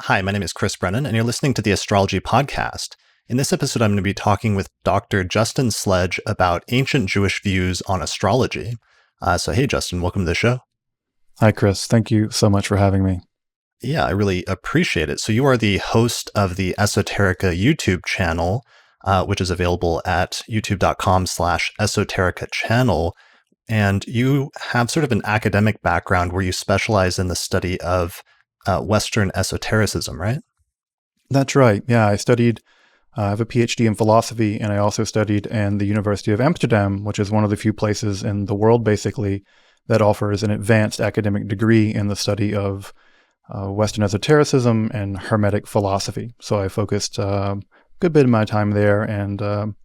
Hi, my name is Chris Brennan, and you're listening to the Astrology Podcast. In this episode, I'm going to be talking with Dr. Justin Sledge about ancient Jewish views on astrology. Hey, Justin, welcome to the show. Hi, Chris. Thank you so much for having me. Yeah, I really appreciate it. So you are the host of the Esoterica YouTube channel, which is available at youtube.com/esoterica channel. And you have sort of an academic background where you specialize in the study of Western esotericism, right? That's right. Yeah, I have a PhD in philosophy, and I also studied in the University of Amsterdam, which is one of the few places in the world, basically, that offers an advanced academic degree in the study of Western esotericism and Hermetic philosophy. So I focused a good bit of my time there and,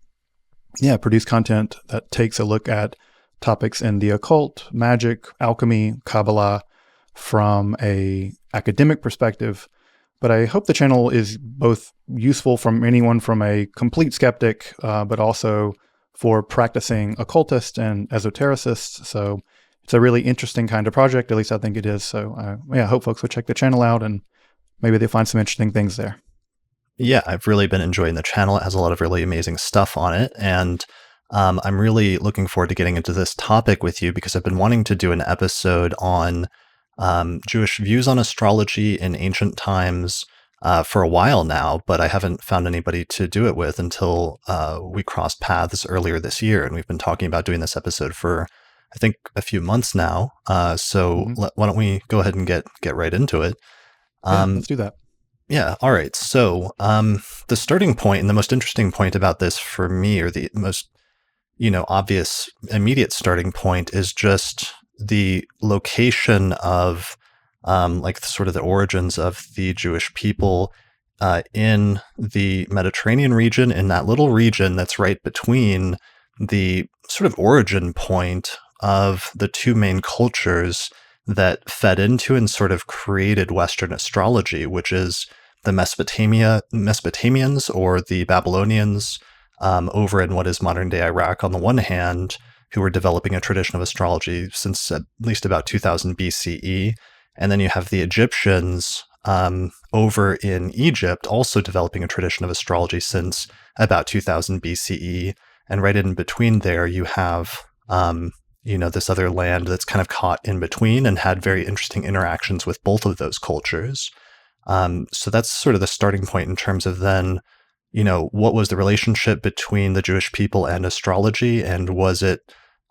produce content that takes a look at topics in the occult, magic, alchemy, Kabbalah from a academic perspective. But I hope the channel is both useful from anyone from a complete skeptic, but also for practicing occultists and esotericists. So it's a really interesting kind of project, at least I think it is. So I hope folks will check the channel out and maybe they find some interesting things there. Yeah, I've really been enjoying the channel. It has a lot of really amazing stuff on it. And I'm really looking forward to getting into this topic with you because I've been wanting to do an episode on Jewish views on astrology in ancient times for a while now, but I haven't found anybody to do it with until we crossed paths earlier this year. And we've been talking about doing this episode for, I think, a few months now. Why don't we go ahead and get right into it? Let's do that. Yeah. All right. So the starting point and the most interesting point about this for me, or the most obvious immediate starting point, is just the location of sort of the origins of the Jewish people in the Mediterranean region, in that little region that's right between the sort of origin point of the two main cultures that fed into and sort of created Western astrology, which is the Mesopotamians or the Babylonians over in what is modern-day Iraq on the one hand, who were developing a tradition of astrology since at least about 2000 BCE. And then you have the Egyptians over in Egypt also developing a tradition of astrology since about 2000 BCE. And right in between there, you have, this other land that's kind of caught in between and had very interesting interactions with both of those cultures. So that's sort of the starting point in terms of then, what was the relationship between the Jewish people and astrology, and was it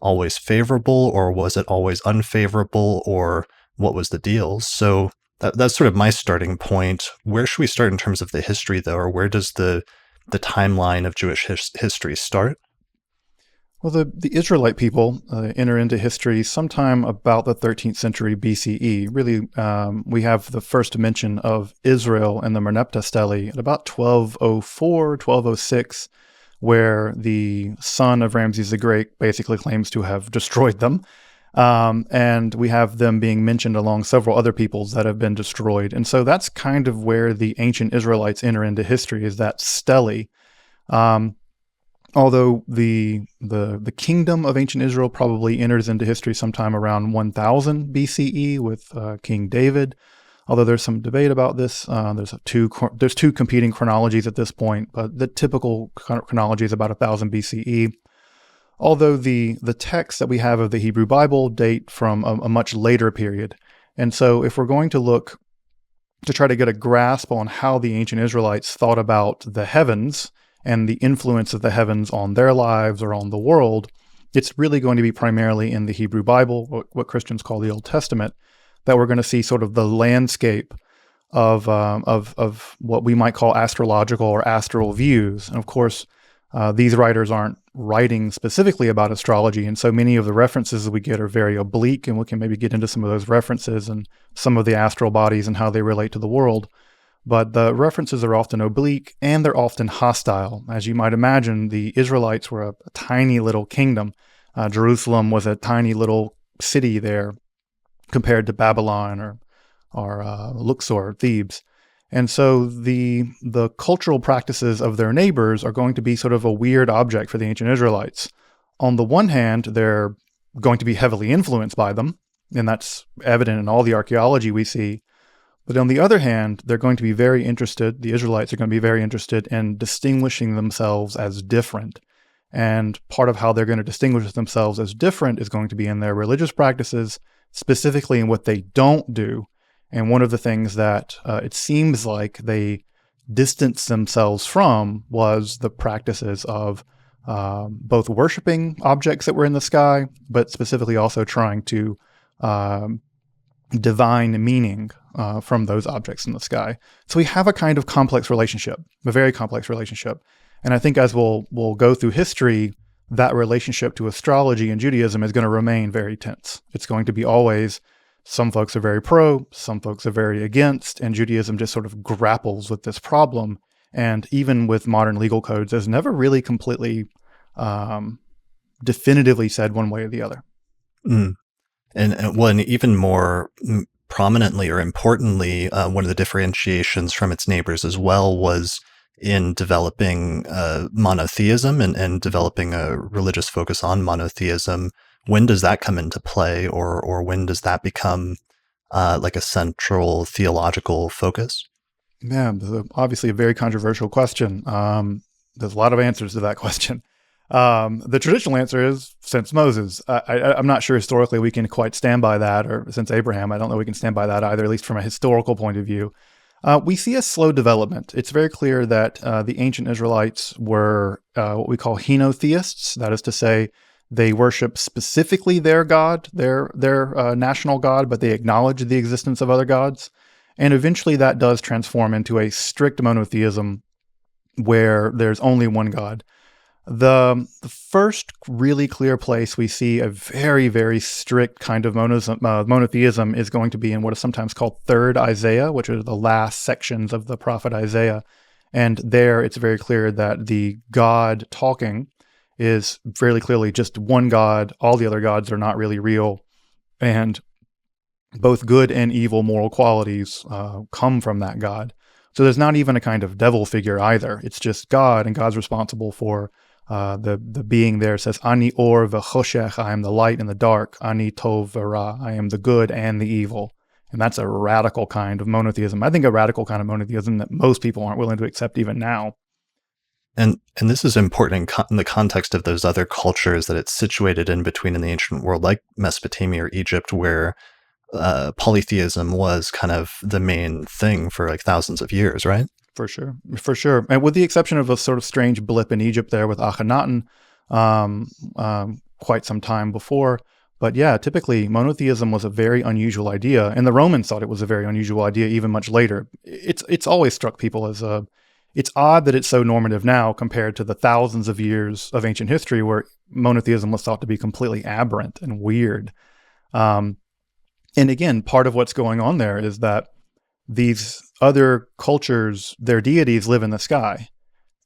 always favorable or was it always unfavorable, or what was the deal? So that's sort of my starting point. Where should we start in terms of the history, though, or where does the timeline of Jewish history start? Well, the Israelite people enter into history sometime about the 13th century BCE. Really, we have the first mention of Israel in the Merneptah stele at about 1204, 1206, where the son of Ramses the Great basically claims to have destroyed them. And we have them being mentioned along several other peoples that have been destroyed. And so that's kind of where the ancient Israelites enter into history, is that stele. Although the kingdom of ancient Israel probably enters into history sometime around 1000 BCE with King David. Although there's some debate about this, there's two competing chronologies at this point, but the typical chronology is about 1000 BCE. Although the texts that we have of the Hebrew Bible date from a much later period, and so if we're going to look to try to get a grasp on how the ancient Israelites thought about the heavens and the influence of the heavens on their lives or on the world, it's really going to be primarily in the Hebrew Bible, what Christians call the Old Testament, that we're going to see sort of the landscape of what we might call astrological or astral views. And of course, these writers aren't writing specifically about astrology, and so many of the references that we get are very oblique, and we can maybe get into some of those references and some of the astral bodies and how they relate to the world. But the references are often oblique and they're often hostile. As you might imagine, the Israelites were a tiny little kingdom. Jerusalem was a tiny little city there compared to Babylon or Luxor, Thebes. And so the cultural practices of their neighbors are going to be sort of a weird object for the ancient Israelites. On the one hand, they're going to be heavily influenced by them, and that's evident in all the archaeology we see. But on the other hand, they're going to be very interested, the Israelites are going to be very interested in distinguishing themselves as different. And part of how they're going to distinguish themselves as different is going to be in their religious practices, specifically in what they don't do. And one of the things that it seems like they distanced themselves from was the practices of both worshiping objects that were in the sky, but specifically also trying to divine meaning from those objects in the sky. So we have a kind of complex relationship, a very complex relationship. And I think as we'll go through history, that relationship to astrology and Judaism is going to remain very tense. It's going to be always, some folks are very pro, some folks are very against, and Judaism just sort of grapples with this problem. And even with modern legal codes, has never really completely definitively said one way or the other. Mm. And even more prominently or importantly, one of the differentiations from its neighbors as well was in developing monotheism and developing a religious focus on monotheism. When does that come into play, or when does that become like a central theological focus? Yeah, obviously a very controversial question. There's a lot of answers to that question. The traditional answer is since Moses. I'm not sure historically we can quite stand by that, or since Abraham, I don't know we can stand by that either, at least from a historical point of view. We see a slow development. It's very clear that the ancient Israelites were what we call henotheists. That is to say, they worship specifically their God, their national God, but they acknowledge the existence of other gods. And eventually that does transform into a strict monotheism where there's only one God. The first really clear place we see a very, very strict kind of monotheism is going to be in what is sometimes called Third Isaiah, which are the last sections of the prophet Isaiah. And there it's very clear that the God talking is fairly clearly just one God. All the other gods are not really real. And both good and evil moral qualities come from that God. So there's not even a kind of devil figure either. It's just God, and God's responsible for the being there. Says, Ani or v'choshech, I am the light and the dark. Ani tov v'ra, I am the good and the evil. And that's a radical kind of monotheism. I think a radical kind of monotheism that most people aren't willing to accept even now. And this is important in the context of those other cultures that it's situated in between in the ancient world, like Mesopotamia or Egypt, where polytheism was kind of the main thing for like thousands of years, right? For sure. And with the exception of a sort of strange blip in Egypt there with Akhenaten quite some time before. But yeah, typically monotheism was a very unusual idea, and the Romans thought it was a very unusual idea even much later. It's always struck people as it's odd that it's so normative now compared to the thousands of years of ancient history where monotheism was thought to be completely aberrant and weird. And again, part of what's going on there is that these other cultures, their deities live in the sky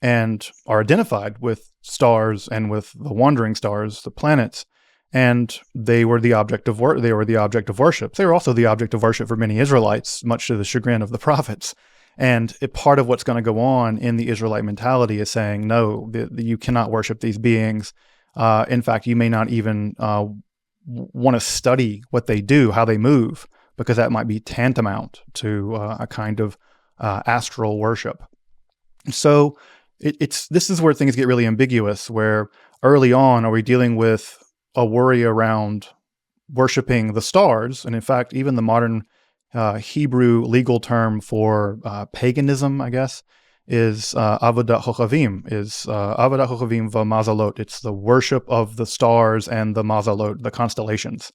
and are identified with stars and with the wandering stars, the planets, and they were the object of worship. They were also the object of worship for many Israelites, much to the chagrin of the prophets. And part of what's going to go on in the Israelite mentality is saying, no, you cannot worship these beings. In fact, you may not even want to study what they do, how they move, because that might be tantamount to a kind of astral worship. So this is where things get really ambiguous, where early on, are we dealing with a worry around worshiping the stars? And in fact, even the modern Hebrew legal term for paganism, I guess, is avodat chochavim, v'mazalot. It's the worship of the stars and the mazalot, the constellations.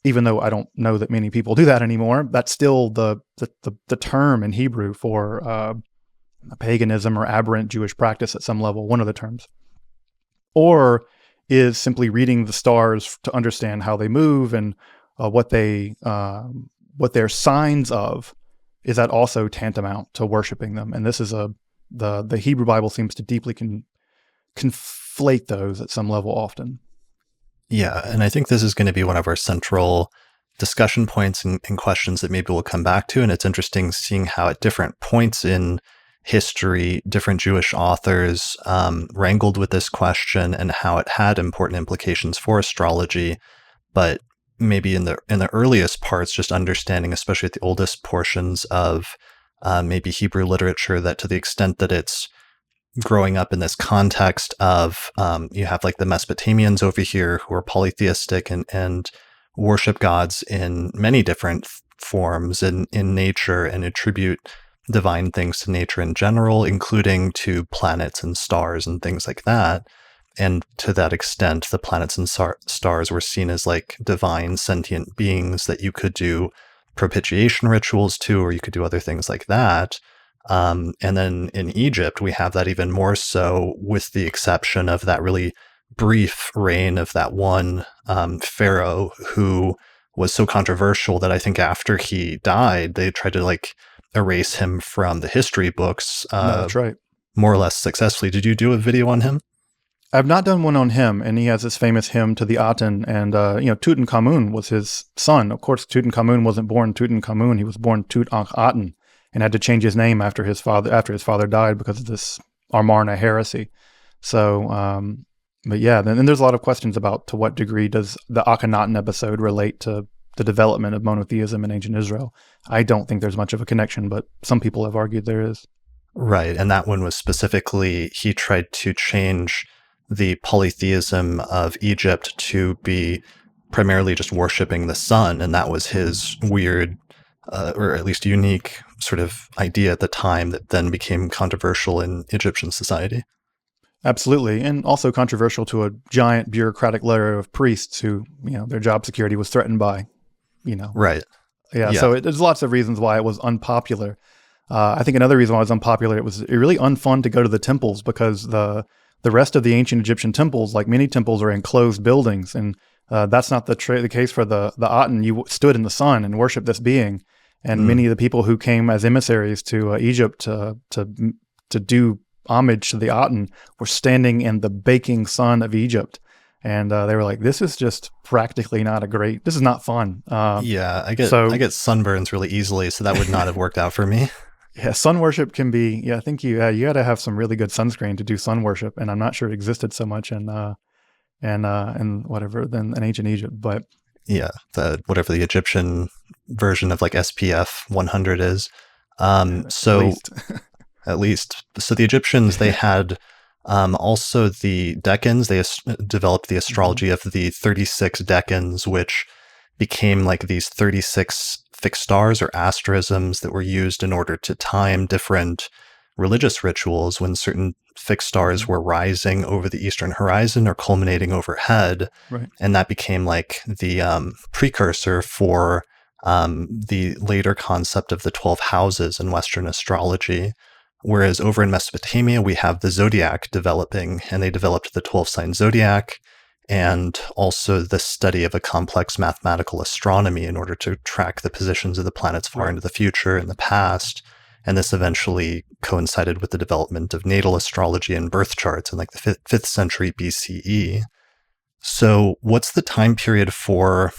Even though I don't know that many people do that anymore, that's still the term in Hebrew for paganism or aberrant Jewish practice at some level, one of the terms. Or is simply reading the stars to understand how they move and what they're signs of. Is that also tantamount to worshiping them? And this is the Hebrew Bible seems to deeply conflate those at some level often. Yeah, and I think this is going to be one of our central discussion points and questions that maybe we'll come back to. And it's interesting seeing how at different points in history, different Jewish authors wrangled with this question and how it had important implications for astrology. But maybe in the earliest parts, just understanding, especially at the oldest portions of maybe Hebrew literature, that to the extent that it's growing up in this context of you have like the Mesopotamians over here who are polytheistic and worship gods in many different forms in nature and attribute divine things to nature in general, including to planets and stars and things like that. And to that extent, the planets and stars were seen as like divine sentient beings that you could do propitiation rituals to, or you could do other things like that. And then in Egypt, we have that even more so, with the exception of that really brief reign of that one pharaoh who was so controversial that I think after he died, they tried to like erase him from the history books. No, that's right. More or less successfully. Did you do a video on him? I've not done one on him, and he has this famous hymn to the Aten, and Tutankhamun was his son. Of course, Tutankhamun wasn't born Tutankhamun; he was born Tutankhaten, and had to change his name after his father died because of this Amarna heresy. So, but yeah, then there's a lot of questions about to what degree does the Akhenaten episode relate to the development of monotheism in ancient Israel. I don't think there's much of a connection, but some people have argued there is. Right, and that one was specifically, he tried to change the polytheism of Egypt to be primarily just worshiping the sun, and that was his weird, or at least unique sort of idea at the time that then became controversial in Egyptian society. Absolutely, and also controversial to a giant bureaucratic layer of priests who, their job security was threatened by, Right. Yeah, so there's lots of reasons why it was unpopular. I think another reason why it was unpopular, it was really unfun to go to the temples because the rest of the ancient Egyptian temples, like many temples, are enclosed buildings, and that's not the case for the Aten. You stood in the sun and worshiped this being, and many of the people who came as emissaries to Egypt to do homage to the Aten were standing in the baking sun of Egypt, and they were like, "This is just practically this is not fun." Yeah, I get sunburns really easily, so that would not have worked out for me. Yeah, sun worship can be. Yeah, I think you got to have some really good sunscreen to do sun worship, and I'm not sure it existed so much in whatever than in ancient Egypt. But yeah, whatever the Egyptian version of like SPF 100 is. So at least, so the Egyptians, they had also the decans. They developed the astrology of the 36 decans, which became like these 36 fixed stars or asterisms that were used in order to time different religious rituals when certain fixed stars were rising over the eastern horizon or culminating overhead. Right. And that became like the precursor for the later concept of the 12 houses in Western astrology. Whereas over in Mesopotamia, we have the Zodiac developing, and they developed the 12-sign Zodiac, and also the study of a complex mathematical astronomy in order to track the positions of the planets far into the future and the past. And this eventually coincided with the development of natal astrology and birth charts in like the 5th century BCE. So what's the time period for,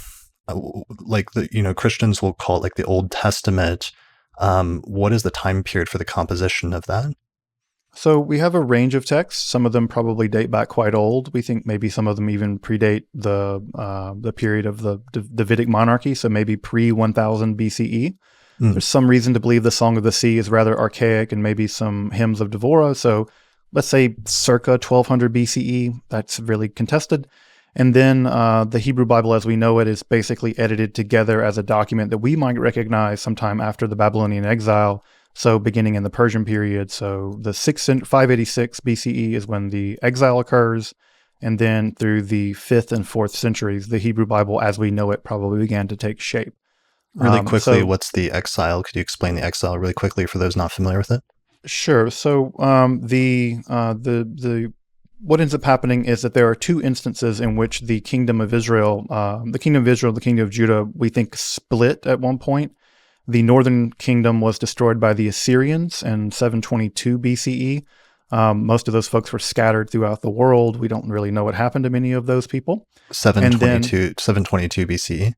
like Christians will call it like the Old Testament. What is the time period for the composition of that? So we have a range of texts. Some of them probably date back quite old. We think maybe some of them even predate the period of the Davidic monarchy, so maybe pre-1000 BCE. There's some reason to believe the Song of the Sea is rather archaic, and maybe some hymns of Devorah. So let's say circa 1200 BCE. That's really contested. And then the Hebrew Bible as we know it is basically edited together as a document that we might recognize sometime after the Babylonian Exile. So beginning in the Persian period, so the 586 BCE is when the exile occurs, and then through the 5th and 4th centuries, the Hebrew Bible as we know it probably began to take shape. Really quickly, what's the exile? Could you explain the exile really quickly for those not familiar with it? Sure. So the what ends up happening is that there are two instances in which the kingdom of Israel, the kingdom of Judah, we think split at one point. The northern kingdom was destroyed by the Assyrians in 722 BCE. Most of those folks were scattered throughout the world. We don't really know what happened to many of those people. 722 BCE?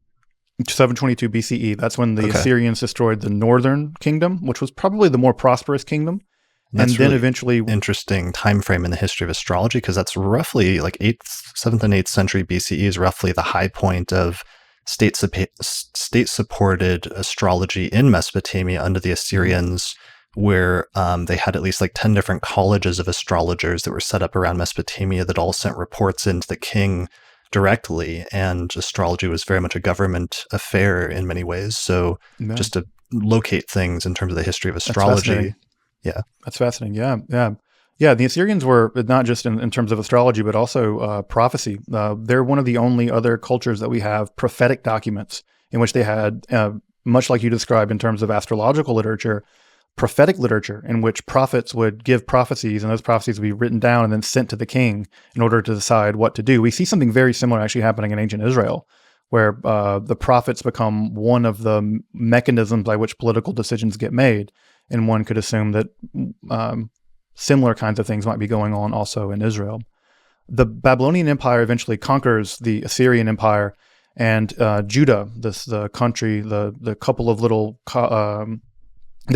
722 BCE. That's when the Assyrians destroyed the northern kingdom, which was probably the more prosperous kingdom. That's and then really eventually interesting time frame in the history of astrology, because that's roughly like 7th and 8th century BCE is roughly the high point of state-supported astrology in Mesopotamia under the Assyrians, where they had at least like 10 different colleges of astrologers that were set up around Mesopotamia that all sent reports into the king directly. And astrology was very much a government affair in many ways. So Yeah. just to locate things in terms of the history of That's astrology. fascinating. Yeah. That's fascinating. Yeah. The Assyrians were not just in terms of astrology, but also prophecy. They're one of the only other cultures that we have prophetic documents in which they had, much like you described in terms of astrological literature, prophetic literature in which prophets would give prophecies, and those prophecies would be written down and then sent to the king in order to decide what to do. We see something very similar actually happening in ancient Israel, where the prophets become one of the mechanisms by which political decisions get made. And one could assume that similar kinds of things might be going on also in Israel. The Babylonian Empire eventually conquers the Assyrian Empire, and Judah, the country, the couple of the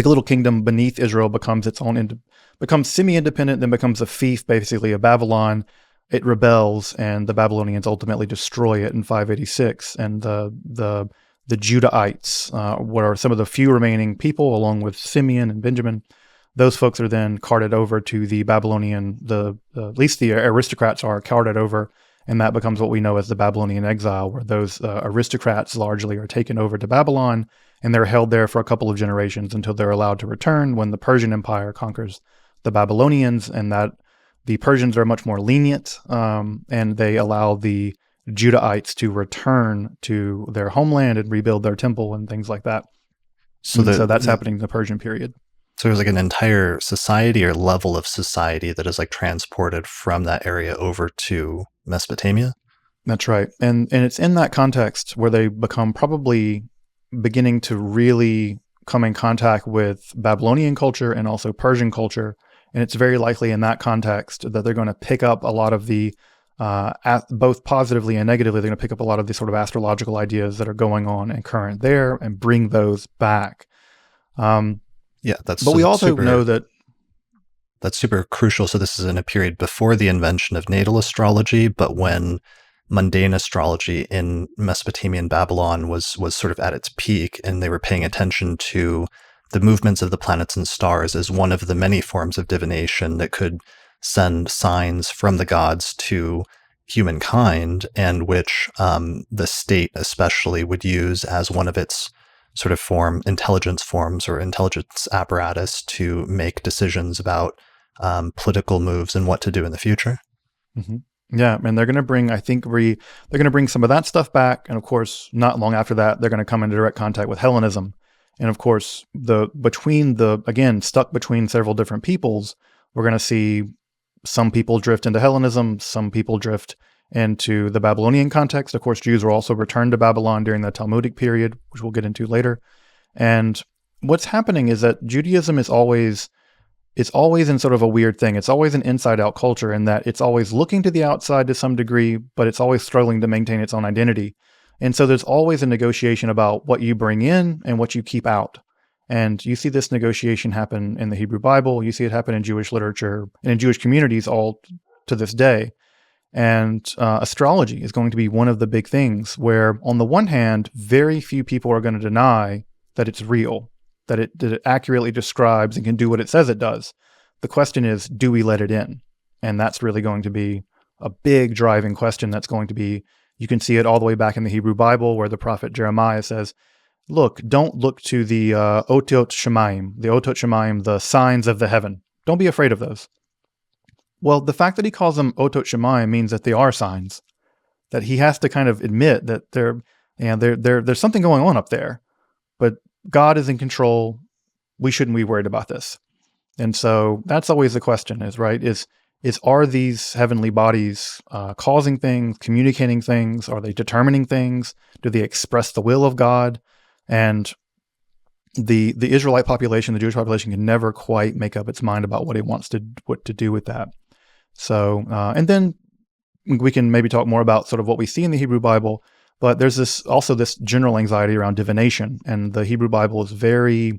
little kingdom beneath Israel becomes its own, becomes semi-independent, then becomes a fief, basically, of Babylon. It rebels, and the Babylonians ultimately destroy it in 586. And the Judahites, what are some of the few remaining people, along with Simeon and Benjamin, those folks are then carted over to the Babylonian, at least the aristocrats are carted over, and that becomes what we know as the Babylonian Exile, where those aristocrats largely are taken over to Babylon, and they're held there for a couple of generations until they're allowed to return when the Persian Empire conquers the Babylonians, and that the Persians are much more lenient, and they allow the Judahites to return to their homeland and rebuild their temple and things like that. So that's happening in the Persian period. So there's like an entire society or level of society that is like transported from that area over to Mesopotamia. That's right. And it's in that context where they become probably beginning to really come in contact with Babylonian culture and also Persian culture. And it's very likely in that context that they're going to pick up a lot of the, both positively and negatively, they're going to pick up a lot of the sort of astrological ideas that are going on and current there and bring those back. But we also know that that's super crucial. So this is in a period before the invention of natal astrology, but when mundane astrology in Mesopotamia and Babylon was sort of at its peak, and they were paying attention to the movements of the planets and stars as one of the many forms of divination that could send signs from the gods to humankind, and which the state especially would use as one of its sort of intelligence forms or intelligence apparatus to make decisions about political moves and what to do in the future. Mm-hmm. Yeah, and they're going to bring, they're going to bring some of that stuff back. And of course, not long after that, they're going to come into direct contact with Hellenism. And of course, stuck between several different peoples, we're going to see some people drift into Hellenism, some people drift into the Babylonian context. Of course, Jews were also returned to Babylon during the Talmudic period, which we'll get into later. And what's happening is that Judaism is always in sort of a weird thing. It's always an inside-out culture in that it's always looking to the outside to some degree, but it's always struggling to maintain its own identity. And so there's always a negotiation about what you bring in and what you keep out. And you see this negotiation happen in the Hebrew Bible. You see it happen in Jewish literature and in Jewish communities all to this day. And astrology is going to be one of the big things where, on the one hand, very few people are going to deny that it's real, that it accurately describes and can do what it says it does. The question is, do we let it in? And that's really going to be a big driving question. That's going to be, you can see it all the way back in the Hebrew Bible where the prophet Jeremiah says, look, don't look to the Otot Shemaim, the signs of the heaven. Don't be afraid of those. Well, the fact that he calls them Otot Shemaim means that they are signs, that he has to kind of admit that there's something going on up there, but God is in control. We shouldn't be worried about this. And so that's always the question are these heavenly bodies causing things, communicating things? Are they determining things? Do they express the will of God? And the Israelite population, the Jewish population, can never quite make up its mind about what to do with that. So, and then we can maybe talk more about sort of what we see in the Hebrew Bible, but there's this general anxiety around divination, and the Hebrew Bible is very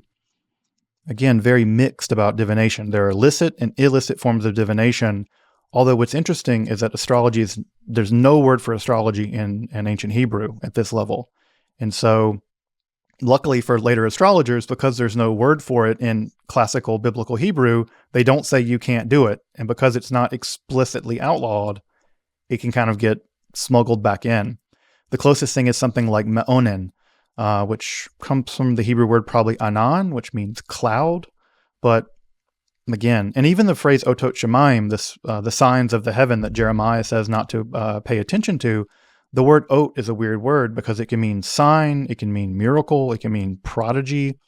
mixed about divination. There are licit and illicit forms of divination, although what's interesting is that there's no word for astrology in ancient Hebrew at this level. And so luckily for later astrologers, because there's no word for it in classical biblical Hebrew, they don't say you can't do it. And because it's not explicitly outlawed, it can kind of get smuggled back in. The closest thing is something like me'onen, which comes from the Hebrew word probably anan, which means cloud. But again, and even the phrase otot shemaim, the signs of the heaven that Jeremiah says not to pay attention to, the word ot is a weird word because it can mean sign, it can mean miracle, it can mean prodigy.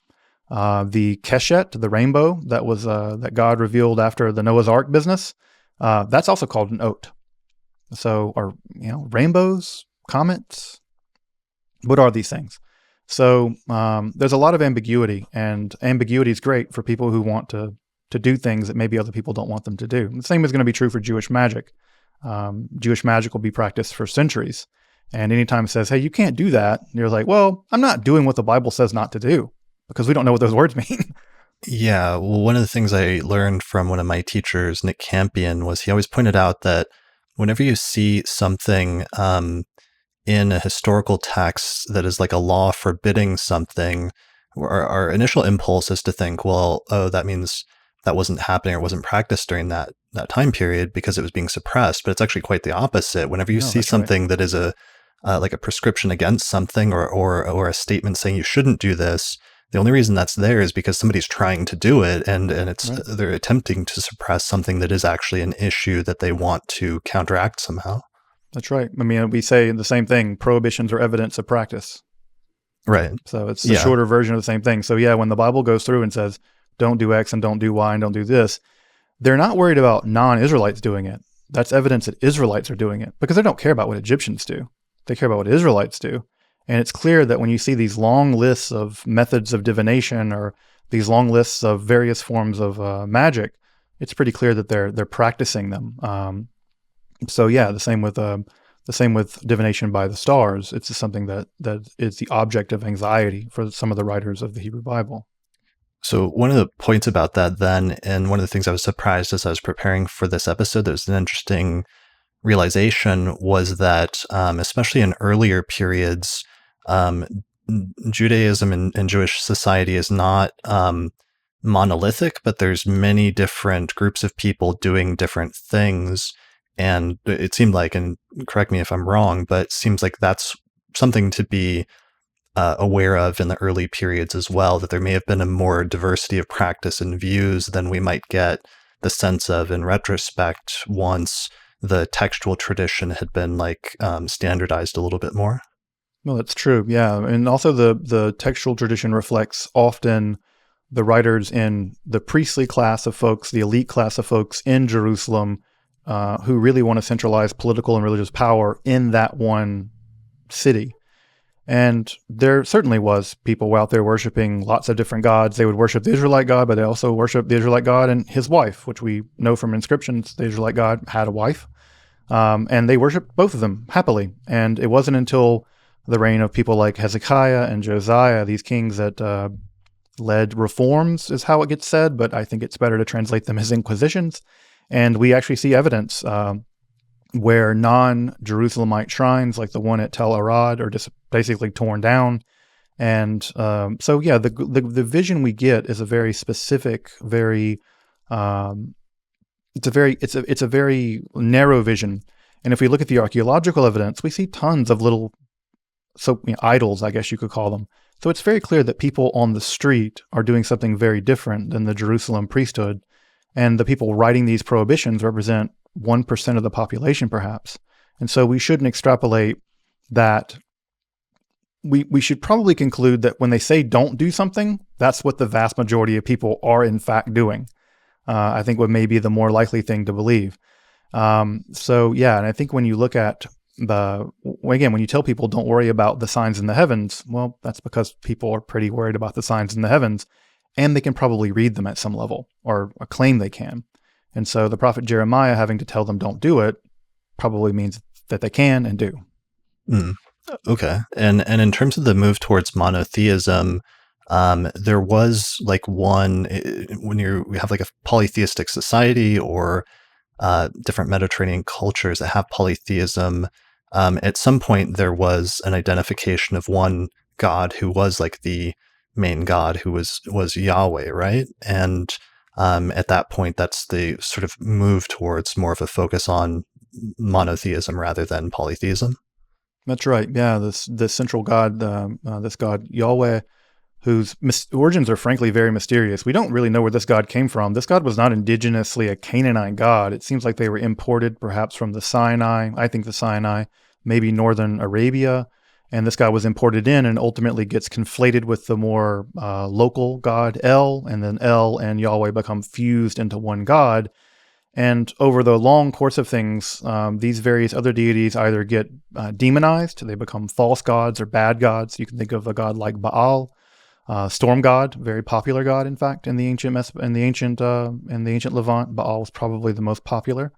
The keshet, the rainbow that was that God revealed after the Noah's Ark business, that's also called an ot. So, or rainbows, comets, what are these things? So there's a lot of ambiguity, and ambiguity is great for people who want to do things that maybe other people don't want them to do. The same is going to be true for Jewish magic. Jewish magic will be practiced for centuries. And anytime it says, hey, you can't do that, you're like, well, I'm not doing what the Bible says not to do, because we don't know what those words mean. Yeah, well, one of the things I learned from one of my teachers, Nick Campion, was he always pointed out that whenever you see something in a historical text that is like a law forbidding something, our initial impulse is to think, well, oh, that means that wasn't happening or wasn't practiced during that time period because it was being suppressed. But it's actually quite the opposite. Whenever you see something right, that is like a prescription against something or a statement saying you shouldn't do this, the only reason that's there is because somebody's trying to do it, and it's right, they're attempting to suppress something that is actually an issue that they want to counteract somehow. That's right. I mean, we say the same thing, prohibitions are evidence of practice. Right. So it's the shorter version of the same thing. So yeah, when the Bible goes through and says, don't do X and don't do Y and don't do this, they're not worried about non-Israelites doing it. That's evidence that Israelites are doing it, because they don't care about what Egyptians do. They care about what Israelites do. And it's clear that when you see these long lists of methods of divination or these long lists of various forms of magic, it's pretty clear that they're practicing them. So yeah, the same with divination by the stars. It's just something that is the object of anxiety for some of the writers of the Hebrew Bible. So one of the points about that then, and one of the things I was surprised as I was preparing for this episode, that was an interesting realization, was that especially in earlier periods, Judaism and Jewish society is not monolithic, but there's many different groups of people doing different things. And it seemed like, and correct me if I'm wrong, but it seems like that's something to be aware of in the early periods as well, that there may have been a more diversity of practice and views than we might get the sense of in retrospect once the textual tradition had been standardized a little bit more. Well, that's true. Yeah. And also the textual tradition reflects often the writers in the priestly class of folks, the elite class of folks in Jerusalem, who really want to centralize political and religious power in that one city. And there certainly was people out there worshiping lots of different gods. They would worship the Israelite God, but they also worship the Israelite God and his wife, which we know from inscriptions. The Israelite God had a wife, and they worshiped both of them happily. And it wasn't until the reign of people like Hezekiah and Josiah, these kings that led reforms, is how it gets said, but I think it's better to translate them as inquisitions. And we actually see evidence where non-Jerusalemite shrines, like the one at Tel Arad, are just basically torn down. And so, yeah, the vision we get is a very specific, very it's a very narrow vision. And if we look at the archaeological evidence, we see tons of little idols, I guess you could call them. So it's very clear that people on the street are doing something very different than the Jerusalem priesthood. And the people writing these prohibitions represent 1% of the population, perhaps. And so we shouldn't extrapolate that. We should probably conclude that when they say don't do something, that's what the vast majority of people are in fact doing. I think what may be the more likely thing to believe. So yeah, and I think when you look at when you tell people don't worry about the signs in the heavens, well, that's because people are pretty worried about the signs in the heavens, and they can probably read them at some level, or claim they can. And so the prophet Jeremiah having to tell them don't do it probably means that they can and do. Okay. And in terms of the move towards monotheism, there was when you have a polytheistic society or different Mediterranean cultures that have polytheism, at some point there was an identification of one god who was like the main god, who was Yahweh, right? And at that point, that's the sort of move towards more of a focus on monotheism rather than polytheism. That's right. Yeah, this central god, this god Yahweh, whose origins are frankly very mysterious. We don't really know where this god came from. This god was not indigenously a Canaanite god. It seems like they were imported perhaps from the Sinai. I think the Sinai, maybe northern Arabia. And this god was imported in and ultimately gets conflated with the more local god El, and then El and Yahweh become fused into one god. And over the long course of things, these various other deities either get demonized, they become false gods or bad gods. You can think of a god like Baal, storm god, very popular god, in fact, in the ancient Levant. Baal was probably the most popular.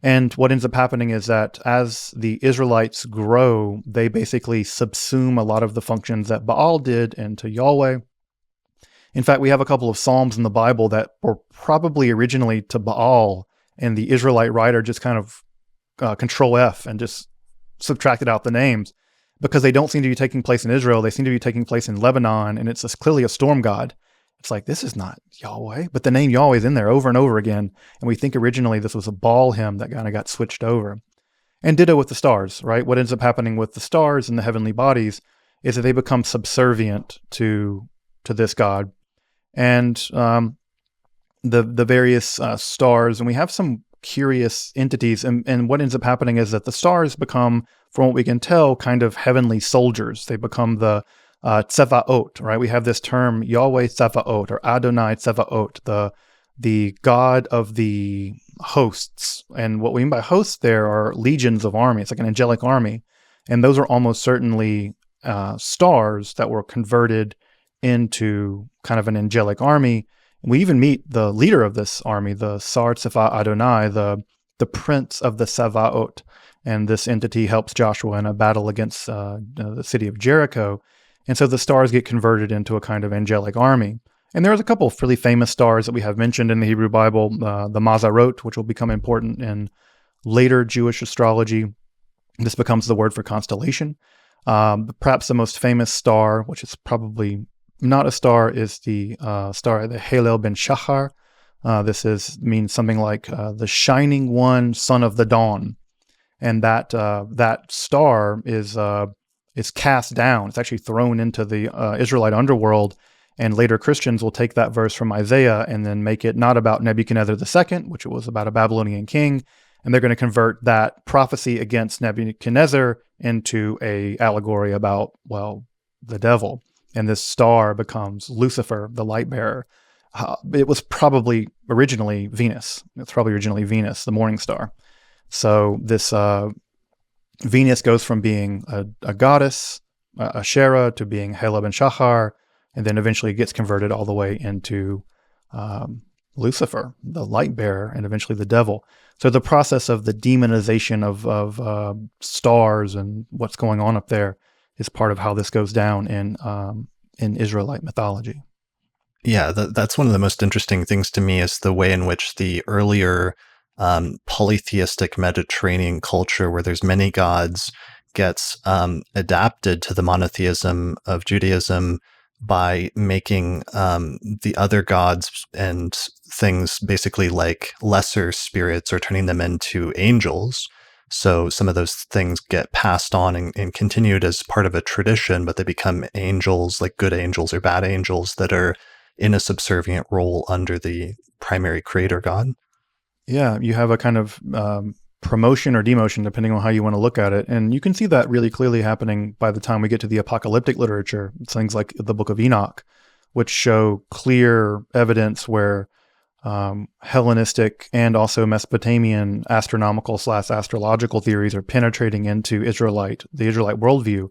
And what ends up happening is that as the Israelites grow, they basically subsume a lot of the functions that Baal did into Yahweh. In fact, we have a couple of Psalms in the Bible that were probably originally to Baal, and the Israelite writer just kind of Control F and just subtracted out the names because they don't seem to be taking place in Israel. They seem to be taking place in Lebanon, and it's clearly a storm god. It's like, this is not Yahweh, but the name Yahweh is in there over and over again. And we think originally this was a Baal hymn that kind of got switched over. And ditto with the stars, right? What ends up happening with the stars and the heavenly bodies is that they become subservient to this god. And the various stars, and we have some curious entities. And what ends up happening is that the stars become, from what we can tell, kind of heavenly soldiers. They become the Tsevaot, right? We have this term Yahweh Tsevaot or Adonai Tsevaot, the God of the hosts. And what we mean by hosts there are legions of army. It's like an angelic army. And those are almost certainly stars that were converted into kind of an angelic army. And we even meet the leader of this army, the Sar Tzeva Adonai, the prince of the Tsevaot. And this entity helps Joshua in a battle against the city of Jericho. And so the stars get converted into a kind of angelic army. And there's a couple of really famous stars that we have mentioned in the Hebrew Bible, the Mazarot, which will become important in later Jewish astrology. This becomes the word for constellation. Perhaps the most famous star, which is probably not a star, is the star, the Halel ben Shachar. This means something like the shining one, son of the dawn. And that star is cast down. It's actually thrown into the Israelite underworld, and later Christians will take that verse from Isaiah and then make it not about Nebuchadnezzar II, which it was about a Babylonian king, and they're going to convert that prophecy against Nebuchadnezzar into a allegory about, well, the devil. And this star becomes Lucifer, the light bearer. It was probably originally Venus. It's probably originally Venus, the morning star. So this Venus goes from being a goddess, Asherah, to being Halel ben Shachar, and then eventually gets converted all the way into Lucifer, the light bearer, and eventually the devil. So the process of the demonization of stars and what's going on up there is part of how this goes down in Israelite mythology. Yeah, that's one of the most interesting things to me is the way in which the earlier polytheistic Mediterranean culture, where there's many gods, gets adapted to the monotheism of Judaism by making the other gods and things basically like lesser spirits or turning them into angels. So some of those things get passed on and continued as part of a tradition, but they become angels, like good angels or bad angels that are in a subservient role under the primary creator god. Yeah, you have a kind of promotion or demotion, depending on how you want to look at it. And you can see that really clearly happening by the time we get to the apocalyptic literature, things like the Book of Enoch, which show clear evidence where Hellenistic and also Mesopotamian astronomical / astrological theories are penetrating into the Israelite worldview.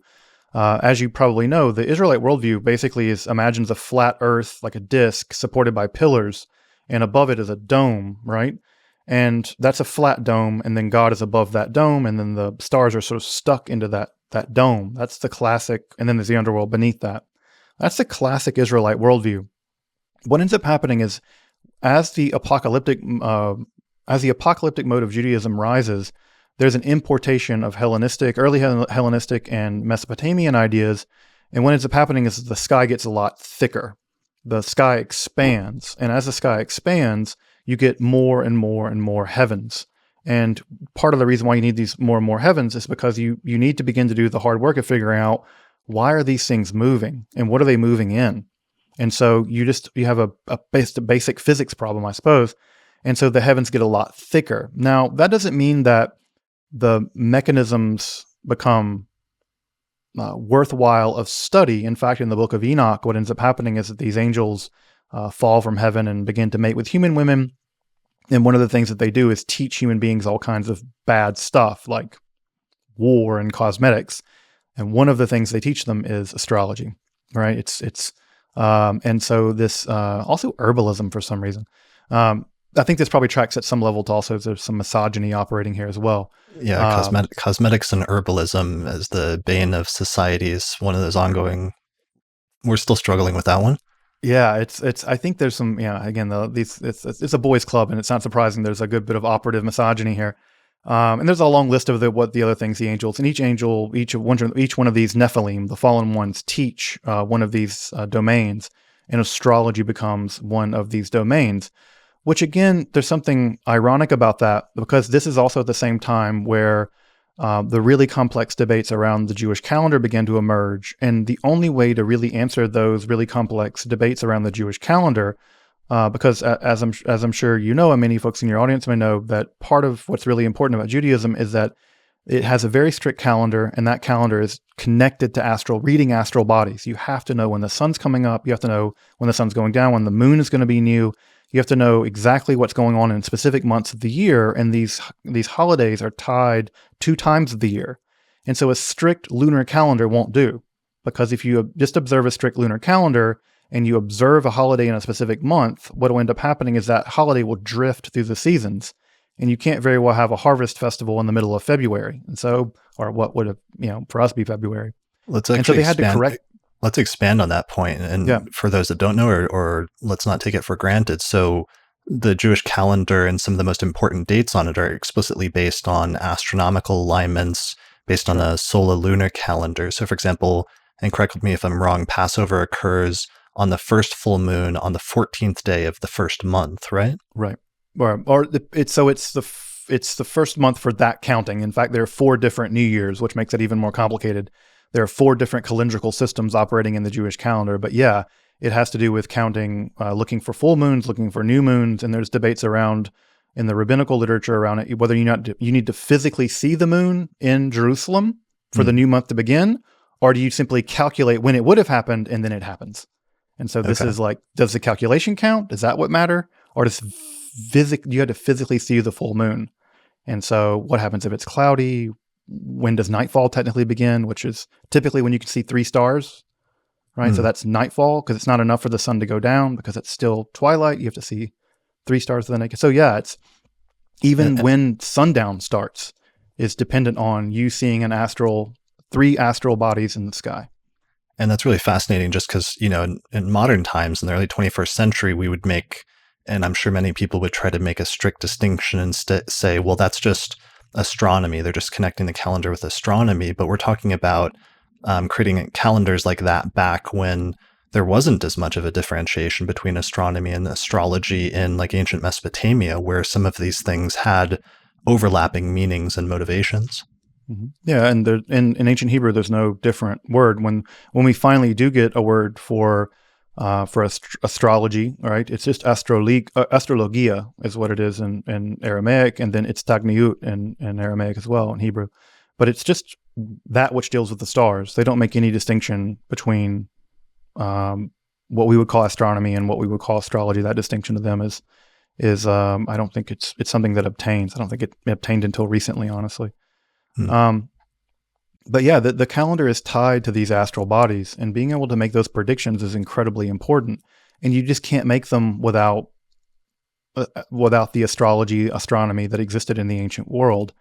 As you probably know, the Israelite worldview basically imagines a flat earth, like a disc, supported by pillars, and above it is a dome, right? And that's a flat dome, and then God is above that dome, and then the stars are sort of stuck into that dome. That's the classic, and then there's the underworld beneath that. That's the classic Israelite worldview. What ends up happening is, as the apocalyptic mode of Judaism rises, there's an importation of early Hellenistic and Mesopotamian ideas. And what ends up happening is the sky gets a lot thicker. The sky expands. And as the sky expands, you get more and more and more heavens. And part of the reason why you need these more and more heavens is because you need to begin to do the hard work of figuring out, why are these things moving and what are they moving in? And so you have a basic physics problem, I suppose. And so the heavens get a lot thicker. Now, that doesn't mean that the mechanisms become worthwhile of study. In fact, in the Book of Enoch, what ends up happening is that these angels fall from heaven and begin to mate with human women. And one of the things that they do is teach human beings all kinds of bad stuff, like war and cosmetics. And one of the things they teach them is astrology, right? And so this also herbalism for some reason. I think this probably tracks at some level to also there's some misogyny operating here as well. Yeah, cosmetics and herbalism as the bane of society is one of those ongoing. We're still struggling with that one. Yeah, it's. I think there's some. Yeah, again, it's a boys' club, and it's not surprising. There's a good bit of operative misogyny here, and there's a long list of what the other things the angels and each one of these Nephilim, the fallen ones, teach one of these domains, and astrology becomes one of these domains. Which again, there's something ironic about that, because this is also at the same time where the really complex debates around the Jewish calendar began to emerge. And the only way to really answer those really complex debates around the Jewish calendar, because as I'm sure you know, and many folks in your audience may know, that part of what's really important about Judaism is that it has a very strict calendar, and that calendar is connected to reading astral bodies. You have to know when the sun's coming up. You have to know when the sun's going down, when the moon is going to be new. You have to know exactly what's going on in specific months of the year, and these holidays are tied 2 times of the year. And so a strict lunar calendar won't do, because if you just observe a strict lunar calendar and you observe a holiday in a specific month, what will end up happening is that holiday will drift through the seasons, and you can't very well have a harvest festival in the middle of February. And so, or what would for us be February. Let's expand on that point. And for those that don't know, or let's not take it for granted. So the Jewish calendar and some of the most important dates on it are explicitly based on astronomical alignments, based on a solar lunar calendar. So for example, and correct me if I'm wrong, Passover occurs on the first full moon on the 14th day of the first month, right? Right. It's the first month for that counting. In fact, there are 4 different New Years, which makes it even more complicated. There are 4 different calendrical systems operating in the Jewish calendar, but yeah, it has to do with counting, looking for full moons, looking for new moons, and there's debates around in the rabbinical literature around it, whether you need to physically see the moon in Jerusalem for the new month to begin, or do you simply calculate when it would have happened and then it happens? And so this is like, does the calculation count? Does that what matter? Or does you had to physically see the full moon? And so what happens if it's cloudy? When does nightfall technically begin, which is typically when you can see 3 stars, right? So that's nightfall, because it's not enough for the sun to go down because it's still twilight. You have to see 3 stars to the naked. So yeah, it's even when sundown starts is dependent on you seeing 3 astral bodies in the sky. And that's really fascinating just because, in modern times, in the early 21st century, we would make, and I'm sure many people would try to make a strict distinction and say, well, that's just astronomy. They're just connecting the calendar with astronomy. But we're talking about creating calendars like that back when there wasn't as much of a differentiation between astronomy and astrology in like ancient Mesopotamia, where some of these things had overlapping meanings and motivations. Mm-hmm. Yeah, and in ancient Hebrew, there's no different word. When we finally do get a word for astrology, right? It's just astrologia is what it is in Aramaic, and then it's tagniut in Aramaic as well in Hebrew. But it's just that which deals with the stars. They don't make any distinction between what we would call astronomy and what we would call astrology. That distinction to them is I don't think it's something that obtains. I don't think it obtained until recently, honestly. But yeah, the calendar is tied to these astral bodies, and being able to make those predictions is incredibly important. And you just can't make them without the astronomy that existed in the ancient world.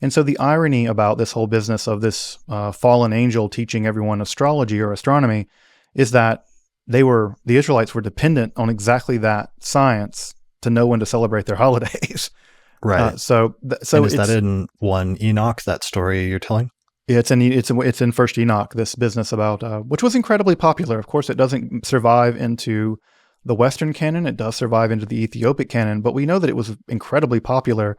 And so the irony about this whole business of this fallen angel teaching everyone astrology or astronomy is that the Israelites were dependent on exactly that science to know when to celebrate their holidays. Right. So And is that in 1 Enoch, that story you're telling? yeah, it's in First Enoch. This business about which was incredibly popular. Of course, it doesn't survive into the Western canon. It does survive into the Ethiopic canon, but we know that it was incredibly popular.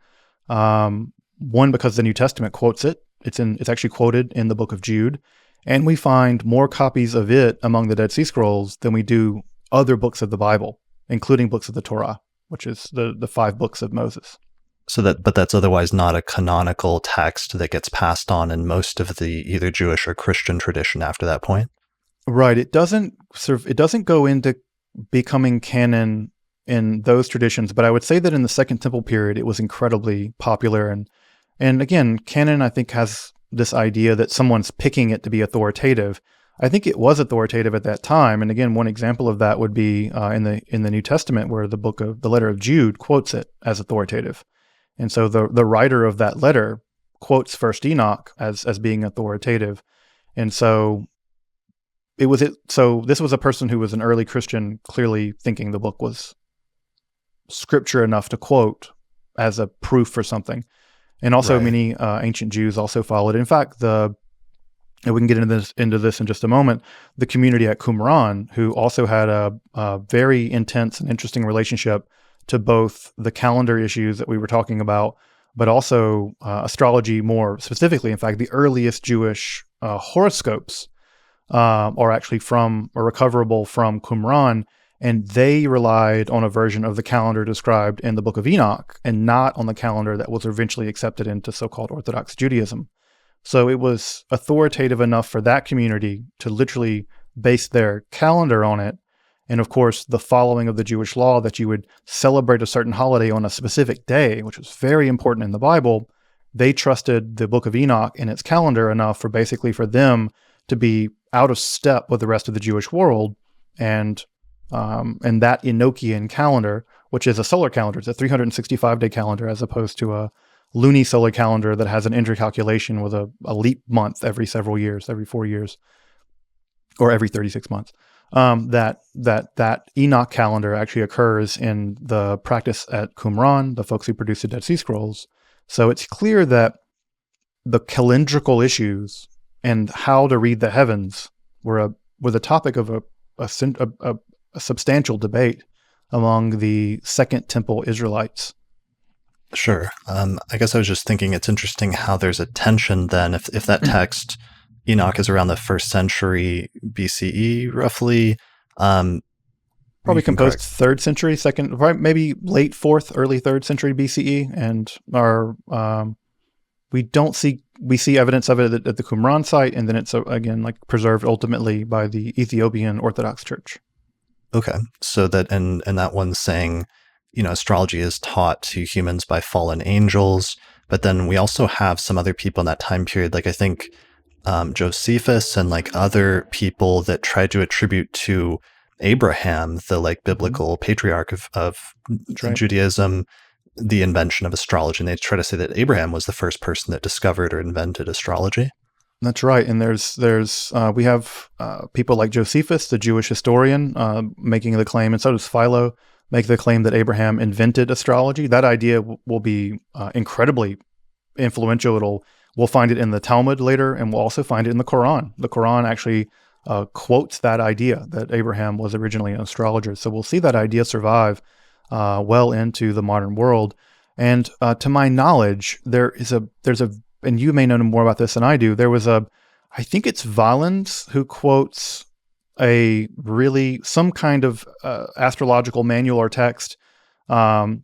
One, because the New Testament quotes it. It's actually quoted in the Book of Jude, and we find more copies of it among the Dead Sea Scrolls than we do other books of the Bible, including books of the Torah, which is the 5 books of Moses. But that's otherwise not a canonical text that gets passed on in most of the either Jewish or Christian tradition after that point. Right. It doesn't go into becoming canon in those traditions, but I would say that in the Second Temple period, it was incredibly popular. And again, canon, I think, has this idea that someone's picking it to be authoritative. I think it was authoritative at that time. And again, one example of that would be in the New Testament, where the letter of Jude quotes it as authoritative. And so the writer of that letter quotes First Enoch as being authoritative. And so so this was a person who was an early Christian, clearly thinking the book was scripture enough to quote as a proof for something. And also Right. many ancient Jews also followed. In fact, and we can get into this in just a moment, the community at Qumran, who also had a very intense and interesting relationship to both the calendar issues that we were talking about, but also astrology more specifically. In fact, the earliest Jewish horoscopes are actually recoverable from Qumran, and they relied on a version of the calendar described in the Book of Enoch and not on the calendar that was eventually accepted into so-called Orthodox Judaism. So it was authoritative enough for that community to literally base their calendar on it. And of course, the following of the Jewish law that you would celebrate a certain holiday on a specific day, which was very important in the Bible. They trusted the Book of Enoch and its calendar enough for them to be out of step with the rest of the Jewish world. And that Enochian calendar, which is a solar calendar, it's a 365-day calendar as opposed to a luni solar calendar that has an intercalculation with a leap month every several years, every 4 years, or every 36 months. That Enoch calendar actually occurs in the practice at Qumran, the folks who produced the Dead Sea Scrolls. So it's clear that the calendrical issues and how to read the heavens were the topic of a substantial debate among the Second Temple Israelites. Sure. I guess I was just thinking it's interesting how there's a tension then if that text, Enoch, is around the 1st century BCE, roughly. Probably composed 3rd century, maybe late 4th, early 3rd century BCE, and we see evidence of it at the Qumran site, and then it's again preserved ultimately by the Ethiopian Orthodox Church. Okay, so that and that one's saying, astrology is taught to humans by fallen angels, but then we also have some other people in that time period, like I think Josephus and other people that tried to attribute to Abraham, the biblical patriarch of right. Judaism, the invention of astrology. And they try to say that Abraham was the first person that discovered or invented astrology. That's right. And we have people like Josephus, the Jewish historian, making the claim, and so does Philo, make the claim that Abraham invented astrology. That idea will be incredibly influential. We'll find it in the Talmud later, and we'll also find it in the Quran. The Quran actually quotes that idea that Abraham was originally an astrologer. So we'll see that idea survive well into the modern world. And to my knowledge, there's a, and you may know more about this than I do. I think it's Valens who quotes some kind of astrological manual or text that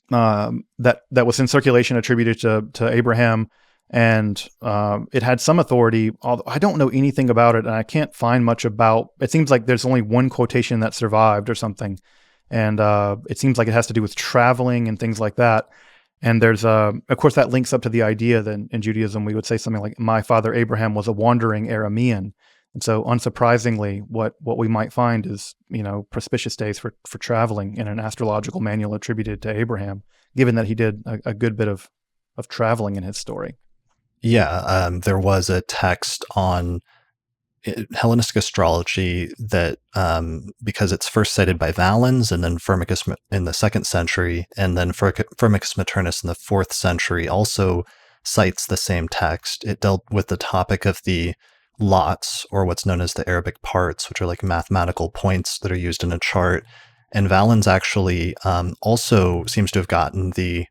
was in circulation attributed to Abraham. And it had some authority, although I don't know anything about it, and I can't find much about. It seems like there's only one quotation that survived or something, and it seems like it has to do with traveling and things like that. And there's, of course, that links up to the idea that in Judaism we would say something like, "My father Abraham was a wandering Aramean," and so unsurprisingly, what we might find is propitious days for traveling in an astrological manual attributed to Abraham, given that he did a good bit of traveling in his story. Yeah, there was a text on Hellenistic astrology that because it's first cited by Valens and then Firmicus in the 2nd century, and then Firmicus Maternus in the 4th century also cites the same text. It dealt with the topic of the lots, or what's known as the Arabic parts, which are like mathematical points that are used in a chart. And Valens actually also seems to have gotten the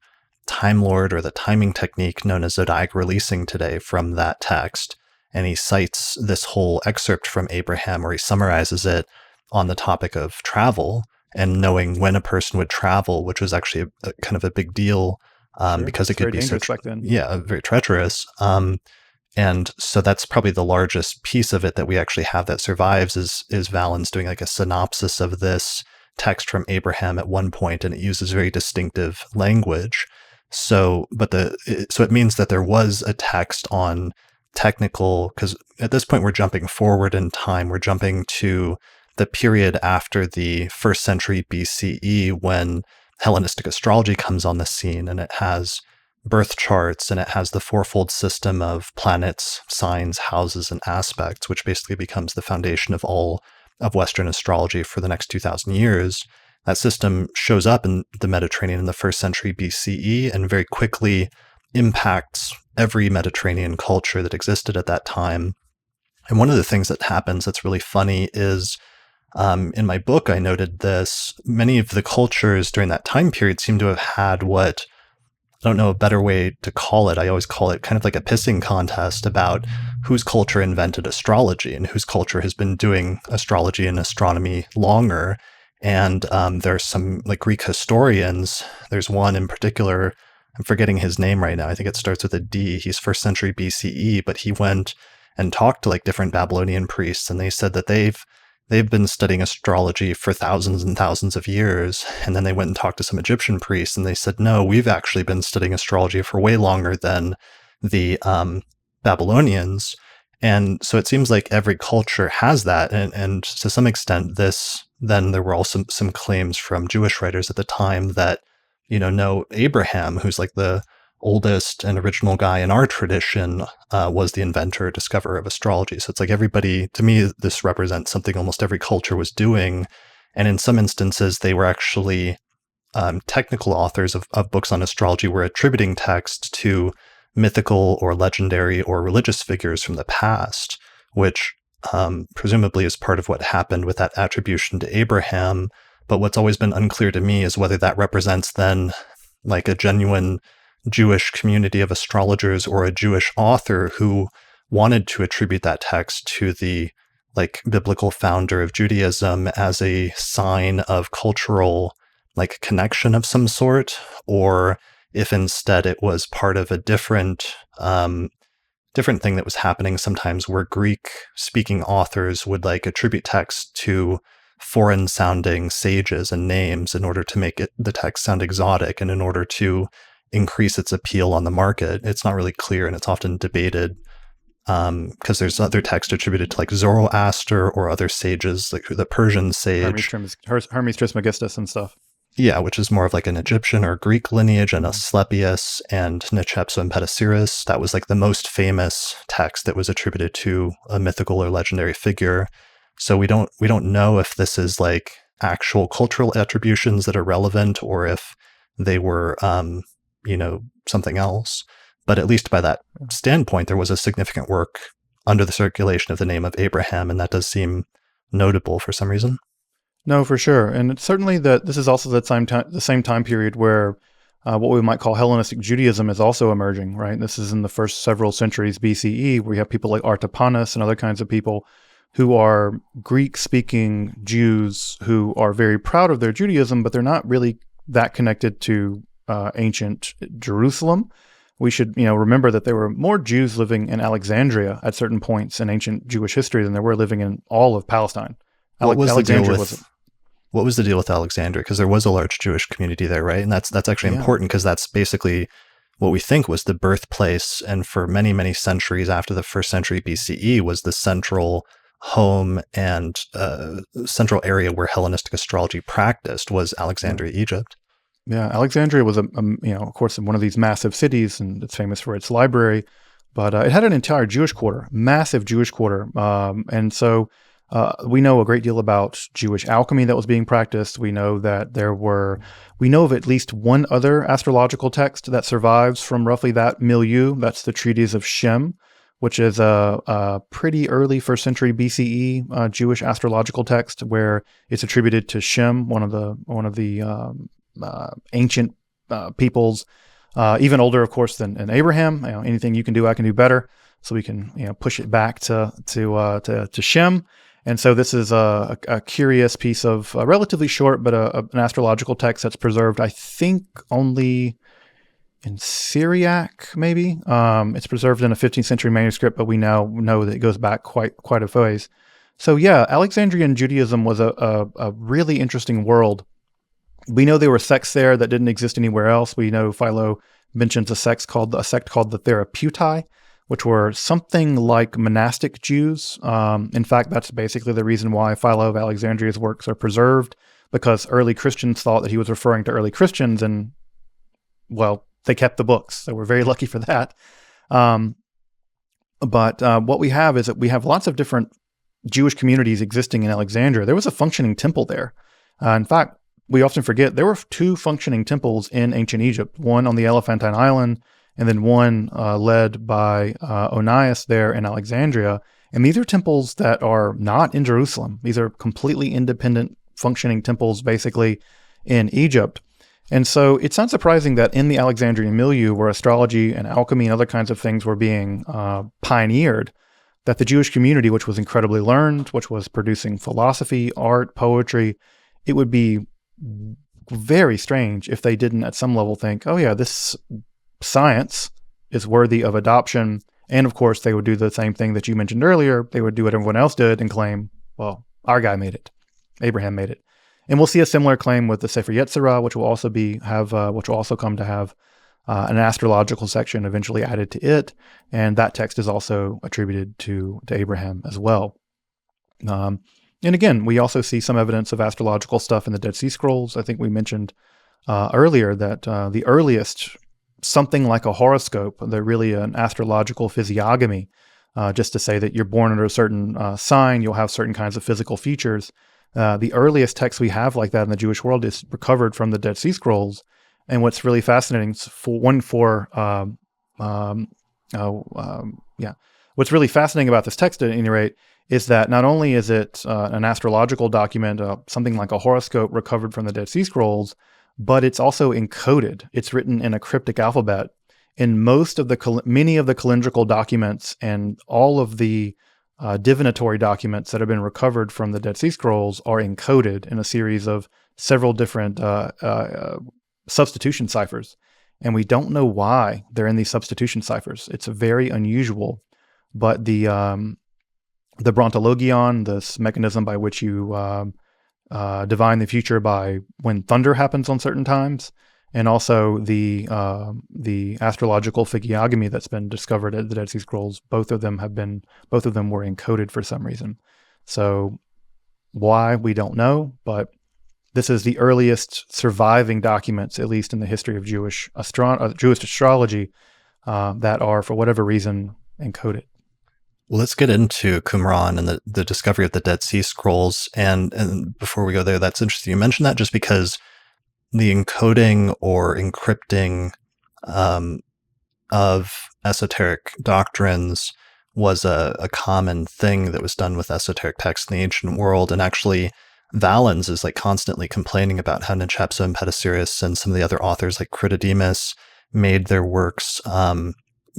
Time Lord or the timing technique known as zodiac releasing today from that text. And he cites this whole excerpt from Abraham where he summarizes it on the topic of travel and knowing when a person would travel, which was actually a kind of a big deal because it could be very treacherous. And so that's probably the largest piece of it that we actually have that survives is Valens doing like a synopsis of this text from Abraham at one point, and it uses very distinctive language. So it means that there was a text on technical, because at this point we're jumping forward in time. We're jumping to the period after the 1st century BCE when Hellenistic astrology comes on the scene, and it has birth charts and it has the fourfold system of planets, signs, houses, and aspects, which basically becomes the foundation of all of Western astrology for the next 2,000 years. That system shows up in the Mediterranean in the 1st century BCE and very quickly impacts every Mediterranean culture that existed at that time. And one of the things that happens that's really funny is in my book, I noted this. Many of the cultures during that time period seem to have had what, I don't know a better way to call it. I always call it kind of like a pissing contest about whose culture invented astrology and whose culture has been doing astrology and astronomy longer. And there's some like Greek historians. There's one in particular, I'm forgetting his name right now. I think it starts with a D. He's 1st century BCE, but he went and talked to like different Babylonian priests, and they said that they've been studying astrology for thousands and thousands of years. And then they went and talked to some Egyptian priests, and they said, no, we've actually been studying astrology for way longer than the Babylonians. And so it seems like every culture has that. And to some extent, then there were also some claims from Jewish writers at the time that, no, Abraham, who's like the oldest and original guy in our tradition, was the inventor, discoverer of astrology. So it's like everybody, to me, this represents something almost every culture was doing. And in some instances, they were actually technical authors of books on astrology were attributing text to mythical or legendary or religious figures from the past, which presumably is part of what happened with that attribution to Abraham. But what's always been unclear to me is whether that represents then like a genuine Jewish community of astrologers or a Jewish author who wanted to attribute that text to the like biblical founder of Judaism as a sign of cultural like connection of some sort, or if instead it was part of a different thing that was happening sometimes where Greek speaking authors would like attribute text to foreign sounding sages and names in order to make the text sound exotic and in order to increase its appeal on the market. It's not really clear, and it's often debated because there's other texts attributed to like Zoroaster or other sages, like the Persian sage. Hermes Trismegistus and stuff. Yeah, which is more of like an Egyptian or Greek lineage, and Asclepius and Nechepso and Petasiris. That was like the most famous text that was attributed to a mythical or legendary figure. So we don't know if this is like actual cultural attributions that are relevant or if they were something else. But at least by that standpoint, there was a significant work under the circulation of the name of Abraham, and that does seem notable for some reason. No, for sure. And it's certainly that this is also the same time period where what we might call Hellenistic Judaism is also emerging, right? This is in the first several centuries BCE, where you have people like Artapanus and other kinds of people who are Greek-speaking Jews who are very proud of their Judaism, but they're not really that connected to ancient Jerusalem. We should, remember that there were more Jews living in Alexandria at certain points in ancient Jewish history than there were living in all of Palestine. What was the deal with Alexandria? Because there was a large Jewish community there, right? And that's actually important because that's basically what we think was the birthplace, and for many, many centuries after the 1st century BCE was the central home and central area where Hellenistic astrology practiced was Alexandria, Egypt. Yeah, Alexandria was, of course, one of these massive cities, and it's famous for its library. But it had an entire Jewish quarter, massive Jewish quarter. And so we know a great deal about Jewish alchemy that was being practiced. We know that we know of at least one other astrological text that survives from roughly that milieu. That's the Treatise of Shem, which is a pretty early 1st century BCE Jewish astrological text where it's attributed to Shem, one of the ancient peoples, even older, of course, than Abraham. Anything you can do, I can do better. So we can push it back to Shem. And so this is a curious piece of relatively short, but an astrological text that's preserved, I think, only in Syriac, maybe. It's preserved in a 15th century manuscript, but we now know that it goes back quite a ways. So yeah, Alexandrian Judaism was a really interesting world. We know there were sects there that didn't exist anywhere else. We know Philo mentions a sect called the Therapeutai, which were something like monastic Jews. In fact, that's basically the reason why Philo of Alexandria's works are preserved, because early Christians thought that he was referring to early Christians, and, well, they kept the books. So we're very lucky for that. But what we have is that we have lots of different Jewish communities existing in Alexandria. There was a functioning temple there. In fact, we often forget there were 2 functioning temples in ancient Egypt, one on the Elephantine Island, and then one led by Onias there in Alexandria. And these are temples that are not in Jerusalem. These are completely independent functioning temples, basically, in Egypt. And so it's not surprising that in the Alexandrian milieu, where astrology and alchemy and other kinds of things were being pioneered, that the Jewish community, which was incredibly learned, which was producing philosophy, art, poetry, it would be very strange if they didn't at some level think, oh yeah, this science is worthy of adoption. And of course, they would do the same thing that you mentioned earlier. They would do what everyone else did and claim, well, our guy made it. Abraham made it. And we'll see a similar claim with the Sefer Yetzirah, which will also come to have an astrological section eventually added to it. And that text is also attributed to Abraham as well. And again, we also see some evidence of astrological stuff in the Dead Sea Scrolls. I think we mentioned earlier that the earliest, something like a horoscope, they're really an astrological physiognomy, just to say that you're born under a certain sign, you'll have certain kinds of physical features. The earliest text we have like that in the Jewish world is recovered from the Dead Sea Scrolls. And what's really fascinating, what's really fascinating about this text at any rate is that not only is it an astrological document, something like a horoscope recovered from the Dead Sea Scrolls, but it's also encoded. It's written in a cryptic alphabet. In many of the calendrical documents and all of the divinatory documents that have been recovered from the Dead Sea Scrolls are encoded in a series of several different substitution ciphers. And we don't know why they're in these substitution ciphers. It's very unusual, but the Brontologion, this mechanism by which you divine the future by when thunder happens on certain times, and also the astrological physiognomy that's been discovered at the Dead Sea Scrolls, both of them were encoded for some reason. So why, we don't know, but this is the earliest surviving documents, at least in the history of Jewish astrology, that are, for whatever reason, encoded. Well, let's get into Qumran and the discovery of the Dead Sea Scrolls. And before we go there, that's interesting. You mentioned that just because the encoding or encrypting of esoteric doctrines was a common thing that was done with esoteric texts in the ancient world. And actually, Valens is constantly complaining about how Nichepso and Petasiris and some of the other authors like Critidemus made their works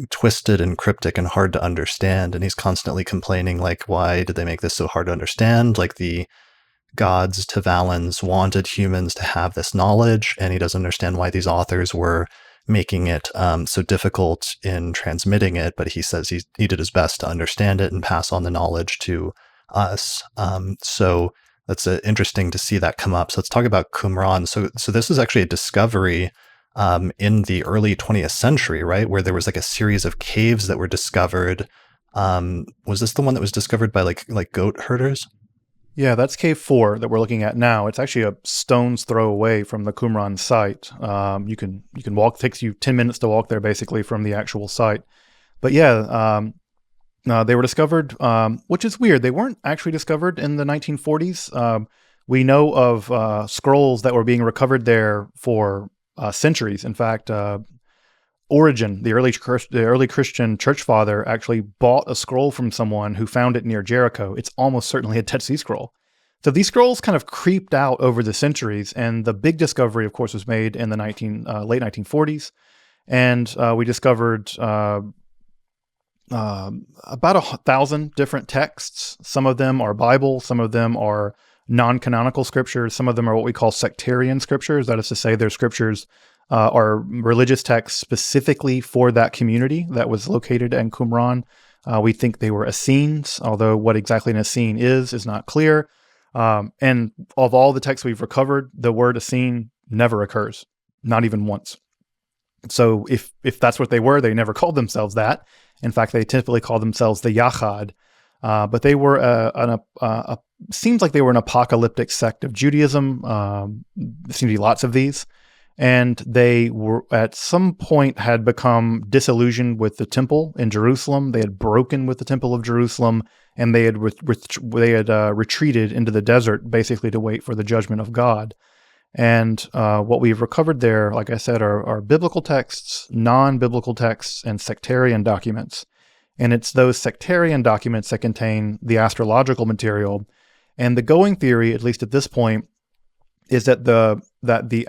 twisted and cryptic and hard to understand. And he's constantly complaining, why did they make this so hard to understand? The gods to Valens wanted humans to have this knowledge, and he doesn't understand why these authors were making it so difficult in transmitting it. But he says he did his best to understand it and pass on the knowledge to us. So that's interesting to see that come up. So let's talk about Qumran. So this is actually a discovery in the early 20th century, right? Where there was a series of caves that were discovered. Was this the one that was discovered by like goat herders? Yeah, that's Cave 4 that we're looking at now. It's actually a stone's throw away from the Qumran site. You can walk. It takes you 10 minutes to walk there, basically, from the actual site. But yeah, they were discovered, which is weird. They weren't actually discovered in the 1940s. We know of scrolls that were being recovered there for centuries. In fact, Origen, the early Christian church father, actually bought a scroll from someone who found it near Jericho. It's almost certainly a Dead Sea Scroll. So these scrolls kind of creeped out over the centuries, and the big discovery, of course, was made in the late 1940s. And we discovered about 1,000 different texts. Some of them are Bible, some of them are non-canonical scriptures, some of them are what we call sectarian scriptures. That is to say, their scriptures are religious texts specifically for that community that was located in Qumran. We think they were Essenes, although what exactly an Essene is not clear. And of all the texts we've recovered, the word Essene never occurs, not even once. So if that's what they were, they never called themselves that. In fact, they typically called themselves the Yachad. But they were seems like they were an apocalyptic sect of Judaism. There seem to be lots of these. And they were at some point had become disillusioned with the temple in Jerusalem. They had broken with the temple of Jerusalem, and they had retreated into the desert, basically to wait for the judgment of God. And what we've recovered there, like I said, are biblical texts, non-biblical texts, and sectarian documents. And it's those sectarian documents that contain the astrological material. And the going theory, at least at this point, is that the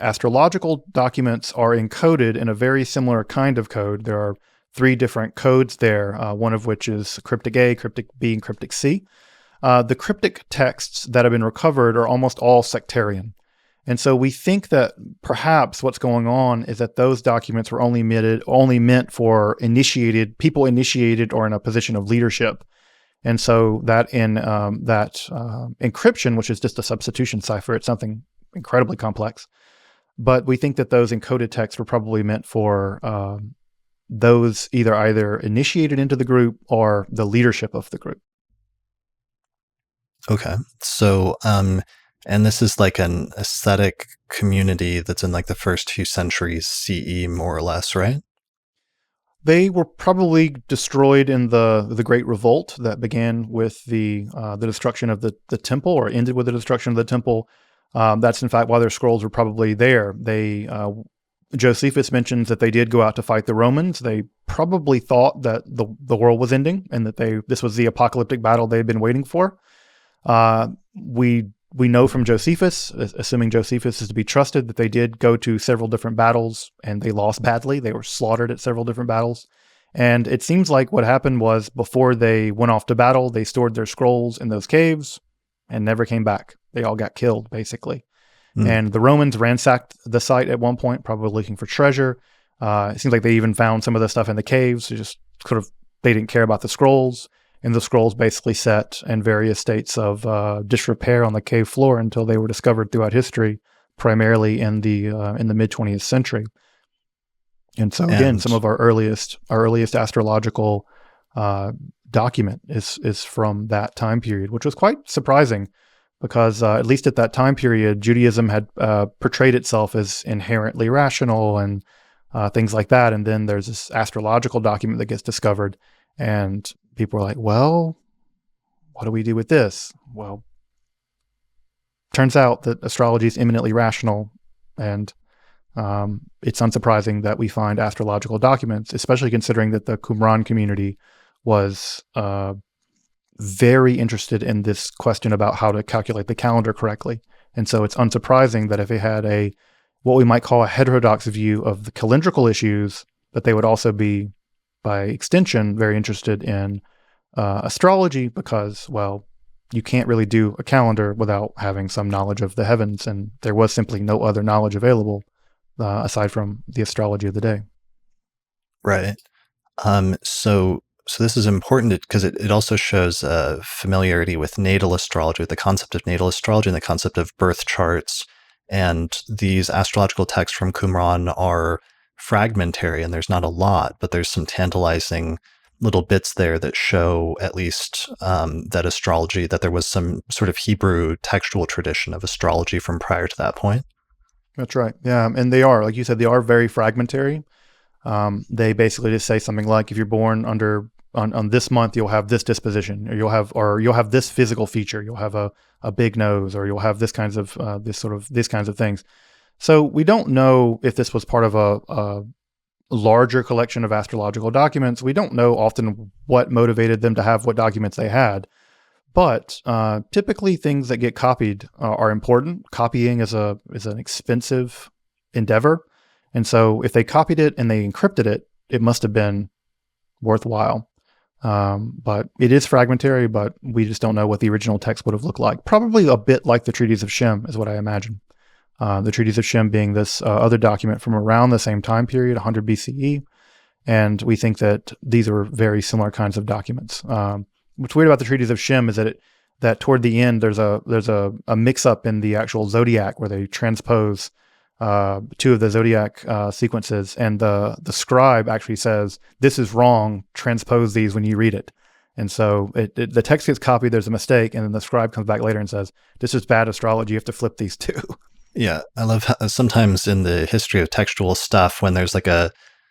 astrological documents are encoded in a very similar kind of code. There are 3 different codes there, one of which is cryptic A, cryptic B, and cryptic C. The cryptic texts that have been recovered are almost all sectarian. And so we think that perhaps what's going on is that those documents were only meant for people initiated or in a position of leadership. And so that encryption, which is just a substitution cipher, it's something incredibly complex. But we think that those encoded texts were probably meant for those either initiated into the group or the leadership of the group. Okay. So, and this is like an ascetic community that's in like the first 2 centuries CE, more or less, right? They were probably destroyed in the Great Revolt that began with the destruction of the temple, or ended with the destruction of the temple. That's in fact why their scrolls were probably there. Josephus mentions that they did go out to fight the Romans. They probably thought that the world was ending and that this was the apocalyptic battle they had been waiting for. We know from Josephus, assuming Josephus is to be trusted, that they did go to several different battles and they lost badly. They were slaughtered at several different battles. And it seems like what happened was before they went off to battle, they stored their scrolls in those caves and never came back. They all got killed, basically. And the Romans ransacked the site at one point, probably looking for treasure. It seems like they even found some of the stuff in the caves. They didn't care about the scrolls. And the scrolls basically sat in various states of disrepair on the cave floor until they were discovered throughout history, primarily in the mid 20th century. And so again, some of our earliest astrological document is from that time period, which was quite surprising because at least at that time period, Judaism had portrayed itself as inherently rational and things like that. And then there's this astrological document that gets discovered, and people are like, well, what do we do with this? Well, turns out that astrology is eminently rational, and it's unsurprising that we find astrological documents, especially considering that the Qumran community was very interested in this question about how to calculate the calendar correctly. And so it's unsurprising that if they had what we might call a heterodox view of the calendrical issues, that they would also be, by extension, very interested in astrology because, well, you can't really do a calendar without having some knowledge of the heavens, and there was simply no other knowledge available aside from the astrology of the day. Right. So this is important because it also shows familiarity with natal astrology, with the concept of natal astrology and the concept of birth charts. And these astrological texts from Qumran are fragmentary, and there's not a lot, but there's some tantalizing little bits there that show at least that there was some sort of Hebrew textual tradition of astrology from prior to that point. That's right. Yeah. And they are, like you said, they are very fragmentary. They basically just say something like, if you're born on this month, you'll have this disposition, or you'll have this physical feature, you'll have a big nose, or you'll have these kinds of things. So we don't know if this was part of a larger collection of astrological documents. We don't know often what motivated them to have what documents they had. But typically things that get copied are important. Copying is an expensive endeavor. And so if they copied it and they encrypted it, it must have been worthwhile. But it is fragmentary, but we just don't know what the original text would have looked like. Probably a bit like the Treatise of Shem is what I imagine. The Treatise of Shem being this other document from around the same time period, 100 BCE. And we think that these are very similar kinds of documents. What's weird about the Treatise of Shem is that toward the end, there's a mix-up in the actual zodiac where they transpose two of the zodiac sequences, and the scribe actually says, "This is wrong. Transpose these when you read it." And so the text gets copied. There's a mistake, and then the scribe comes back later and says, "This is bad astrology. You have to flip these two." Yeah, I love how sometimes in the history of textual stuff, when there's like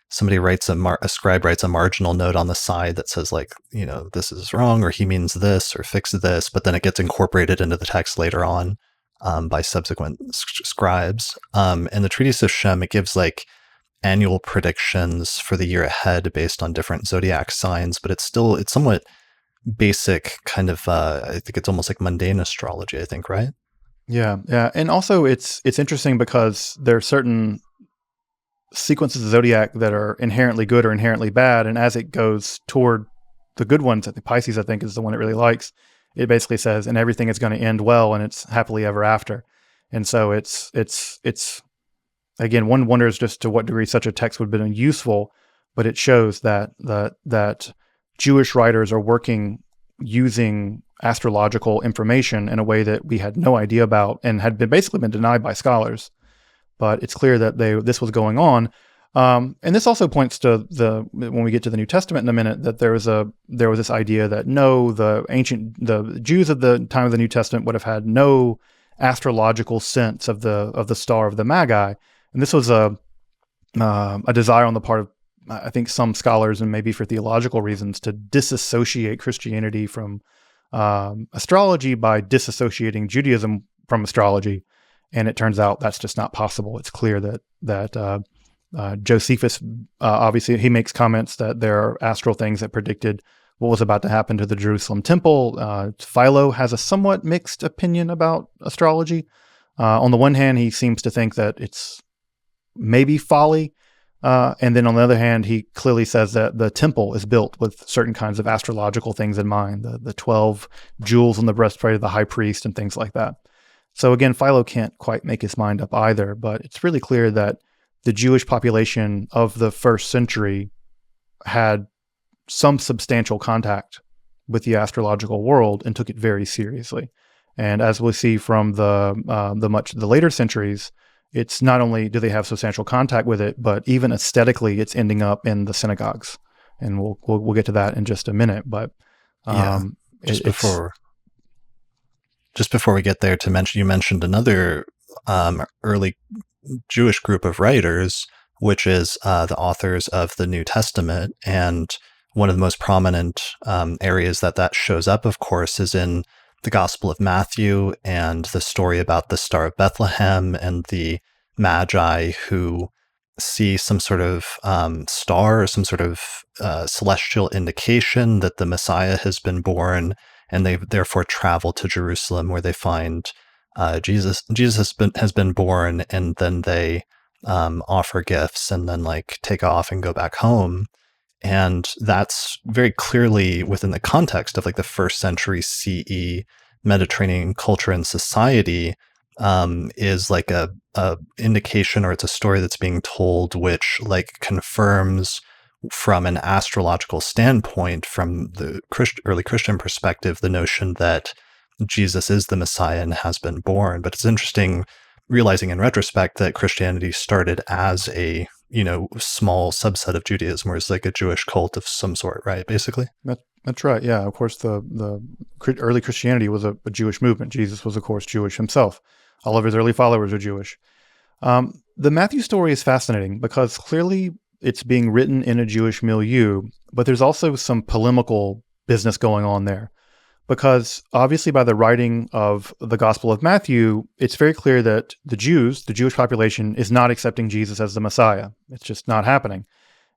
somebody writes a scribe writes a marginal note on the side that says like, this is wrong, or he means this, or fix this, but then it gets incorporated into the text later on by subsequent scribes. In the Treatise of Shem, it gives like annual predictions for the year ahead based on different zodiac signs, but it's somewhat basic kind of, I think it's almost like mundane astrology, I think, right? Yeah. And also it's interesting because there are certain sequences of zodiac that are inherently good or inherently bad, and as it goes toward the good ones, the Pisces, I think, is the one it really likes. It basically says, and everything is going to end well, and it's happily ever after. And so it's again, one wonders just to what degree such a text would have been useful, but it shows that Jewish writers are working using astrological information in a way that we had no idea about and had basically been denied by scholars. But it's clear that this was going on. And this also points to when we get to the New Testament in a minute, that there was this idea that the Jews of the time of the New Testament would have had no astrological sense of the star of the Magi. And this was a desire on the part of, I think, some scholars, and maybe for theological reasons, to disassociate Christianity from astrology by disassociating Judaism from astrology. And it turns out that's just not possible. It's clear that Josephus, obviously, he makes comments that there are astral things that predicted what was about to happen to the Jerusalem temple. Philo has a somewhat mixed opinion about astrology. On the one hand, he seems to think that it's maybe folly. And then on the other hand, he clearly says that the temple is built with certain kinds of astrological things in mind, the 12 jewels on the breastplate of the high priest and things like that. So again, Philo can't quite make his mind up either, but it's really clear that the Jewish population of the first century had some substantial contact with the astrological world and took it very seriously. And as we'll see from the later centuries, it's not only do they have substantial contact with it, but even aesthetically, it's ending up in the synagogues. And we'll get to that in just a minute. But just before we get there, you mentioned another early Jewish group of writers, which is the authors of the New Testament. And one of the most prominent areas that shows up, of course, is in the Gospel of Matthew and the story about the Star of Bethlehem and the Magi who see some sort of star or some sort of celestial indication that the Messiah has been born, and they therefore travel to Jerusalem where they find Jesus has been born, and then they offer gifts and then like take off and go back home. And that's very clearly within the context of like the first century CE Mediterranean culture and society, is like a indication, or it's a story that's being told which like confirms from an astrological standpoint, from the early Christian perspective, the notion that Jesus is the Messiah and has been born. But it's interesting realizing in retrospect that Christianity started as a small subset of Judaism, where it's like a Jewish cult of some sort, right? Basically. That's right. Yeah. Of course, the early Christianity was a Jewish movement. Jesus was, of course, Jewish himself. All of his early followers are Jewish. The Matthew story is fascinating because clearly it's being written in a Jewish milieu, but there's also some polemical business going on there. Because obviously by the writing of the Gospel of Matthew, it's very clear that the Jews, the Jewish population, is not accepting Jesus as the Messiah. It's just not happening.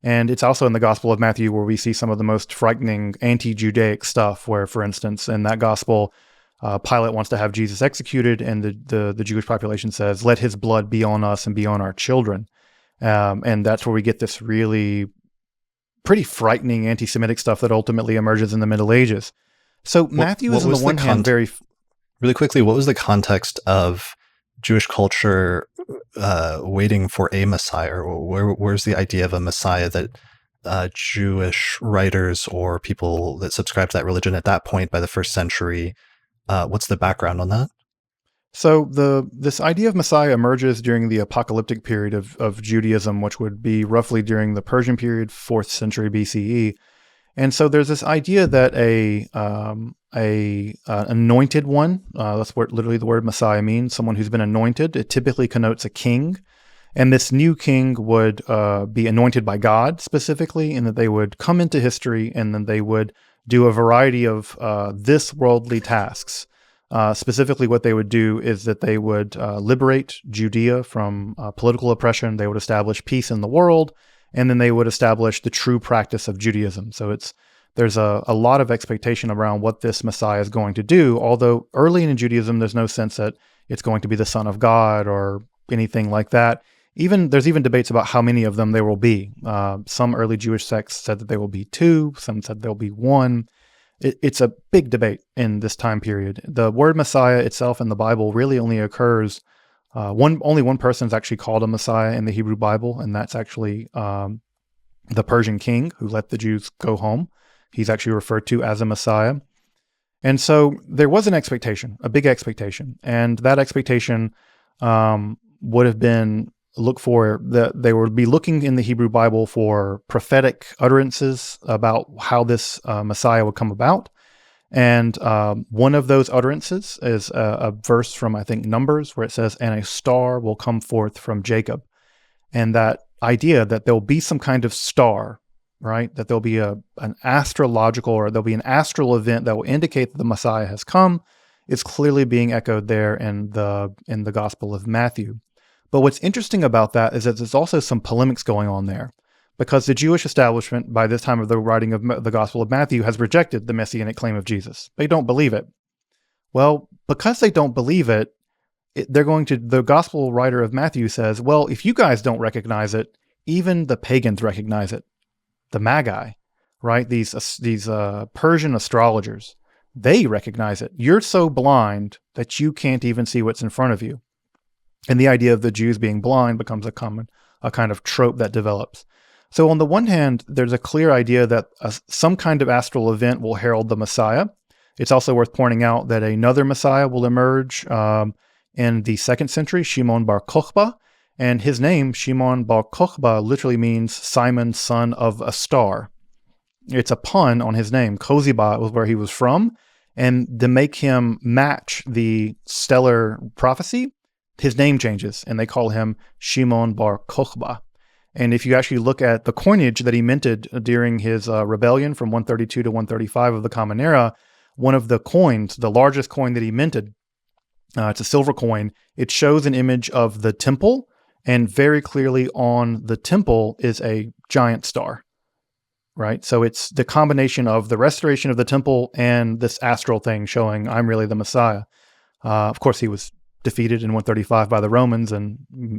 And it's also in the Gospel of Matthew where we see some of the most frightening anti-Judaic stuff, where, for instance, in that Gospel, Pilate wants to have Jesus executed, and the Jewish population says, "Let his blood be on us and be on our children." And that's where we get this really pretty frightening anti-Semitic stuff that ultimately emerges in the Middle Ages. So Matthew is on the one hand very... Really quickly, what was the context of Jewish culture waiting for a Messiah? Or where's the idea of a Messiah that Jewish writers or people that subscribe to that religion at that point by the first century, what's the background on that? So this idea of Messiah emerges during the apocalyptic period of Judaism, which would be roughly during the Persian period, 4th century BCE. And so there's this idea that a anointed one, that's what literally the word Messiah means, someone who's been anointed. It typically connotes a king. And this new king would be anointed by God specifically, and that they would come into history, and then they would do a variety of this worldly tasks. Specifically, what they would do is that they would liberate Judea from political oppression. They would establish peace in the world, and then they would establish the true practice of Judaism. So there's a lot of expectation around what this Messiah is going to do, although early in Judaism, there's no sense that it's going to be the Son of God or anything like that. There's even debates about how many of them there will be. Some early Jewish sects said that there will be 2, some said there'll be 1. It's a big debate in this time period. The word Messiah itself in the Bible really only occurs, only one person is actually called a Messiah in the Hebrew Bible, and that's actually the Persian king who let the Jews go home. He's actually referred to as a Messiah. And so there was an expectation, a big expectation, and that expectation would have been they would be looking in the Hebrew Bible for prophetic utterances about how this Messiah would come about. And one of those utterances is a verse from, I think, Numbers, where it says, "And a star will come forth from Jacob." And that idea that there'll be some kind of star, right? That there'll be an astrological, or there'll be an astral event that will indicate that the Messiah has come, is clearly being echoed there in the Gospel of Matthew. But what's interesting about that is that there's also some polemics going on there, because the Jewish establishment, by this time of the writing of the Gospel of Matthew, has rejected the messianic claim of Jesus. They don't believe it. Well, because they don't believe it, the Gospel writer of Matthew says, well, if you guys don't recognize it, even the pagans recognize it. The Magi, right? These Persian astrologers, they recognize it. You're so blind that you can't even see what's in front of you. And the idea of the Jews being blind becomes a kind of trope that develops. So on the one hand, there's a clear idea that some kind of astral event will herald the Messiah. It's also worth pointing out that another Messiah will emerge in the 2nd century, Shimon bar Kokhba. And his name, Shimon bar Kokhba, literally means Simon, son of a star. It's a pun on his name. Koziba was where he was from. And to make him match the stellar prophecy, his name changes, and they call him Shimon bar Kokhba. And if you actually look at the coinage that he minted during his rebellion from 132 to 135 of the Common Era, one of the coins, the largest coin that he minted, it's a silver coin, it shows an image of the temple, and very clearly on the temple is a giant star, right? So it's the combination of the restoration of the temple and this astral thing showing I'm really the Messiah. Of course, he was defeated in 135 by the Romans, and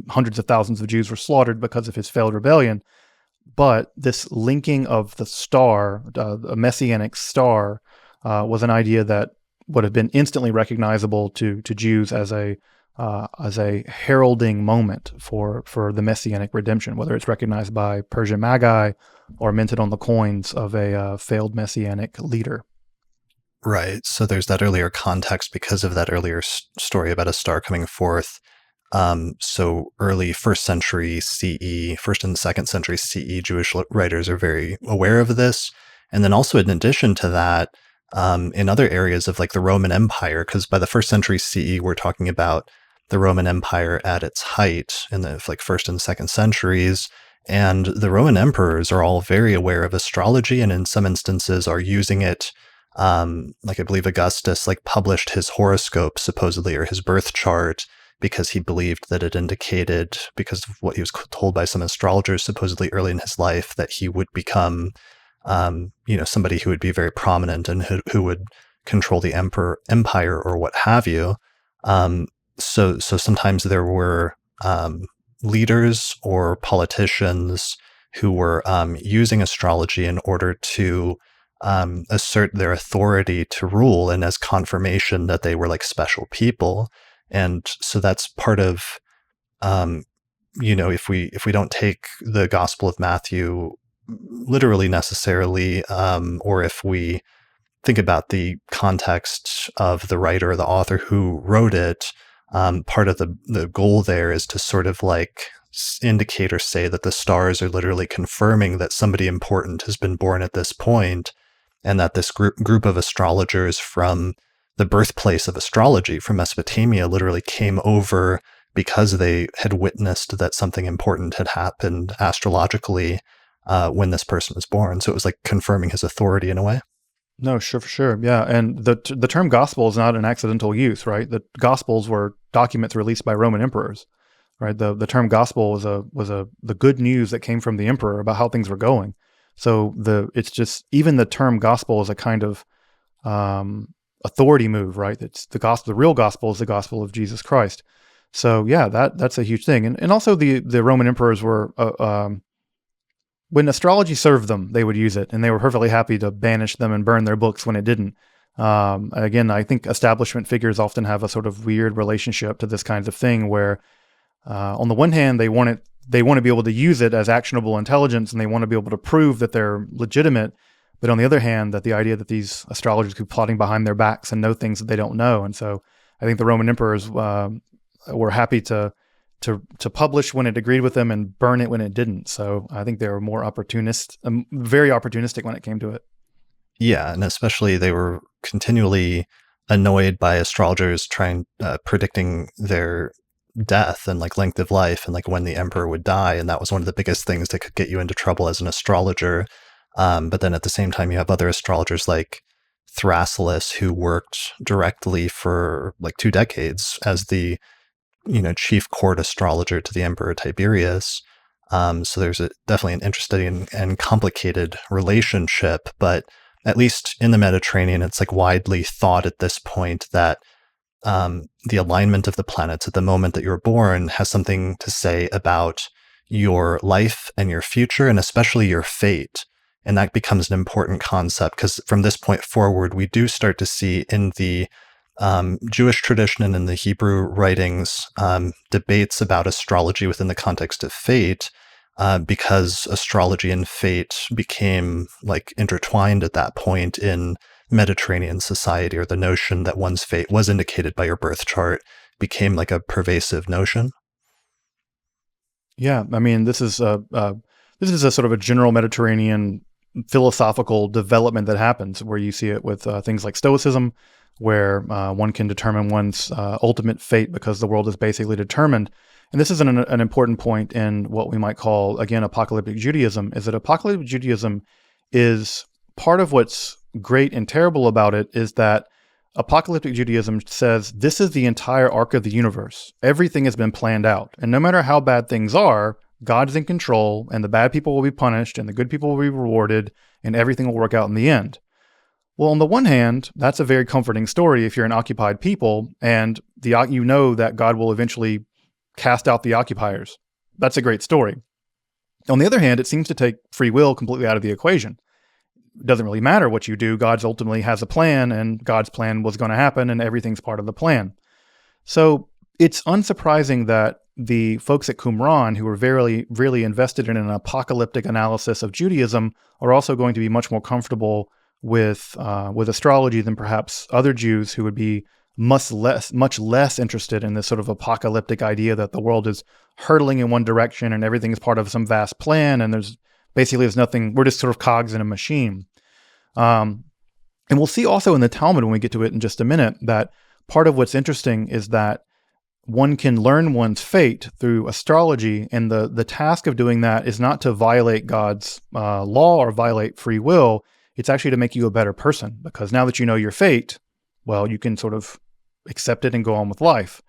hundreds of thousands of Jews were slaughtered because of his failed rebellion. But this linking of the star, a messianic star, was an idea that would have been instantly recognizable to Jews as a heralding moment for the messianic redemption, whether it's recognized by Persian Magi or minted on the coins of a failed messianic leader. Right. So there's that earlier context because of that earlier story about a star coming forth. So early 1st century CE, 1st and 2nd century CE Jewish writers are very aware of this. And then also in addition to that, in other areas of like the Roman Empire, because by the 1st century CE, we're talking about the Roman Empire at its height in the like 1st and 2nd centuries. And the Roman emperors are all very aware of astrology, and in some instances are using it. Like I believe Augustus like published his horoscope supposedly, or his birth chart, because he believed that it indicated, because of what he was told by some astrologers supposedly early in his life, that he would become, somebody who would be very prominent and who would control the empire or what have you. So sometimes there were leaders or politicians who were using astrology in order to assert their authority to rule, and as confirmation that they were like special people. And so that's part of, if we don't take the Gospel of Matthew literally necessarily, or if we think about the context of the writer or the author who wrote it, part of the goal there is to sort of like indicate or say that the stars are literally confirming that somebody important has been born at this point, and that this group of astrologers from the birthplace of astrology, from Mesopotamia, literally came over because they had witnessed that something important had happened astrologically when this person was born. So it was like confirming his authority in a way. No, sure, for sure. Yeah. And the term gospel is not an accidental use, right? The gospels were documents released by Roman emperors, right? The term gospel was the good news that came from the emperor about how things were going. So it's just, even the term gospel is a kind of authority move, right? It's the gospel. The real gospel is the gospel of Jesus Christ. So yeah, that's a huge thing. And also the Roman emperors were, when astrology served them, they would use it, and they were perfectly happy to banish them and burn their books when it didn't. Again, I think establishment figures often have a sort of weird relationship to this kind of thing, where on the one hand, they want to be able to use it as actionable intelligence, and they want to be able to prove that they're legitimate. But on the other hand, that the idea that these astrologers could be plotting behind their backs and know things that they don't know. And so I think the Roman emperors were happy to publish when it agreed with them and burn it when it didn't. So I think they were more very opportunistic when it came to it. Yeah, and especially they were continually annoyed by astrologers predicting their death and like length of life and like when the emperor would die, and that was one of the biggest things that could get you into trouble as an astrologer. But then at the same time, you have other astrologers like Thrasyllus, who worked directly for like 2 decades as the chief court astrologer to the Emperor Tiberius. So there's definitely an interesting and complicated relationship, but at least in the Mediterranean, it's like widely thought at this point that the alignment of the planets at the moment that you're born has something to say about your life and your future, and especially your fate. And that becomes an important concept, because from this point forward, we do start to see in the Jewish tradition and in the Hebrew writings debates about astrology within the context of fate, because astrology and fate became like intertwined at that point in Mediterranean society, or the notion that one's fate was indicated by your birth chart became like a pervasive notion. Yeah, I mean, this is a sort of a general Mediterranean philosophical development that happens, where you see it with things like Stoicism, where one can determine one's ultimate fate because the world is basically determined. And this is an important point in what we might call, again, Apocalyptic Judaism, is that Apocalyptic Judaism is part of what's great and terrible about it is that Apocalyptic Judaism says this is the entire arc of the universe. Everything has been planned out. And no matter how bad things are, God's in control, and the bad people will be punished, and the good people will be rewarded, and everything will work out in the end. Well, on the one hand, that's a very comforting story if you're an occupied people, and you know that God will eventually cast out the occupiers. That's a great story. On the other hand, it seems to take free will completely out of the equation. It doesn't really matter what you do. God ultimately has a plan, and God's plan was going to happen, and everything's part of the plan. So it's unsurprising that the folks at Qumran, who were really invested in an apocalyptic analysis of Judaism, are also going to be much more comfortable with astrology than perhaps other Jews who would be much less interested in this sort of apocalyptic idea that the world is hurtling in one direction and everything is part of some vast plan, and there's nothing. We're just sort of cogs in a machine. And we'll see also in the Talmud, when we get to it in just a minute, that part of what's interesting is that one can learn one's fate through astrology, and the task of doing that is not to violate God's law or violate free will. It's actually to make you a better person, because now that you know your fate, well, you can sort of accept it and go on with life.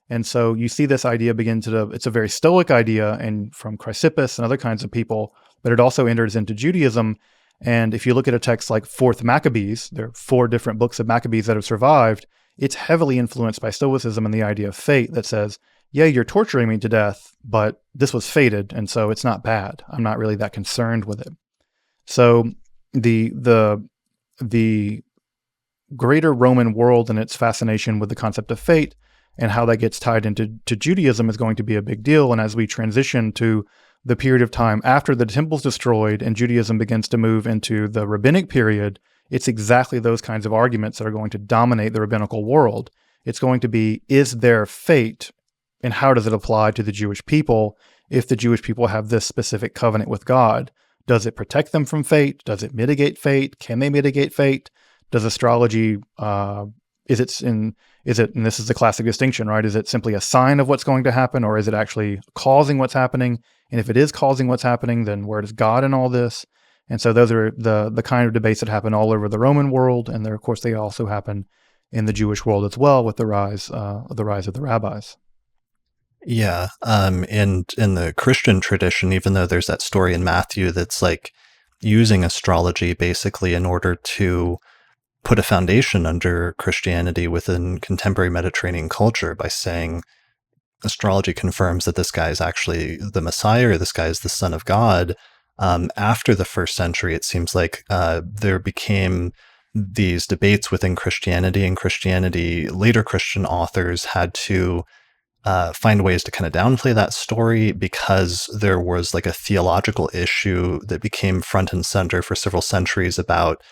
And so you see this idea it's a very Stoic idea, and from Chrysippus and other kinds of people, but it also enters into Judaism. And if you look at a text like 4th Maccabees, there are 4 different books of Maccabees that have survived. It's heavily influenced by Stoicism and the idea of fate that says, yeah, you're torturing me to death, but this was fated, and so it's not bad. I'm not really that concerned with it. So the greater Roman world and its fascination with the concept of fate and how that gets tied into Judaism is going to be a big deal. And as we transition to the period of time after the temple's destroyed and Judaism begins to move into the rabbinic period, it's exactly those kinds of arguments that are going to dominate the rabbinical world. It's going to be, is there fate, and how does it apply to the Jewish people if the Jewish people have this specific covenant with God? Does it protect them from fate? Does it mitigate fate? Can they mitigate fate? Does astrology, and this is the classic distinction, right? Is it simply a sign of what's going to happen, or is it actually causing what's happening? And if it is causing what's happening, then where does God in all this? And so those are the kind of debates that happen all over the Roman world, and of course they also happen in the Jewish world as well with the rise of the rabbis. Yeah, and in the Christian tradition, even though there's that story in Matthew that's like using astrology basically in order to put a foundation under Christianity within contemporary Mediterranean culture by saying astrology confirms that this guy is actually the Messiah, or this guy is the Son of God. After the first century, it seems like there became these debates within Christianity, and later Christian authors had to find ways to kind of downplay that story because there was like a theological issue that became front and center for several centuries about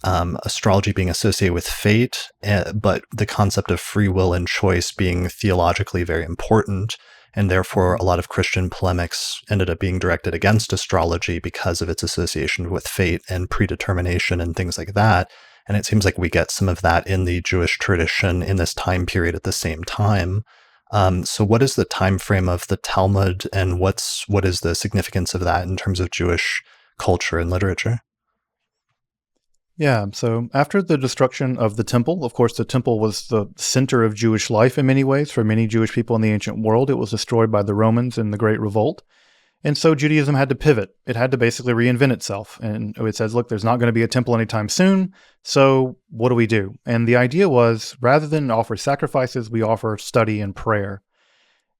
astrology being associated with fate, but the concept of free will and choice being theologically very important. And therefore, a lot of Christian polemics ended up being directed against astrology because of its association with fate and predetermination and things like that. And it seems like we get some of that in the Jewish tradition in this time period at the same time. So what is the time frame of the Talmud, and what is the significance of that in terms of Jewish culture and literature? Yeah, so after the destruction of the temple, of course, the temple was the center of Jewish life in many ways. For many Jewish people in the ancient world, it was destroyed by the Romans in the Great Revolt. And so Judaism had to pivot. It had to basically reinvent itself. And it says, look, there's not going to be a temple anytime soon. So what do we do? And the idea was, rather than offer sacrifices, we offer study and prayer.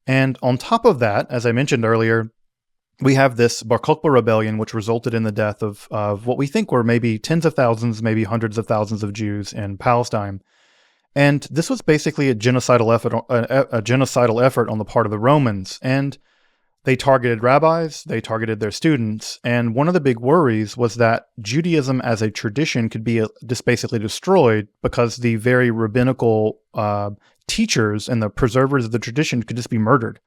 And on top of that, as I mentioned earlier, we have this Bar Kokhba rebellion, which resulted in the death of what we think were maybe tens of thousands, maybe hundreds of thousands of Jews in Palestine. And this was basically a genocidal effort on the part of the Romans. And they targeted rabbis, they targeted their students. And one of the big worries was that Judaism as a tradition could be just basically destroyed because the very rabbinical teachers and the preservers of the tradition could just be murdered.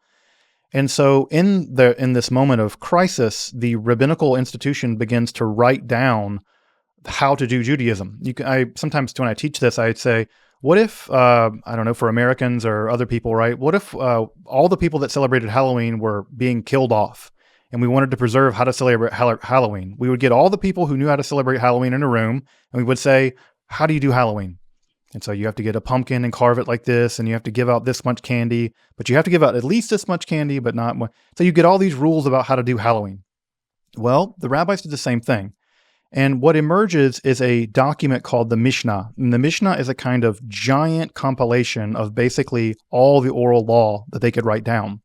And so in this moment of crisis, the rabbinical institution begins to write down how to do Judaism. Sometimes when I teach this, I'd say, what if, I don't know, for Americans or other people, right? What if all the people that celebrated Halloween were being killed off, and we wanted to preserve how to celebrate Halloween? We would get all the people who knew how to celebrate Halloween in a room, and we would say, how do you do Halloween? And so you have to get a pumpkin and carve it like this, and you have to give out this much candy, but you have to give out at least this much candy, but not more. So you get all these rules about how to do Halloween. Well, the rabbis did the same thing. And what emerges is a document called the Mishnah. And the Mishnah is a kind of giant compilation of basically all the oral law that they could write down.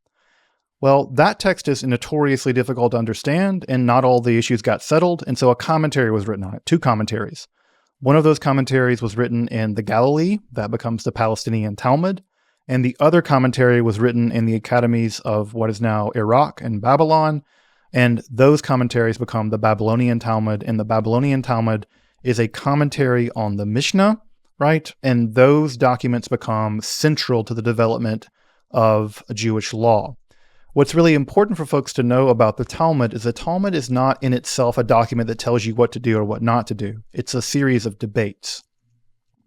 Well, that text is notoriously difficult to understand, and not all the issues got settled, and so a commentary was written on it, 2 commentaries. One of those commentaries was written in the Galilee, that becomes the Palestinian Talmud, and the other commentary was written in the academies of what is now Iraq and Babylon, and those commentaries become the Babylonian Talmud, and the Babylonian Talmud is a commentary on the Mishnah, right? And those documents become central to the development of Jewish law. What's really important for folks to know about the Talmud is not in itself a document that tells you what to do or what not to do. It's a series of debates.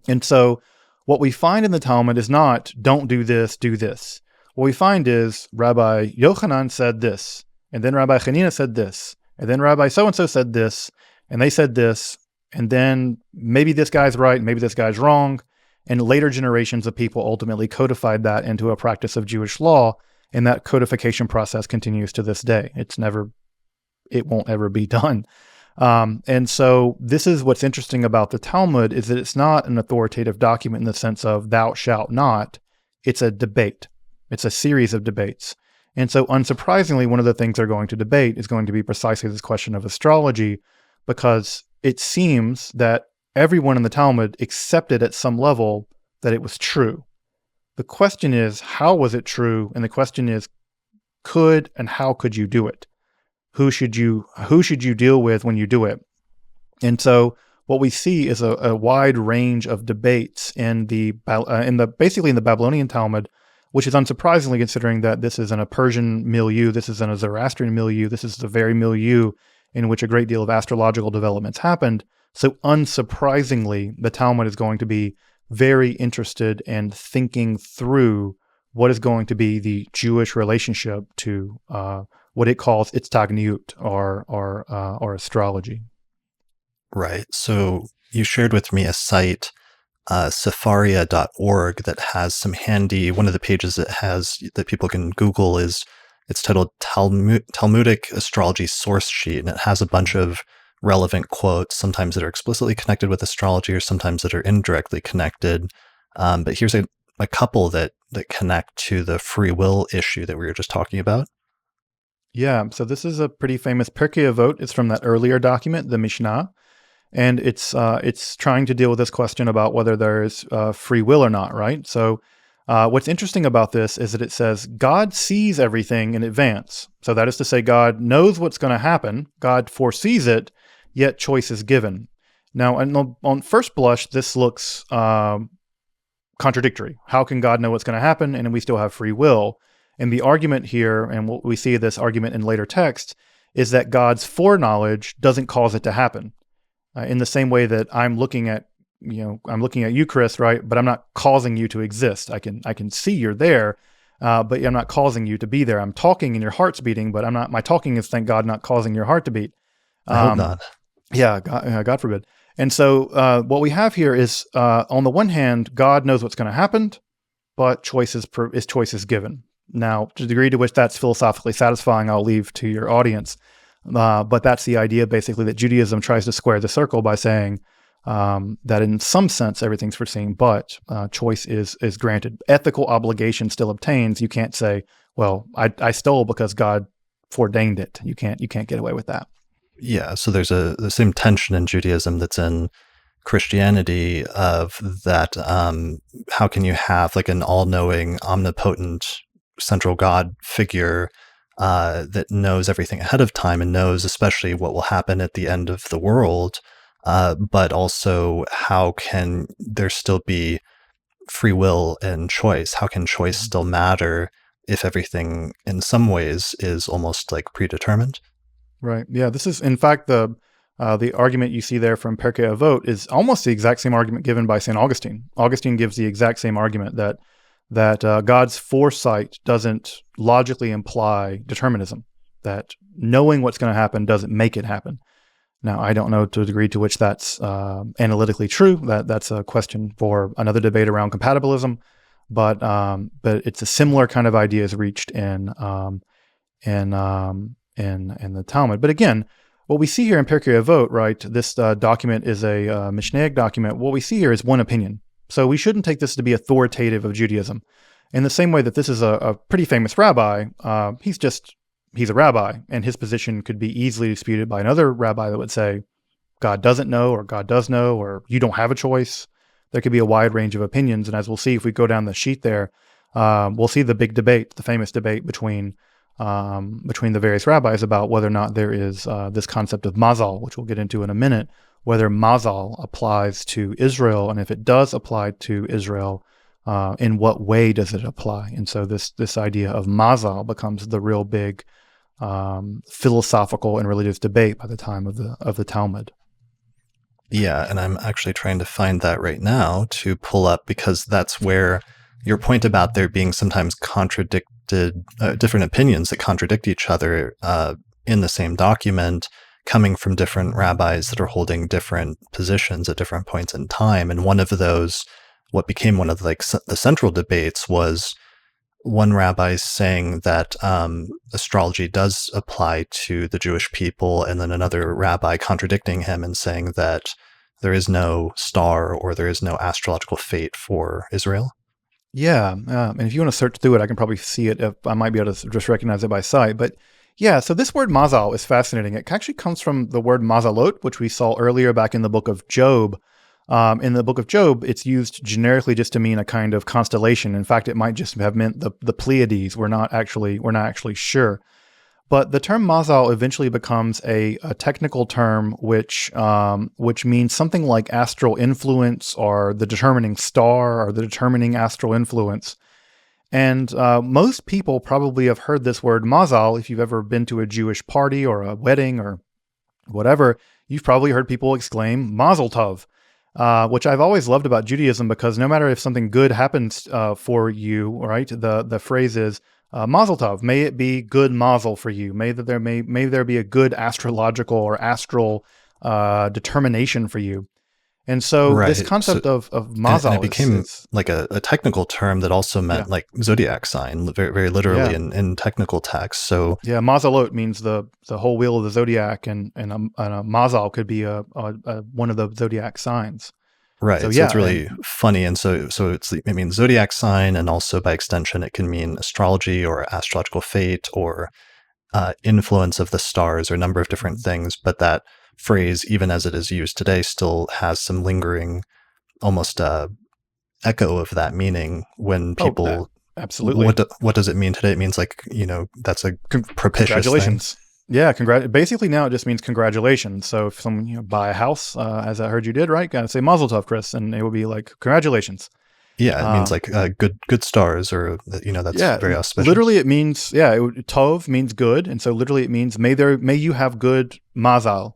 And so what we find in the Talmud is not, don't do this, do this. What we find is Rabbi Yochanan said this, and then Rabbi Hanina said this, and then Rabbi so-and-so said this, and they said this, and then maybe this guy's right, maybe this guy's wrong. And later generations of people ultimately codified that into a practice of Jewish law, and that codification process continues to this day. It won't ever be done. And so this is what's interesting about the Talmud, is that it's not an authoritative document in the sense of thou shalt not. It's a debate. It's a series of debates. And so unsurprisingly, one of the things they're going to debate is going to be precisely this question of astrology, because it seems that everyone in the Talmud accepted at some level that it was true. The question is, how was it true? And the question is, could and how could you do it? Who should you deal with when you do it? And so what we see is a wide range of debates in the Babylonian Talmud, which is unsurprisingly, considering that this is in a Persian milieu, this is in a Zoroastrian milieu, this is the very milieu in which a great deal of astrological developments happened. So unsurprisingly, the Talmud is going to be very interested in thinking through what is going to be the Jewish relationship to what it calls its tagniut, or astrology. Right. So you shared with me a site, Sepharia.org, that has some handy, one of the pages that people can Google it's titled Talmudic Astrology Source Sheet, and it has a bunch of relevant quotes, sometimes that are explicitly connected with astrology or sometimes that are indirectly connected. But here's a couple that connect to the free will issue that we were just talking about. Yeah, so this is a pretty famous Pirkei Avot. It's from that earlier document, the Mishnah, and it's trying to deal with this question about whether there is free will or not, right? So what's interesting about this is that it says God sees everything in advance. So that is to say, God knows what's going to happen. God foresees it, yet choice is given. Now, on first blush, this looks contradictory. How can God know what's going to happen and we still have free will? And the argument here, and what we see this argument in later texts, is that God's foreknowledge doesn't cause it to happen. In the same way that I'm looking at you, Chris, right? But I'm not causing you to exist. I can see you're there, but I'm not causing you to be there. I'm talking and your heart's beating, but I'm not. My talking is, thank God, not causing your heart to beat. I hope not. Yeah, God forbid. And so what we have here is, on the one hand, God knows what's going to happen, but choice is given. Now, to the degree to which that's philosophically satisfying, I'll leave to your audience. But that's the idea, basically, that Judaism tries to square the circle by saying that in some sense everything's foreseen, but choice is granted. Ethical obligation still obtains. You can't say, well, I stole because God foreordained it. You can't get away with that. Yeah, so there's the same tension in Judaism that's in Christianity of that. How can you have like an all-knowing, omnipotent central God figure that knows everything ahead of time and knows especially what will happen at the end of the world, but also how can there still be free will and choice? How can choice still matter if everything in some ways is almost like predetermined? Right. Yeah. This is, in fact, the argument you see there from Pirkei Avot is almost the exact same argument given by St. Augustine. Augustine gives the exact same argument that God's foresight doesn't logically imply determinism, that knowing what's going to happen doesn't make it happen. Now, I don't know to a degree to which that's analytically true. That's a question for another debate around compatibilism, but it's a similar kind of idea is reached in the Talmud. But again, what we see here in Pirkei Avot, right, this document is a Mishnaic document. What we see here is one opinion. So we shouldn't take this to be authoritative of Judaism. In the same way that this is a pretty famous rabbi, he's a rabbi, and his position could be easily disputed by another rabbi that would say, God doesn't know, or God does know, or you don't have a choice. There could be a wide range of opinions. And as we'll see, if we go down the sheet there, we'll see the big debate, the famous debate between the various rabbis about whether or not there is this concept of Mazel, which we'll get into in a minute, whether Mazel applies to Israel, and if it does apply to Israel, in what way does it apply? And so this idea of Mazel becomes the real big philosophical and religious debate by the time of the Talmud. Yeah, and I'm actually trying to find that right now to pull up, because that's where your point about there being sometimes contradicted, different opinions that contradict each other in the same document, coming from different rabbis that are holding different positions at different points in time. And one of those, what became one of the central debates, was one rabbi saying that astrology does apply to the Jewish people, and then another rabbi contradicting him and saying that there is no star or there is no astrological fate for Israel. Yeah, and if you want to search through it, I can probably see it. If I might be able to just recognize it by sight. But yeah, so this word mazal is fascinating. It actually comes from the word mazalot, which we saw earlier back in the book of Job. In the book of Job, it's used generically just to mean a kind of constellation. In fact, it might just have meant the Pleiades. We're not actually sure. But the term mazal eventually becomes a technical term which means something like astral influence, or the determining star, or the determining astral influence. And most people probably have heard this word mazal. If you've ever been to a Jewish party or a wedding or whatever, you've probably heard people exclaim Mazel Tov, which I've always loved about Judaism, because no matter if something good happens for you, right, the phrase is Mazel Tov, may it be good mazel for you. May there be a good astrological or astral determination for you. And so this concept of mazal, and it became like a technical term that also meant like zodiac sign, very, very literally in technical text. So yeah, mazalot means the whole wheel of the zodiac, and a mazal could be a one of the zodiac signs. Right. So it's really funny. And so it means zodiac sign, and also by extension, it can mean astrology or astrological fate, or influence of the stars, or a number of different things. But that phrase, even as it is used today, still has some lingering, almost echo of that meaning when people. Absolutely. What does it mean today? It means like, that's a propitious congratulations thing. Yeah, basically now it just means congratulations. So if someone buy a house, as I heard you did, right? Gotta say Mazel Tov, Chris, and it would be like congratulations. Yeah, it means like good stars, or that's very auspicious. Literally, it means Tov means good, and so literally it means may you have good mazal.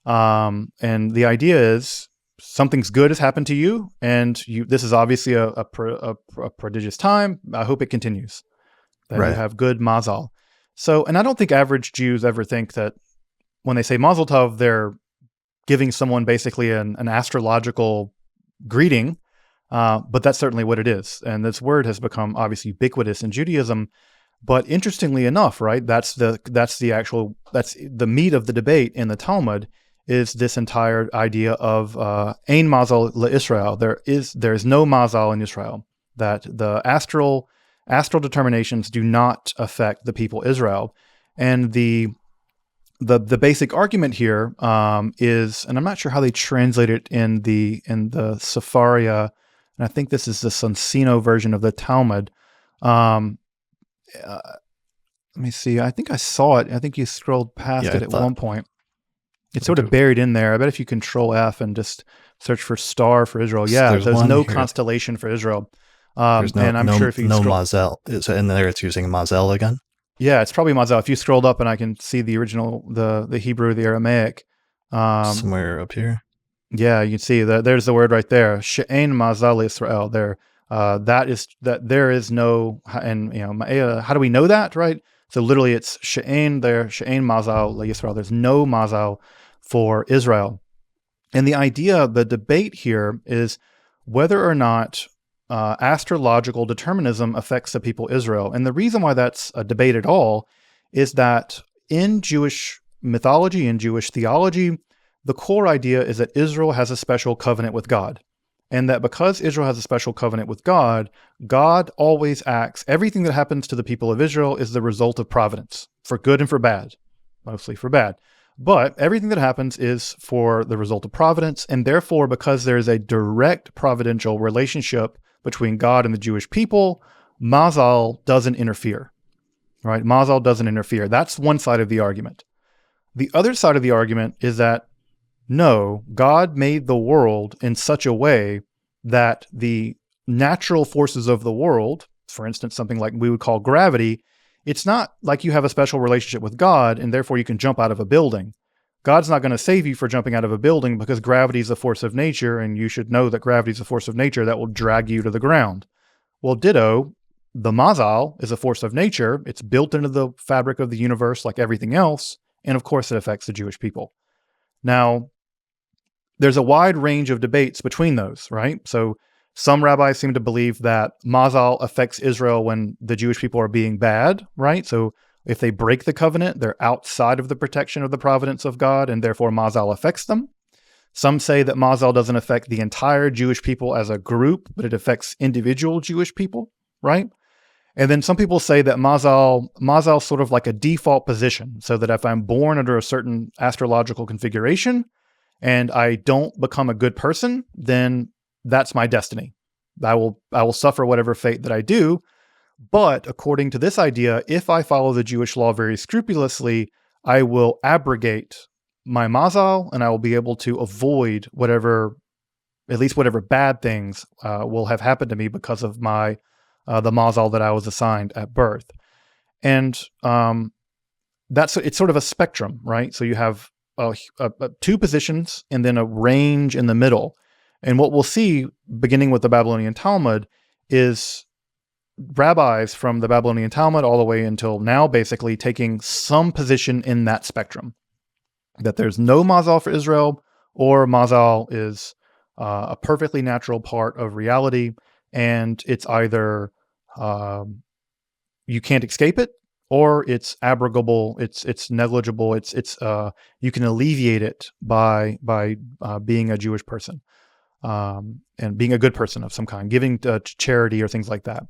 And the idea is something's good has happened to you, and this is obviously a prodigious time. I hope it continues. That you have good mazal. So, and I don't think average Jews ever think that when they say Mazel Tov, they're giving someone basically an astrological greeting, but that's certainly what it is. And this word has become obviously ubiquitous in Judaism. But interestingly enough, right, that's the meat of the debate in the Talmud, is this entire idea of Ein Mazal LeIsrael. There is no Mazal in Israel. That the astral determinations do not affect the people Israel. And the basic argument here is, and I'm not sure how they translate it in the Sefaria, and I think this is the Soncino version of the Talmud. Let me see. I think I saw it. I think you scrolled past it at one point. It's sort of buried in there. I bet if you Control F and just search for star for Israel, there's no constellation for Israel. There's I'm sure if you Mazel. So in there, it's using Mazel again. Yeah, it's probably Mazel. If you scrolled up, and I can see the original, the Hebrew, the Aramaic, somewhere up here. Yeah, you can see that there's the word right there. She'ein Mazal Israel. There, there is no, and how do we know that, right? So literally, it's She'ein there, She'ein Mazal Israel. There's no Mazal for Israel, and the debate here is whether or not astrological determinism affects the people Israel. And the reason why that's a debate at all is that in Jewish mythology and Jewish theology, the core idea is that Israel has a special covenant with God. And that because Israel has a special covenant with God, God always acts. Everything that happens to the people of Israel is the result of providence, for good and for bad, mostly for bad. But everything that happens is for the result of providence. And therefore, because there is a direct providential relationship between God and the Jewish people, Mazal doesn't interfere, right? Mazal doesn't interfere. That's one side of the argument. The other side of the argument is that, no, God made the world in such a way that the natural forces of the world, for instance, something like we would call gravity, it's not like you have a special relationship with God and therefore you can jump out of a building. God's not going to save you for jumping out of a building because gravity is a force of nature, and you should know that gravity is a force of nature that will drag you to the ground. Well, ditto, the Mazel is a force of nature. It's built into the fabric of the universe like everything else, and of course it affects the Jewish people. Now, there's a wide range of debates between those, right? So some rabbis seem to believe that Mazel affects Israel when the Jewish people are being bad, right? So if they break the covenant, they're outside of the protection of the providence of God, and therefore Mazel affects them. Some say that Mazel doesn't affect the entire Jewish people as a group, but it affects individual Jewish people, right? And then some people say that Mazel's sort of like a default position, so that if I'm born under a certain astrological configuration and I don't become a good person, then that's my destiny. I will suffer whatever fate that I do. But according to this idea, if I follow the Jewish law very scrupulously, I will abrogate my Mazel, and I will be able to avoid at least whatever bad things will have happened to me because of the Mazel that I was assigned at birth. And it's sort of a spectrum, right? So you have two positions and then a range in the middle. And what we'll see, beginning with the Babylonian Talmud, is rabbis from the Babylonian Talmud all the way until now basically taking some position in that spectrum. That there's no Mazel for Israel, or Mazel is a perfectly natural part of reality, and it's either you can't escape it, or it's abrogable, it's negligible, it's you can alleviate it by being a Jewish person and being a good person of some kind, giving to charity or things like that.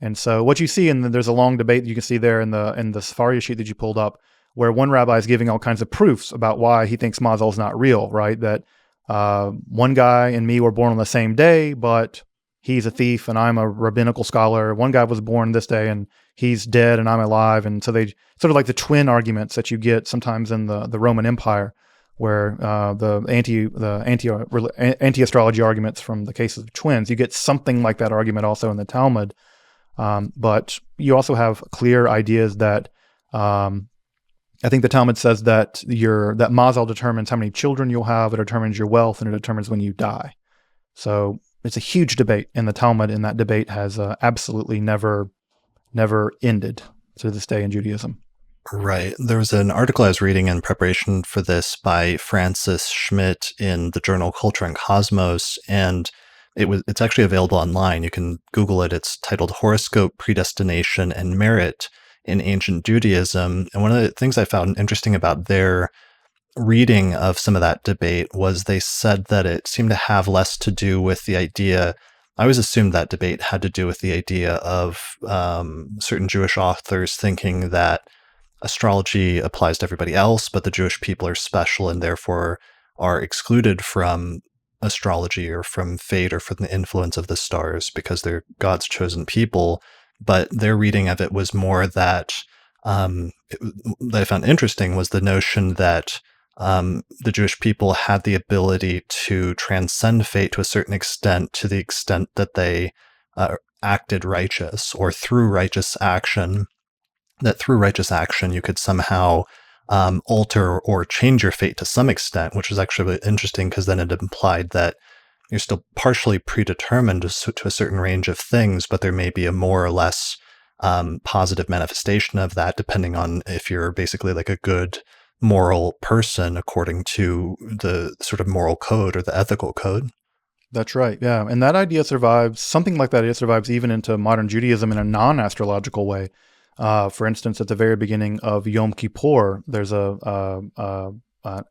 And so what you see, and there's a long debate you can see there in the Sefaria sheet that you pulled up, where one rabbi is giving all kinds of proofs about why he thinks Mazel is not real, right? That one guy and me were born on the same day, but he's a thief and I'm a rabbinical scholar. One guy was born this day and he's dead and I'm alive. And so they sort of like the twin arguments that you get sometimes in the Roman Empire, where the anti-astrology arguments from the cases of twins, you get something like that argument also in the Talmud. But you also have clear ideas that I think the Talmud says that that Mazel determines how many children you'll have, it determines your wealth, and it determines when you die. So it's a huge debate in the Talmud, and that debate has absolutely never ended to this day in Judaism. Right. There was an article I was reading in preparation for this by Francis Schmidt in the journal Culture and Cosmos, and it's actually available online. You can Google it. It's titled Horoscope, Predestination, and Merit in Ancient Judaism. And one of the things I found interesting about their reading of some of that debate was they said that it seemed to have less to do with the idea. I always assumed that debate had to do with the idea of certain Jewish authors thinking that astrology applies to everybody else, but the Jewish people are special and therefore are excluded from astrology or from fate or from the influence of the stars because they're God's chosen people. But their reading of it was more that that I found interesting was the notion that the Jewish people had the ability to transcend fate to a certain extent, to the extent that they acted righteous, or through righteous action, that through righteous action you could somehow alter or change your fate to some extent, which was actually really interesting because then it implied that you're still partially predetermined to a certain range of things, but there may be a more or less positive manifestation of that, depending on if you're basically like a good moral person according to the sort of moral code or the ethical code. That's right. Yeah. And that idea survives, something like that idea survives even into modern Judaism in a non-astrological way. For instance, at the very beginning of Yom Kippur, there's an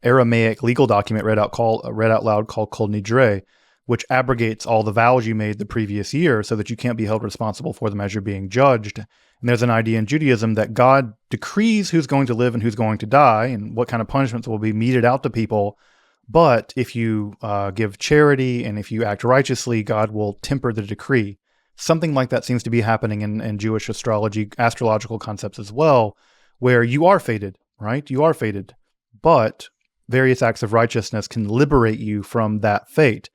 Aramaic legal document read out loud called Kol Nidre, which abrogates all the vows you made the previous year so that you can't be held responsible for them as you're being judged. And there's an idea in Judaism that God decrees who's going to live and who's going to die and what kind of punishments will be meted out to people. But if you give charity and if you act righteously, God will temper the decree. Something like that seems to be happening in Jewish astrological concepts as well, where you are fated, right? You are fated, but various acts of righteousness can liberate you from that fate.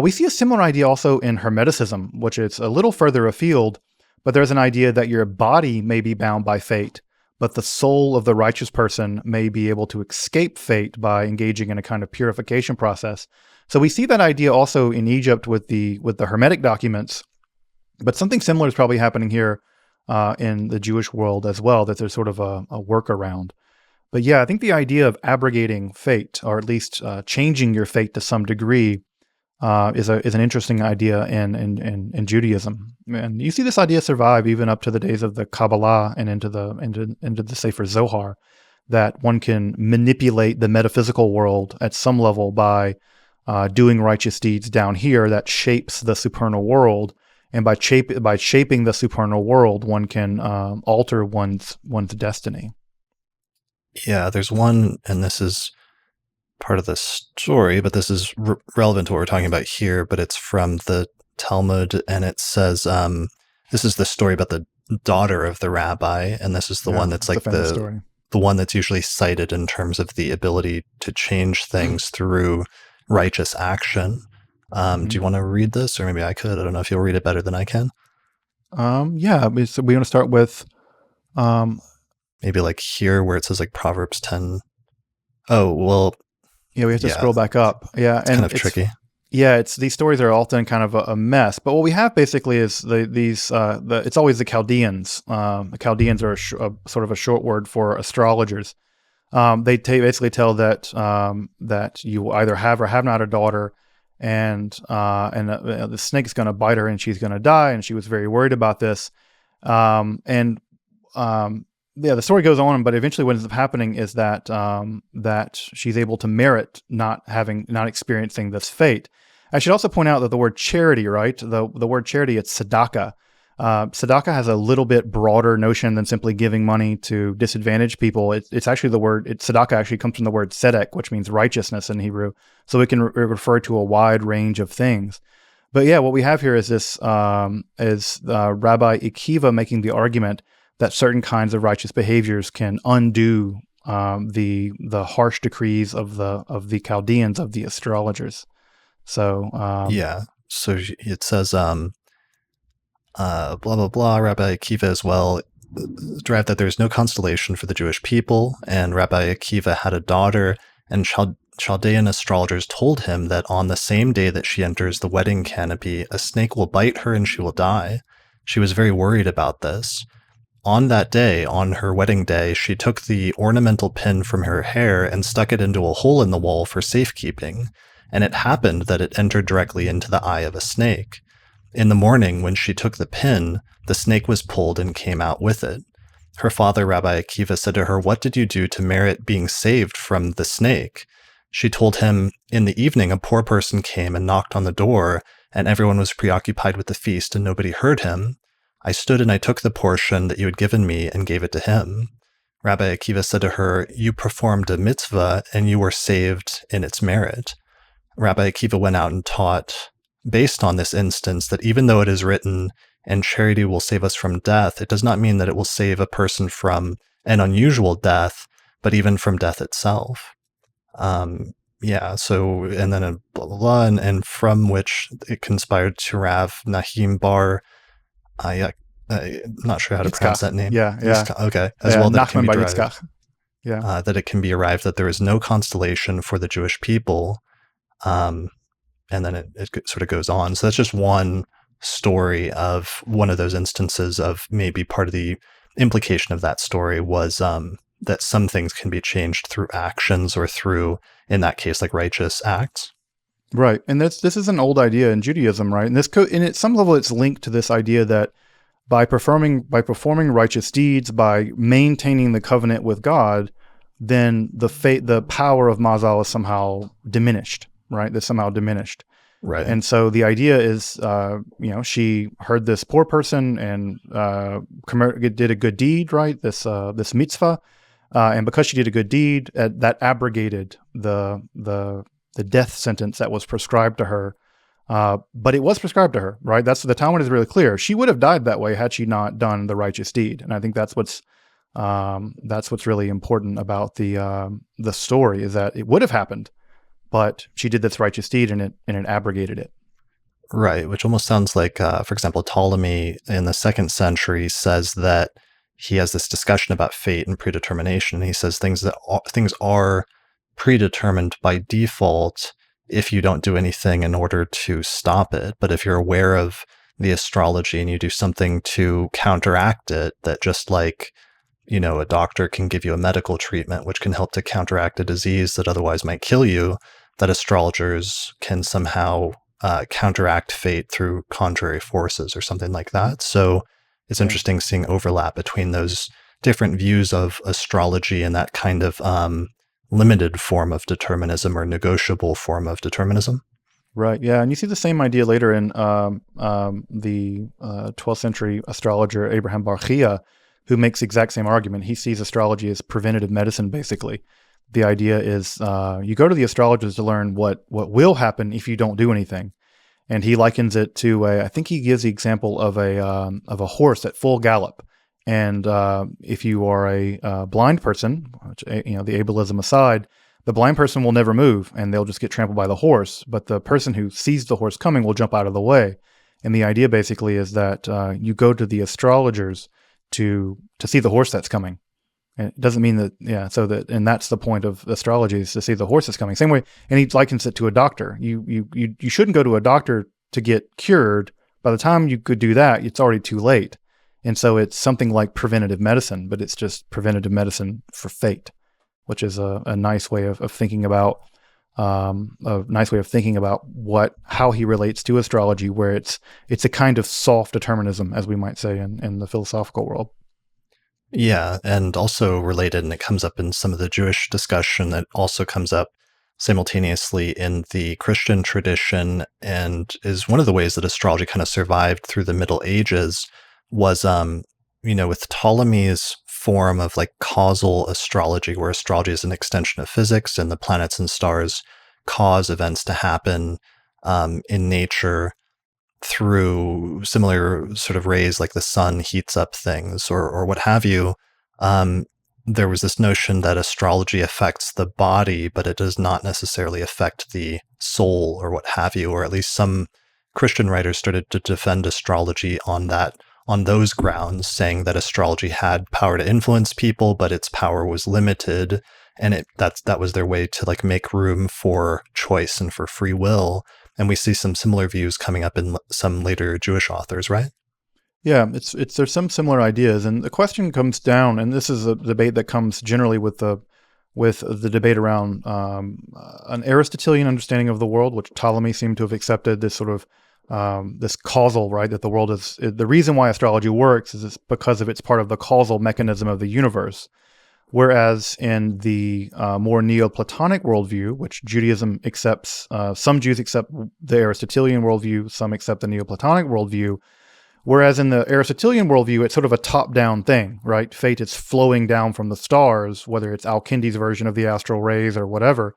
We see a similar idea also in Hermeticism, which is a little further afield, but there's an idea that your body may be bound by fate, but the soul of the righteous person may be able to escape fate by engaging in a kind of purification process. So we see that idea also in Egypt with the Hermetic documents, but something similar is probably happening here in the Jewish world as well, that there's sort of a workaround. But yeah, I think the idea of abrogating fate, or at least changing your fate to some degree, is an interesting idea in Judaism. And you see this idea survive even up to the days of the Kabbalah and into the Sefer Zohar, that one can manipulate the metaphysical world at some level by doing righteous deeds down here that shapes the supernal world. And by shaping the supernal world, one can alter one's destiny. Yeah, there's one, and this is part of the story, but this is relevant to what we're talking about here, but it's from the Talmud, and it says, this is the story about the daughter of the rabbi, and this is the one that's like the one that's usually cited in terms of the ability to change things through righteous action. Do you want to read this? Or maybe I could. I don't know if you'll read it better than I can. Yeah, so we want to start with... maybe like here where it says like Proverbs 10. Oh, well... Yeah, we have to scroll back up. Yeah, it's kind of tricky. Yeah, these stories are often kind of a mess. But what we have basically is it's always the Chaldeans. The Chaldeans are sort of a short word for astrologers. They basically tell that you either have or have not a daughter, and the snake's going to bite her and she's going to die, and she was very worried about this. Yeah, the story goes on, but eventually what ends up happening is that that she's able to merit not experiencing this fate. I should also point out that the word charity, right? The word charity, it's tzedakah. Tzedakah has a little bit broader notion than simply giving money to disadvantaged people. It's actually tzedakah actually comes from the word tzedek, which means righteousness in Hebrew. So it can refer to a wide range of things. But yeah, what we have here is this Rabbi Akiva making the argument that certain kinds of righteous behaviors can undo the harsh decrees of the Chaldeans, of the astrologers. So so it says blah blah blah. Rabbi Akiva as well derived that there is no constellation for the Jewish people, and Rabbi Akiva had a daughter, and Chaldean astrologers told him that on the same day that she enters the wedding canopy, a snake will bite her and she will die. She was very worried about this. On that day, on her wedding day, she took the ornamental pin from her hair and stuck it into a hole in the wall for safekeeping, and it happened that it entered directly into the eye of a snake. In the morning, when she took the pin, the snake was pulled and came out with it. Her father, Rabbi Akiva, said to her, "What did you do to merit being saved from the snake?" She told him, "In the evening, a poor person came and knocked on the door, and everyone was preoccupied with the feast, and nobody heard him. I stood and I took the portion that you had given me and gave it to him." Rabbi Akiva said to her, "You performed a mitzvah and you were saved in its merit." Rabbi Akiva went out and taught, based on this instance, that even though it is written, "And charity will save us from death," it does not mean that it will save a person from an unusual death, but even from death itself. And then a blah, blah, blah, and from which it conspired to Rav Nahim Bar, I'm not sure how to pronounce that name. Yeah. Okay. As well, that it can be derived, that it can be arrived that there is no constellation for the Jewish people, and then it sort of goes on. So that's just one story of one of those instances of maybe part of the implication of that story was that some things can be changed through actions or through, in that case, like righteous acts. Right. And this is an old idea in Judaism, right? And at some level it's linked to this idea that by performing righteous deeds, by maintaining the covenant with God, then the power of Mazel is somehow diminished, right? That's somehow diminished. Right. And so the idea is, she heard this poor person and did a good deed, right? This mitzvah. And because she did a good deed, that abrogated the death sentence that was prescribed to her. But it was prescribed to her, right? The Talmud is really clear. She would have died that way had she not done the righteous deed. And I think that's what's really important about the story, is that it would have happened, but she did this righteous deed and it abrogated it. Right, which almost sounds like, for example, Ptolemy in the 2nd century says that he has this discussion about fate and predetermination. And he says things are predetermined by default if you don't do anything in order to stop it. But if you're aware of the astrology and you do something to counteract it, that just like, a doctor can give you a medical treatment which can help to counteract a disease that otherwise might kill you, that astrologers can somehow counteract fate through contrary forces or something like that. So it's interesting seeing overlap between those different views of astrology and that kind of limited form of determinism or negotiable form of determinism. Right. Yeah. And you see the same idea later in the 12th century astrologer Abraham Barchia, who makes the exact same argument. He sees astrology as preventative medicine, basically. The idea is you go to the astrologers to learn what will happen if you don't do anything. And he likens it to I think he gives the example of a horse at full gallop. And if you are a blind person, which, the ableism aside, the blind person will never move and they'll just get trampled by the horse. But the person who sees the horse coming will jump out of the way. And the idea basically is that you go to the astrologers to see the horse that's coming. And it doesn't mean that, and that's the point of astrology, is to see the horse that's coming. Same way, and he likens it to a doctor. You shouldn't go to a doctor to get cured. By the time you could do that, it's already too late. And so it's something like preventative medicine, but it's just preventative medicine for fate, which is a nice way of thinking about how he relates to astrology, where it's a kind of soft determinism, as we might say in the philosophical world. Yeah, and also related, and it comes up in some of the Jewish discussion, it also comes up simultaneously in the Christian tradition, and is one of the ways that astrology kind of survived through the Middle Ages was, with Ptolemy's form of like causal astrology, where astrology is an extension of physics and the planets and stars cause events to happen in nature through similar sort of rays, like the sun heats up things or what have you. There was this notion that astrology affects the body, but it does not necessarily affect the soul or what have you, or at least some Christian writers started to defend astrology on those grounds, saying that astrology had power to influence people, but its power was limited. And that was their way to like make room for choice and for free will. And we see some similar views coming up in some later Jewish authors, right? Yeah, there's some similar ideas, and the question comes down, and this is a debate that comes generally with the debate around an Aristotelian understanding of the world, which Ptolemy seemed to have accepted, this sort of this causal, right? That the world is the reason why astrology works is because of it's part of the causal mechanism of the universe. Whereas in the more Neo-Platonic worldview, which Judaism accepts, some Jews accept the Aristotelian worldview, some accept the Neo-Platonic worldview. Whereas in the Aristotelian worldview, it's sort of a top-down thing, right? Fate is flowing down from the stars, whether it's Al-Kindi's version of the astral rays or whatever.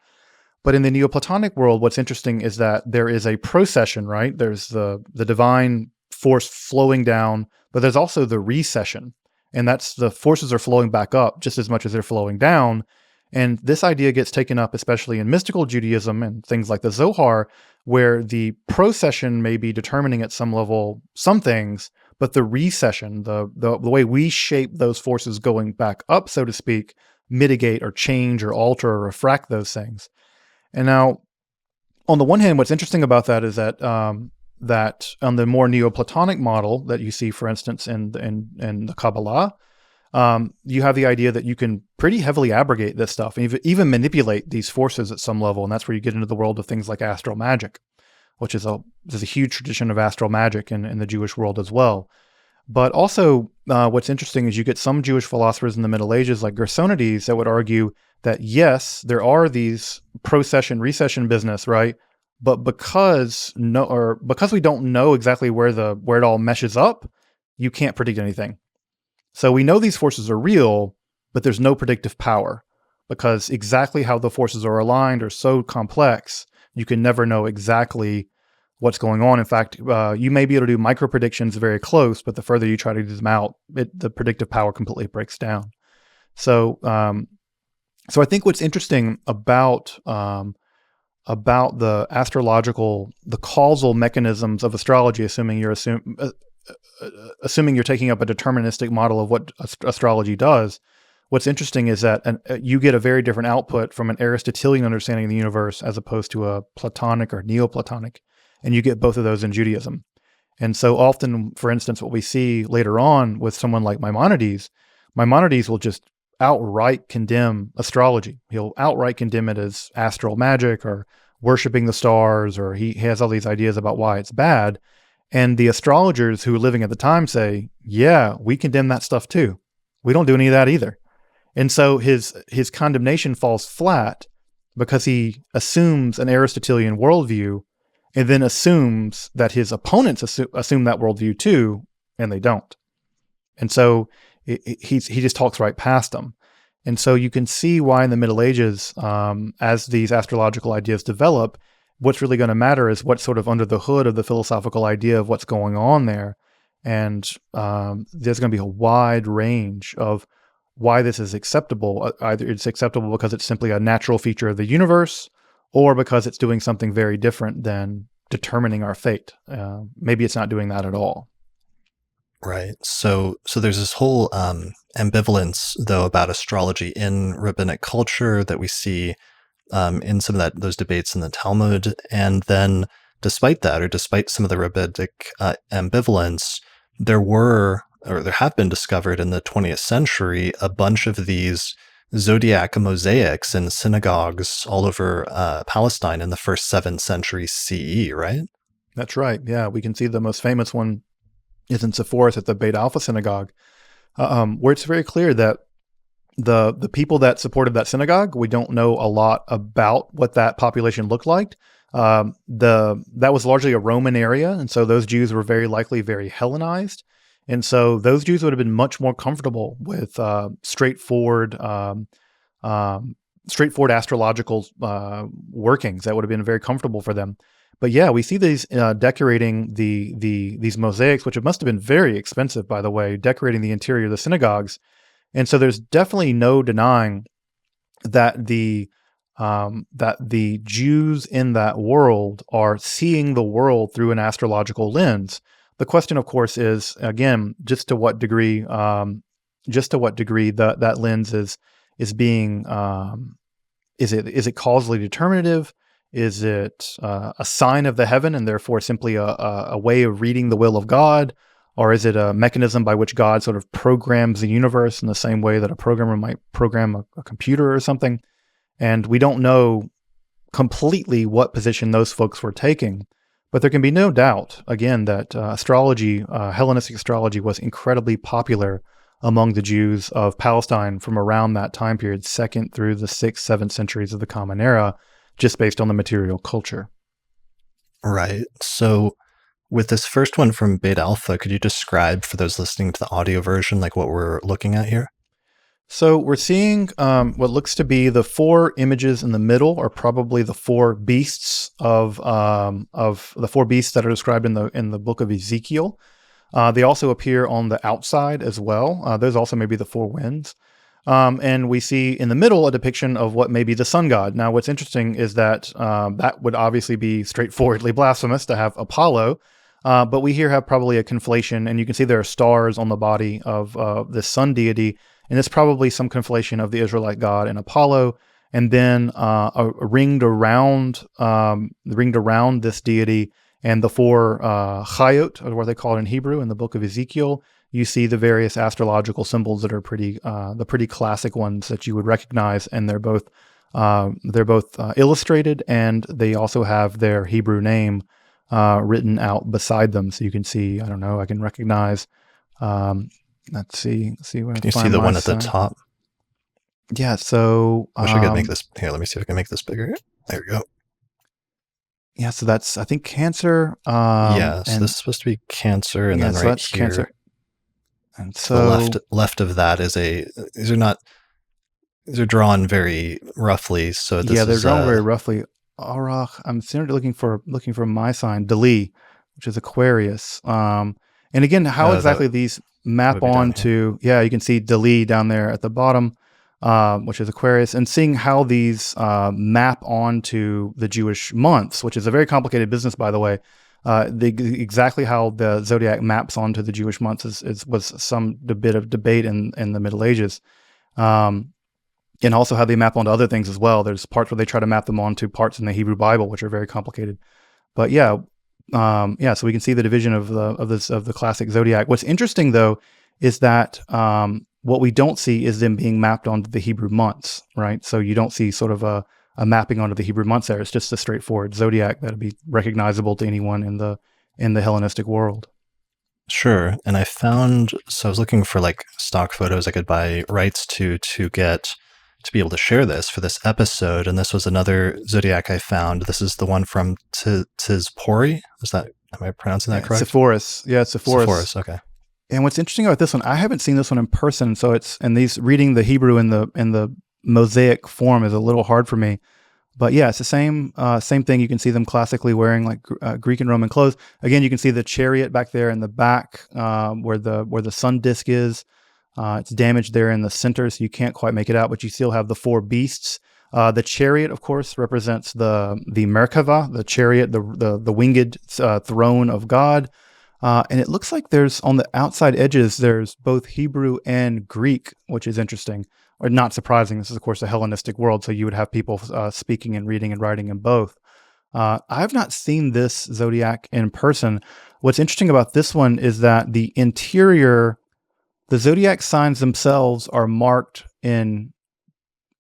But in the Neoplatonic world, what's interesting is that there is a procession, right? There's the divine force flowing down, but there's also the recession. And that's the forces are flowing back up just as much as they're flowing down. And this idea gets taken up, especially in mystical Judaism and things like the Zohar, where the procession may be determining at some level some things, but the recession, the way we shape those forces going back up, so to speak, mitigate or change or alter or refract those things. And now, on the one hand, what's interesting about that is that that on the more Neoplatonic model that you see, for instance, in the Kabbalah, you have the idea that you can pretty heavily abrogate this stuff, and even manipulate these forces at some level, and that's where you get into the world of things like astral magic, which is there's a huge tradition of astral magic in the Jewish world as well. But also, what's interesting is you get some Jewish philosophers in the Middle Ages, like Gersonides, that would argue that yes, there are these procession, recession business, right? But because we don't know exactly where it all meshes up, you can't predict anything. So we know these forces are real, but there's no predictive power, because exactly how the forces are aligned are so complex, you can never know exactly what's going on. In fact, you may be able to do micro predictions very close, but the further you try to do them out, the predictive power completely breaks down. So I think what's interesting about the astrological, the causal mechanisms of astrology, assuming you're assuming you're taking up a deterministic model of what astrology does, what's interesting is that you get a very different output from an Aristotelian understanding of the universe as opposed to a Platonic or Neo-Platonic, and you get both of those in Judaism. And so often, for instance, what we see later on with someone like Maimonides will just outright condemn astrology. He'll outright condemn it as astral magic or worshiping the stars, or he has all these ideas about why it's bad. And the astrologers who were living at the time say, yeah, we condemn that stuff too. We don't do any of that either. And so his condemnation falls flat because he assumes an Aristotelian worldview and then assumes that his opponents assume that worldview too, and they don't. And so he just talks right past them. And so you can see why in the Middle Ages, as these astrological ideas develop, what's really going to matter is what's sort of under the hood of the philosophical idea of what's going on there. And there's going to be a wide range of why this is acceptable. Either it's acceptable because it's simply a natural feature of the universe, or because it's doing something very different than determining our fate. Maybe it's not doing that at all. Right. So there's this whole ambivalence, though, about astrology in rabbinic culture that we see in some of those debates in the Talmud. And then despite that, or despite some of the rabbinic ambivalence, there have been discovered in the 20th century a bunch of these Zodiac mosaics in synagogues all over Palestine in the first 7th century CE, right? That's right. Yeah, we can see the most famous one is in Sepphoris at the Beit Alpha synagogue, where it's very clear that the people that supported that synagogue, we don't know a lot about what that population looked like. That was largely a Roman area, and so those Jews were very likely very Hellenized. And so those Jews would have been much more comfortable with straightforward astrological workings. That would have been very comfortable for them. But yeah, we see these decorating these mosaics, which must have been very expensive, by the way, decorating the interior of the synagogues. And so there's definitely no denying that the Jews in that world are seeing the world through an astrological lens. The question, of course, is again just to what degree that lens is being is it causally determinative? Is it a sign of the heaven and therefore simply a way of reading the will of God? Or is it a mechanism by which God sort of programs the universe in the same way that a programmer might program a computer or something? And we don't know completely what position those folks were taking. But there can be no doubt, again, that Hellenistic astrology was incredibly popular among the Jews of Palestine from around that time period, 2nd through the 6th, 7th centuries of the Common Era, just based on the material culture. Right. So with this first one from Beit Alpha, could you describe for those listening to the audio version, like what we're looking at here? So we're seeing what looks to be the 4 images in the middle are probably the 4 beasts of the 4 beasts that are described in the book of Ezekiel. They also appear on the outside as well. Those also may be the 4 winds. And we see in the middle a depiction of what may be the sun god. Now, what's interesting is that that would obviously be straightforwardly blasphemous to have Apollo, but we here have probably a conflation, and you can see there are stars on the body of this sun deity, and it's probably some conflation of the Israelite god and Apollo, and then ringed around this deity and the 4 chayot, or what they call it in Hebrew in the book of Ezekiel. You see the various astrological symbols that are the pretty classic ones that you would recognize, and they're both illustrated, and they also have their Hebrew name written out beside them, so you can see. I don't know. I can recognize. Let's see. Can you see the one at the top? Yeah. So I wish I could make this here. Let me see if I can make this bigger. There we go. Yeah. So that's, I think, Cancer. So this is supposed to be Cancer, and then so right that's here. Cancer. And so the left of that is these are drawn very roughly. So they're drawn very roughly. Arach, I'm looking for my sign, Dali, which is Aquarius. And again, how exactly these map onto, you can see Dali down there at the bottom, which is Aquarius, and seeing how these map onto the Jewish months, which is a very complicated business, by the way. Exactly how the zodiac maps onto the Jewish months was some bit of debate in the Middle Ages. And also how they map onto other things as well. There's parts where they try to map them onto parts in the Hebrew Bible, which are very complicated. But so we can see the division of the classic zodiac. What's interesting though is that what we don't see is them being mapped onto the Hebrew months, right? So you don't see sort of a mapping onto the Hebrew months there. It's just a straightforward zodiac that'd be recognizable to anyone in the Hellenistic world. Sure. And I was looking for like stock photos I could buy rights to be able to share this for this episode. And this was another zodiac I found. This is the one from Tizpori. Am I pronouncing that correct? Sepphoris. Yeah, it's Sepphoris. Sepphoris, okay. And what's interesting about this one, I haven't seen this one in person, so reading the Hebrew in the mosaic form is a little hard for me. But yeah, it's the same thing. You can see them classically wearing like Greek and Roman clothes. Again, you can see the chariot back there in the back where the sun disk is. It's damaged there in the center, so you can't quite make it out, but you still have the four beasts. The chariot, of course, represents the Merkava, the chariot, the winged throne of God. And it looks like there's, on the outside edges, there's both Hebrew and Greek, which is interesting, or not surprising. This is, of course, a Hellenistic world, so you would have people speaking and reading and writing in both. I've not seen this zodiac in person. What's interesting about this one is that the zodiac signs themselves are marked in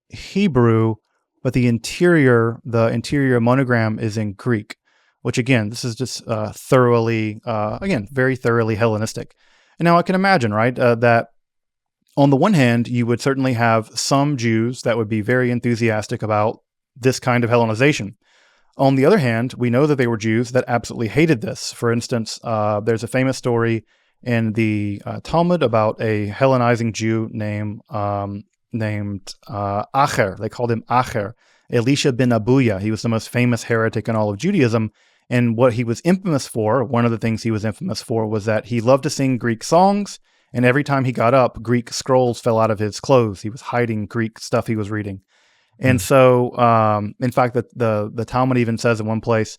Hebrew, but the interior monogram is in Greek, which again, this is just very thoroughly Hellenistic. And now I can imagine, right, that on the one hand, you would certainly have some Jews that would be very enthusiastic about this kind of Hellenization. On the other hand, we know that they were Jews that absolutely hated this. For instance, there's a famous story in the Talmud about a Hellenizing Jew named Acher. They called him Acher. Elisha ben Abuya. He was the most famous heretic in all of Judaism. And what he was infamous for, one of the things he was infamous for, was that he loved to sing Greek songs. And every time he got up, Greek scrolls fell out of his clothes. He was hiding Greek stuff he was reading. And so, in fact, the Talmud even says in one place,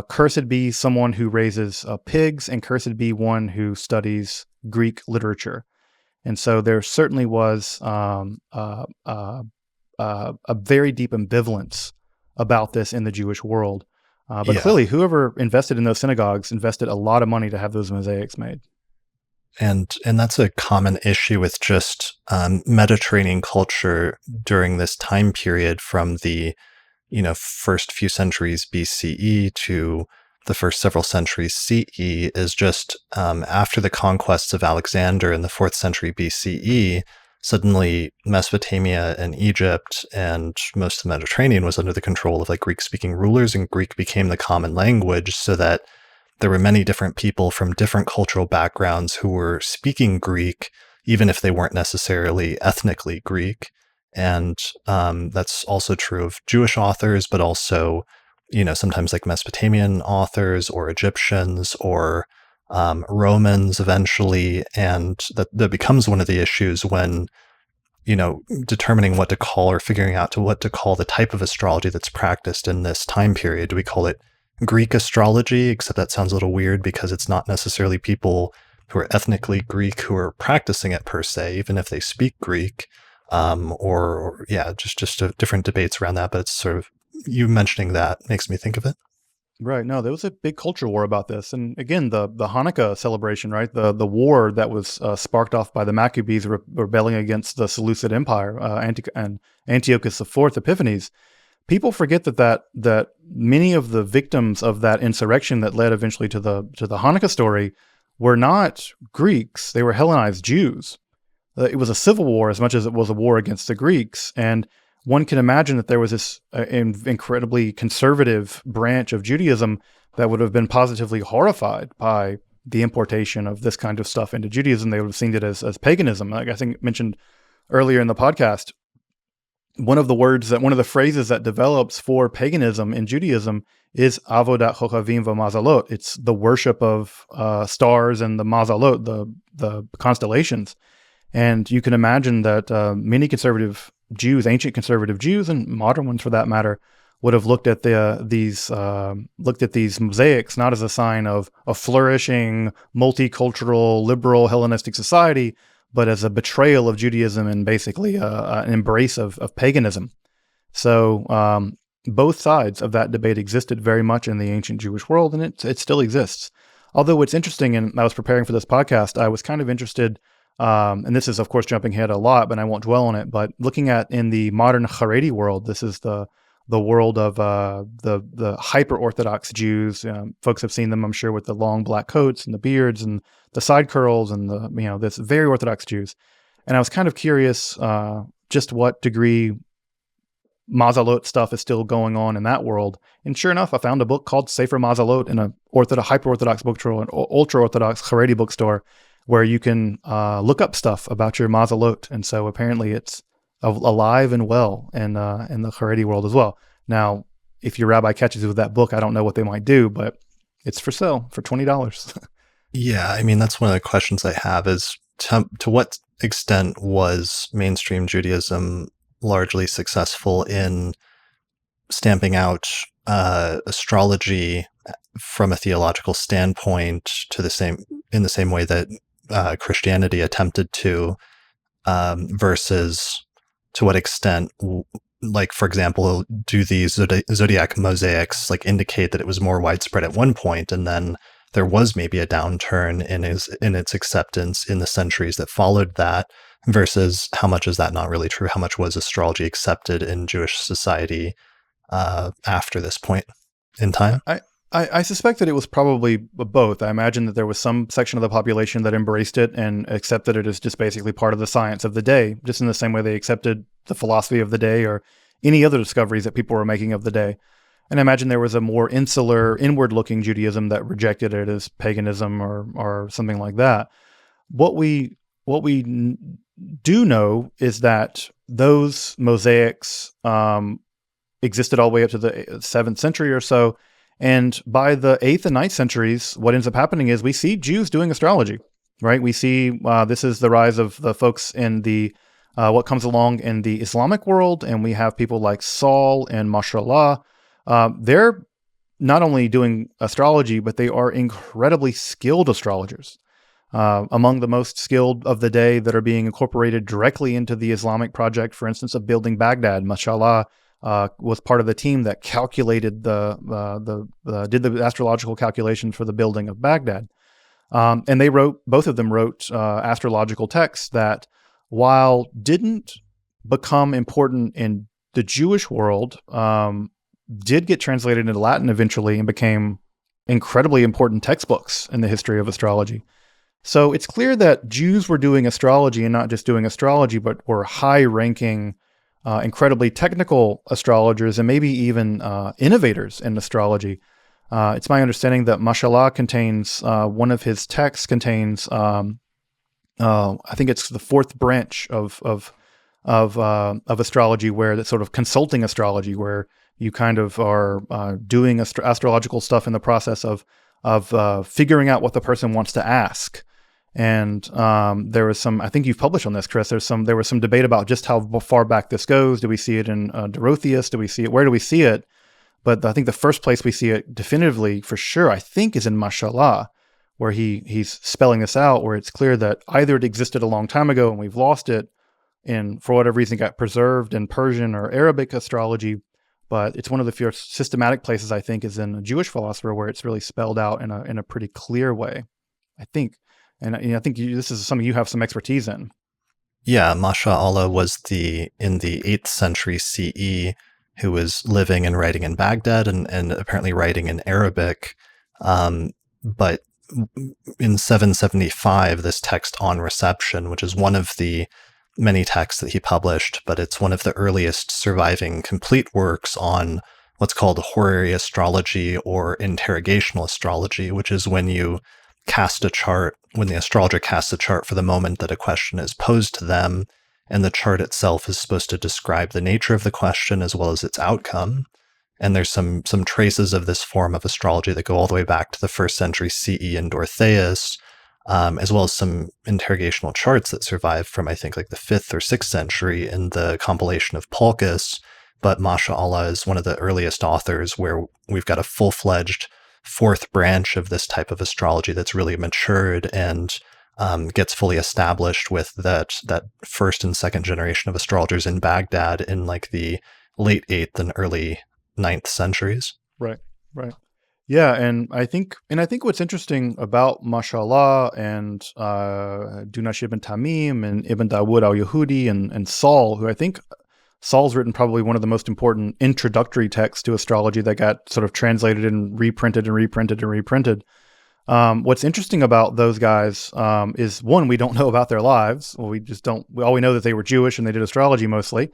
cursed be someone who raises pigs, and cursed be one who studies Greek literature. And so there certainly was a very deep ambivalence about this in the Jewish world. But clearly, whoever invested in those synagogues invested a lot of money to have those mosaics made. And that's a common issue with just Mediterranean culture during this time period, from the first few centuries BCE to the first several centuries CE, is just after the conquests of Alexander in the 4th century BCE, suddenly Mesopotamia and Egypt and most of the Mediterranean was under the control of like Greek-speaking rulers, and Greek became the common language, so that there were many different people from different cultural backgrounds who were speaking Greek, even if they weren't necessarily ethnically Greek. And that's also true of Jewish authors, but also, sometimes like Mesopotamian authors or Egyptians or Romans eventually. And that becomes one of the issues when, determining what to call or figuring out what to call the type of astrology that's practiced in this time period. Do we call it Greek astrology? Except that sounds a little weird because it's not necessarily people who are ethnically Greek who are practicing it per se, even if they speak Greek. Just different debates around that. But it's sort of, you mentioning that makes me think of it. Right. No, there was a big culture war about this. And again, the Hanukkah celebration, right? The war that was sparked off by the Maccabees rebelling against the Seleucid Empire, and Antiochus IV Epiphanes. People forget that many of the victims of that insurrection that led eventually to the Hanukkah story were not Greeks. They were Hellenized Jews. It was a civil war as much as it was a war against the Greeks. And one can imagine that there was this incredibly conservative branch of Judaism that would have been positively horrified by the importation of this kind of stuff into Judaism. They would have seen it as paganism. Like I think mentioned earlier in the podcast, one of the phrases that develops for paganism in Judaism is avodat chochavim v'mazalot. It's the worship of stars and the mazalot, the constellations. And you can imagine that many conservative Jews, ancient conservative Jews, and modern ones for that matter, would have looked at these mosaics not as a sign of a flourishing, multicultural, liberal Hellenistic society, but as a betrayal of Judaism and basically an embrace of paganism. So both sides of that debate existed very much in the ancient Jewish world, and it still exists. Although what's interesting, and I was preparing for this podcast, I was kind of interested, and this is of course jumping ahead a lot, but I won't dwell on it, but looking at in the modern Haredi world, this is the world of the hyper-Orthodox Jews. Folks have seen them, I'm sure, with the long black coats and the beards and the side curls and this very Orthodox Jews. And I was kind of curious just what degree Mazalot stuff is still going on in that world. And sure enough, I found a book called Sefer Mazalot in a hyper-Orthodox bookstore, an ultra-Orthodox Haredi bookstore, where you can look up stuff about your Mazalot. And so apparently it's alive and well in the Haredi world as well. Now, if your rabbi catches you with that book, I don't know what they might do, but it's for sale for $20. Yeah, I mean, that's one of the questions I have is to what extent was mainstream Judaism largely successful in stamping out astrology from a theological standpoint in the same way that Christianity attempted to, versus to what extent, like, for example, do these zodiac mosaics like indicate that it was more widespread at one point, and then there was maybe a downturn in its acceptance in the centuries that followed that, versus how much is that not really true? How much was astrology accepted in Jewish society after this point in time? I suspect that it was probably both. I imagine that there was some section of the population that embraced it and accepted it as just basically part of the science of the day, just in the same way they accepted the philosophy of the day or any other discoveries that people were making of the day. And I imagine there was a more insular, inward-looking Judaism that rejected it as paganism or something like that. What we do know is that those mosaics existed all the way up to the 7th century or so. And by the 8th and 9th centuries, what ends up happening is we see Jews doing astrology, right? We see this is the rise of the folks in the what comes along in the Islamic world, and we have people like Saul and Masha'allah. They're not only doing astrology, but they are incredibly skilled astrologers. Among the most skilled of the day that are being incorporated directly into the Islamic project, for instance, of building Baghdad. Masha'allah was part of the team that calculated did the astrological calculations for the building of Baghdad. And both of them wrote astrological texts that, while didn't become important in the Jewish world, did get translated into Latin eventually and became incredibly important textbooks in the history of astrology. So it's clear that Jews were doing astrology, and not just doing astrology, but were high-ranking, incredibly technical astrologers, and maybe even innovators in astrology. It's my understanding that Masha'allah contains, one of his texts contains, I think it's the 4th branch of astrology, where that's sort of consulting astrology, where you kind of are doing astrological stuff in the process of figuring out what the person wants to ask. And there was some, I think you've published on this, Chris, there was some debate about just how far back this goes. Do we see it in Dorotheus? Where do we see it? But I think the first place we see it definitively, for sure, I think, is in Masha'allah, where he's spelling this out, where it's clear that either it existed a long time ago and we've lost it, and for whatever reason got preserved in Persian or Arabic astrology, but it's one of the few systematic places, I think, is in a Jewish philosopher, where it's really spelled out in a pretty clear way, I think. And I think this is something you have some expertise in. Yeah, Masha'allah was in the 8th century CE, who was living and writing in Baghdad and apparently writing in Arabic. But in 775, this text On Reception, which is one of the many texts that he published, but it's one of the earliest surviving complete works on what's called horary astrology or interrogational astrology, which is when you cast a chart, when the astrologer casts a chart for the moment that a question is posed to them, and the chart itself is supposed to describe the nature of the question as well as its outcome. And there's some traces of this form of astrology that go all the way back to the 1st century CE in Dorotheus, as well as some interrogational charts that survive from, I think, like the 5th or 6th century in the compilation of Polkus, but Masha'allah is one of the earliest authors where we've got a full-fledged fourth branch of this type of astrology that's really matured and gets fully established with that first and second generation of astrologers in Baghdad in like the late 8th and early 9th centuries. Right, right. Yeah, and I think what's interesting about Masha'allah and Dunash ibn Tamim and Ibn Dawud al-Yahudi and Saul, who I think Saul's written probably one of the most important introductory texts to astrology that got sort of translated and reprinted and reprinted and reprinted. What's interesting about those guys is, one, we don't know about their lives. Well, we just don't. All we know that they were Jewish and they did astrology mostly.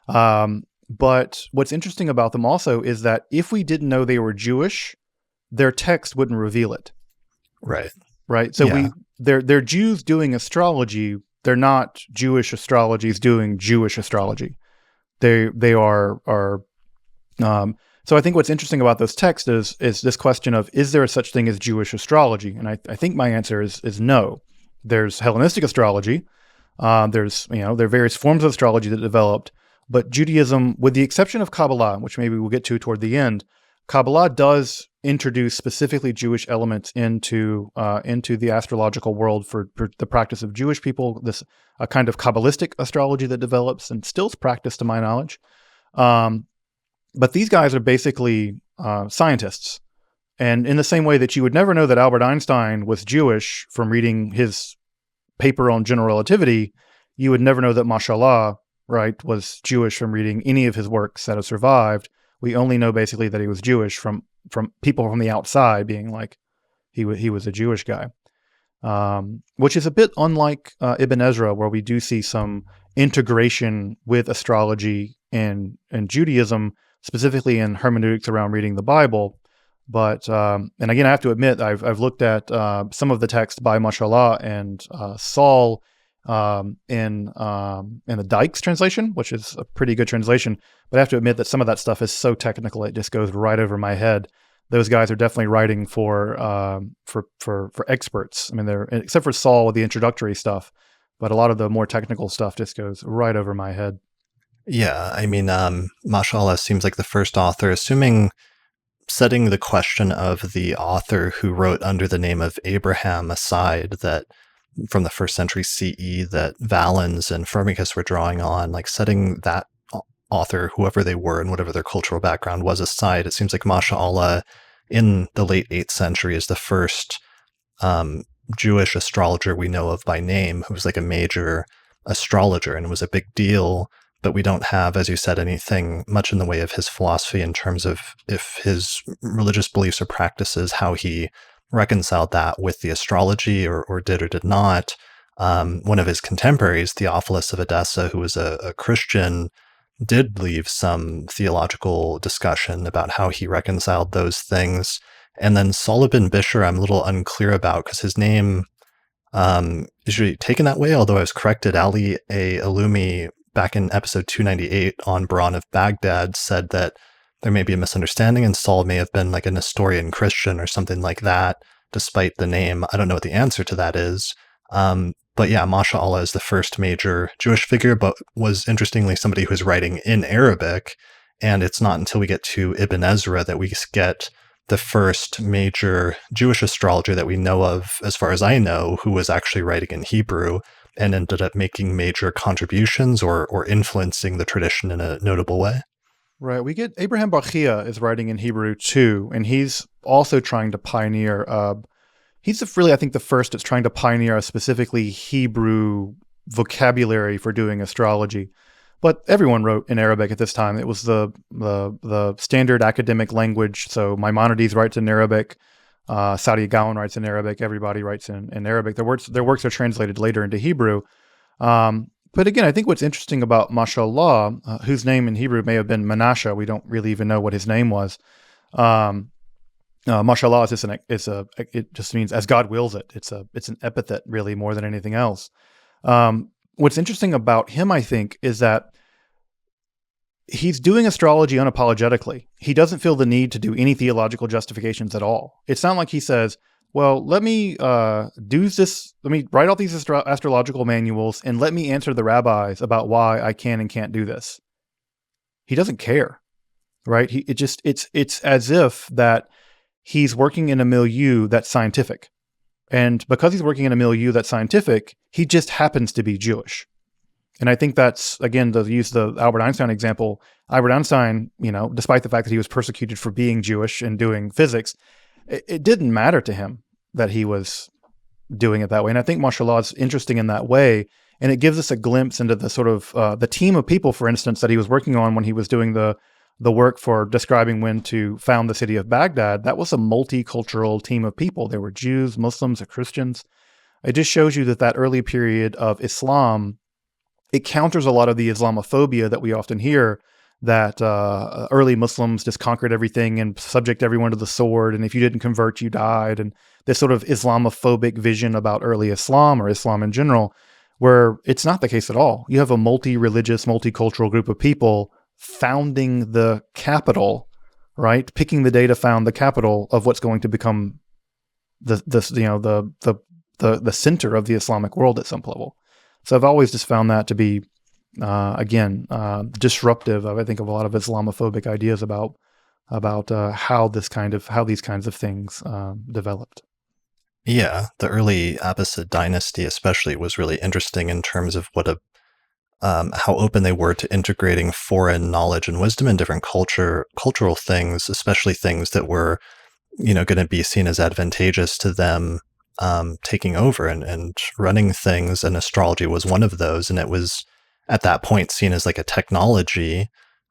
But what's interesting about them also is that if we didn't know they were Jewish, their text wouldn't reveal it. Right. Right. So Yeah. they're Jews doing astrology. They're not Jewish astrologies doing Jewish astrology. They are. So I think what's interesting about those texts is this question of, is there a such thing as Jewish astrology? And I think my answer is no. There's Hellenistic astrology. There are various forms of astrology that developed, but Judaism, with the exception of Kabbalah, which maybe we'll get to toward the end, Kabbalah does introduce specifically Jewish elements into the astrological world for the practice of Jewish people. This a kind of Kabbalistic astrology that develops and still is practiced to my knowledge. But these guys are basically scientists. And in the same way that you would never know that Albert Einstein was Jewish from reading his paper on general relativity, you would never know that Masha'allah, right, was Jewish from reading any of his works that have survived. We only know basically that he was Jewish from people from the outside being like, he was a Jewish guy. Which is a bit unlike Ibn Ezra, where we do see some integration with astrology and Judaism, specifically in hermeneutics around reading the Bible. But and again, I have to admit, I've looked at some of the text by Masha'allah and Saul in the Dykes translation, which is a pretty good translation. But I have to admit that some of that stuff is so technical it just goes right over my head. Those guys are definitely writing for experts. I mean, they're, except for Saul with the introductory stuff, but a lot of the more technical stuff just goes right over my head. Yeah, I mean, Masha'allah seems like the first author, setting the question of the author who wrote under the name of Abraham aside, that from the first century CE that Valens and Firmicus were drawing on, like setting that author, whoever they were and whatever their cultural background was, aside, it seems like Masha'allah in the late 8th century is the first Jewish astrologer we know of by name who was like a major astrologer, and it was a big deal. But we don't have, as you said, anything much in the way of his philosophy in terms of if his religious beliefs or practices, how he reconciled that with the astrology or did or did not. One of his contemporaries, Theophilus of Edessa, who was a Christian, did leave some theological discussion about how he reconciled those things. And then Saul ibn Bishr, I'm a little unclear about because his name is usually taken that way, although I was corrected. Ali A. Alumi, back in episode 298 on Baran of Baghdad, said that there may be a misunderstanding and Saul may have been like a Nestorian Christian or something like that, despite the name. I don't know what the answer to that is. But yeah, Masha'allah is the first major Jewish figure, but was interestingly somebody who's writing in Arabic. And it's not until we get to Ibn Ezra that we get the first major Jewish astrologer that we know of, as far as I know, who was actually writing in Hebrew and ended up making major contributions or influencing the tradition in a notable way. Right. We get Abraham Bachia is writing in Hebrew too, and he's also trying to pioneer. He's really, I think, the first that's trying to pioneer a specifically Hebrew vocabulary for doing astrology. But everyone wrote in Arabic at this time. It was the standard academic language. So Maimonides writes in Arabic. Saudi Gaon writes in Arabic. Everybody writes in Arabic. Their works are translated later into Hebrew. But again, I think what's interesting about Masha'allah, whose name in Hebrew may have been Menashe, we don't really even know what his name was. Masha'allah is it just means as God wills it. It's an epithet really more than anything else. What's interesting about him, I think, is that he's doing astrology unapologetically. He doesn't feel the need to do any theological justifications at all. It's not like he says, well, let me do this. Let me write all these astrological manuals and let me answer the rabbis about why I can and can't do this. he doesn't care, right? It's as if that he's working in a milieu that's scientific. And because he's working in a milieu that's scientific, he just happens to be Jewish. And I think that's, again, to use the Albert Einstein example, Albert Einstein, despite the fact that he was persecuted for being Jewish and doing physics, it didn't matter to him that he was doing it that way. And I think Masha'allah is interesting in that way. And it gives us a glimpse into the sort of the team of people, for instance, that he was working on when he was doing the work for describing when to found the city of Baghdad. That was a multicultural team of people. There were Jews, Muslims, and Christians. It just shows you that early period of Islam, it counters a lot of the Islamophobia that we often hear, that early Muslims just conquered everything and subject everyone to the sword, and if you didn't convert, you died, and this sort of Islamophobic vision about early Islam or Islam in general, where it's not the case at all. You have a multi-religious, multicultural group of people founding the capital, right? Picking the day to found the capital of what's going to become the center of the Islamic world at some level. So I've always just found that to be, disruptive of, I think, of a lot of Islamophobic ideas about how these kinds of things developed. Yeah, the early Abbasid dynasty especially was really interesting in terms of how open they were to integrating foreign knowledge and wisdom in different cultural things, especially things that were, going to be seen as advantageous to them, taking over and running things. And astrology was one of those. And it was at that point seen as like a technology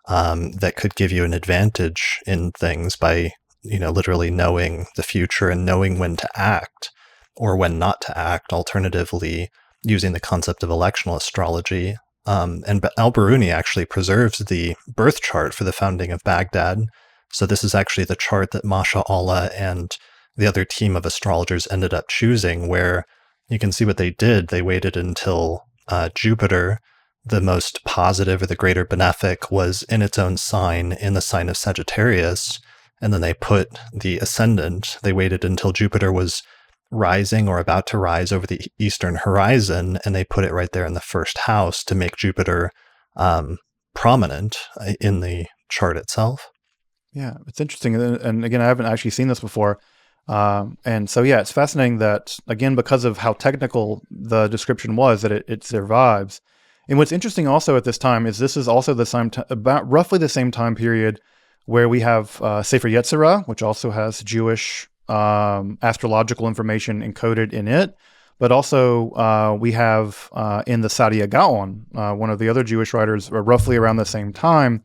that could give you an advantage in things by, literally knowing the future and knowing when to act or when not to act. Alternatively, using the concept of electional astrology. And Al-Biruni actually preserves the birth chart for the founding of Baghdad. So this is actually the chart that Masha'allah and the other team of astrologers ended up choosing, where you can see what they did. They waited until Jupiter, the most positive or the greater benefic, was in its own sign, in the sign of Sagittarius. And then they put the ascendant. They waited until Jupiter was rising or about to rise over the eastern horizon, and they put it right there in the first house to make Jupiter prominent in the chart itself. Yeah, it's interesting. And again, I haven't actually seen this before. And so, yeah, it's fascinating that, again, because of how technical the description was, that it survives. And what's interesting also at this time is this is also the same about roughly the same time period where we have Sefer Yetzirah, which also has Jewish astrological information encoded in it. But also we have in the Sadia Gaon, one of the other Jewish writers, roughly around the same time,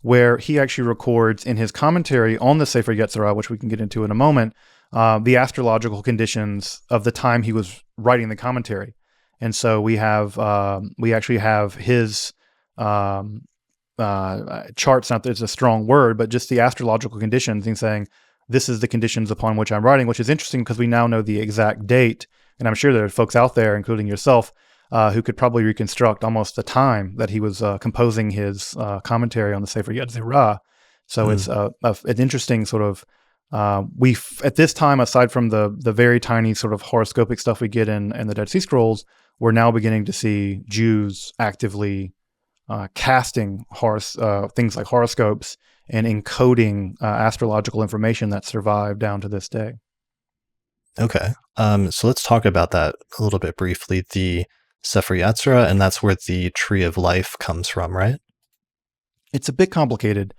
where he actually records in his commentary on the Sefer Yetzirah, which we can get into in a moment, the astrological conditions of the time he was writing the commentary. And so we actually have his charts, not that it's a strong word, but just the astrological conditions, and saying, this is the conditions upon which I'm writing, which is interesting because we now know the exact date. And I'm sure there are folks out there, including yourself, who could probably reconstruct almost the time that he was composing his commentary on the Sefer Yetzirah. So it's an interesting sort of, at this time, aside from the very tiny sort of horoscopic stuff we get in the Dead Sea Scrolls, we're now beginning to see Jews actively casting things like horoscopes and encoding astrological information that survived down to this day. Okay. So let's talk about that a little bit briefly. The Sefer Yetzirah, and that's where the Tree of Life comes from, right? It's a bit complicated.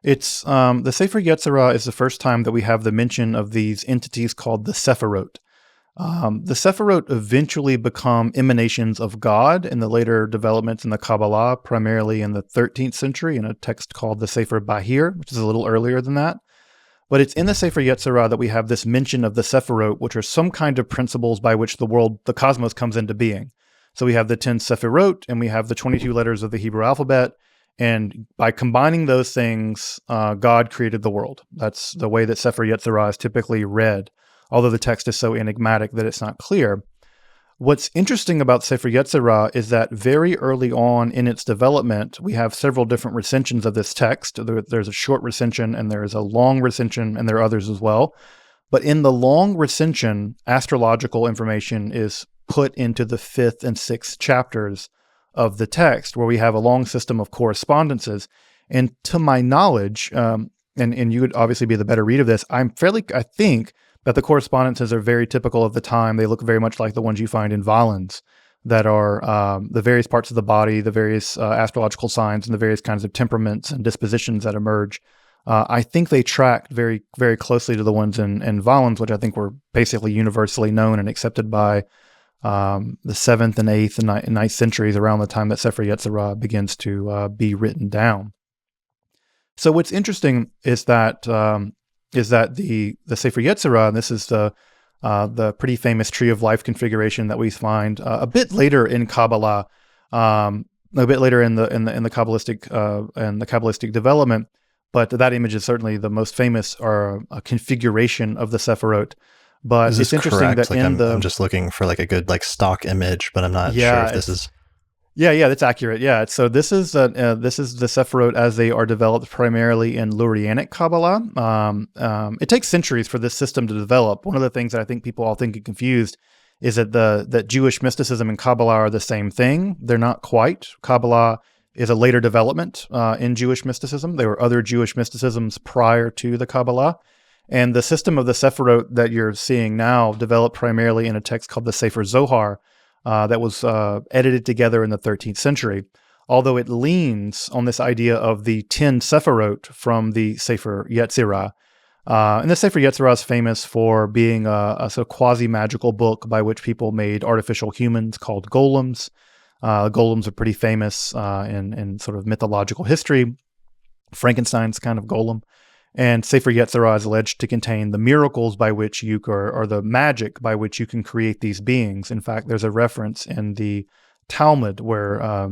It's the Sefer Yetzirah is the first time that we have the mention of these entities called the Sephirot. The Sephirot eventually become emanations of God in the later developments in the Kabbalah, primarily in the 13th century in a text called the Sefer Bahir, which is a little earlier than that. But it's in the Sefer Yetzirah that we have this mention of the Sephirot, which are some kind of principles by which the cosmos comes into being. So we have the 10 Sephirot, and we have the 22 letters of the Hebrew alphabet. And by combining those things, God created the world. That's the way that Sefer Yetzirah is typically read, although the text is so enigmatic that it's not clear. What's interesting about Sefer Yetzirah is that very early on in its development, we have several different recensions of this text. There's a short recension, and there is a long recension, and there are others as well. But in the long recension, astrological information is put into the 5th and 6th chapters of the text, where we have a long system of correspondences. And to my knowledge, and you would obviously be the better read of this, I think that the correspondences are very typical of the time. They look very much like the ones you find in Valens, that are the various parts of the body, the various astrological signs, and the various kinds of temperaments and dispositions that emerge. I think they tracked very, very closely to the ones in Valens, which I think were basically universally known and accepted by the 7th and 8th and 9th centuries, around the time that Sefer Yetzirah begins to be written down. So what's interesting is that the Sefer Yetzirah, and this is the pretty famous tree of life configuration that we find a bit later in Kabbalah, a bit later in the Kabbalistic development. But that image is certainly the most famous configuration of the Sephirot. But it's interesting correct? that I'm just looking for like a good like stock image, but I'm not sure if this is. Yeah, that's accurate. Yeah, so this is the Sephirot as they are developed primarily in Lurianic Kabbalah. It takes centuries for this system to develop. One of the things that I think people all think get confused is that Jewish mysticism and Kabbalah are the same thing. They're not quite. Kabbalah is a later development in Jewish mysticism. There were other Jewish mysticisms prior to the Kabbalah. And the system of the Sephirot that you're seeing now developed primarily in a text called the Sefer Zohar that was edited together in the 13th century. Although it leans on this idea of the 10 Sephirot from the Sefer Yetzirah. And the Sefer Yetzirah is famous for being a sort of quasi-magical book by which people made artificial humans called golems. Golems are pretty famous in sort of mythological history. Frankenstein's kind of golem. And Sefer Yetzirah is alleged to contain the miracles by which or the magic by which you can create these beings. In fact, there's a reference in the Talmud where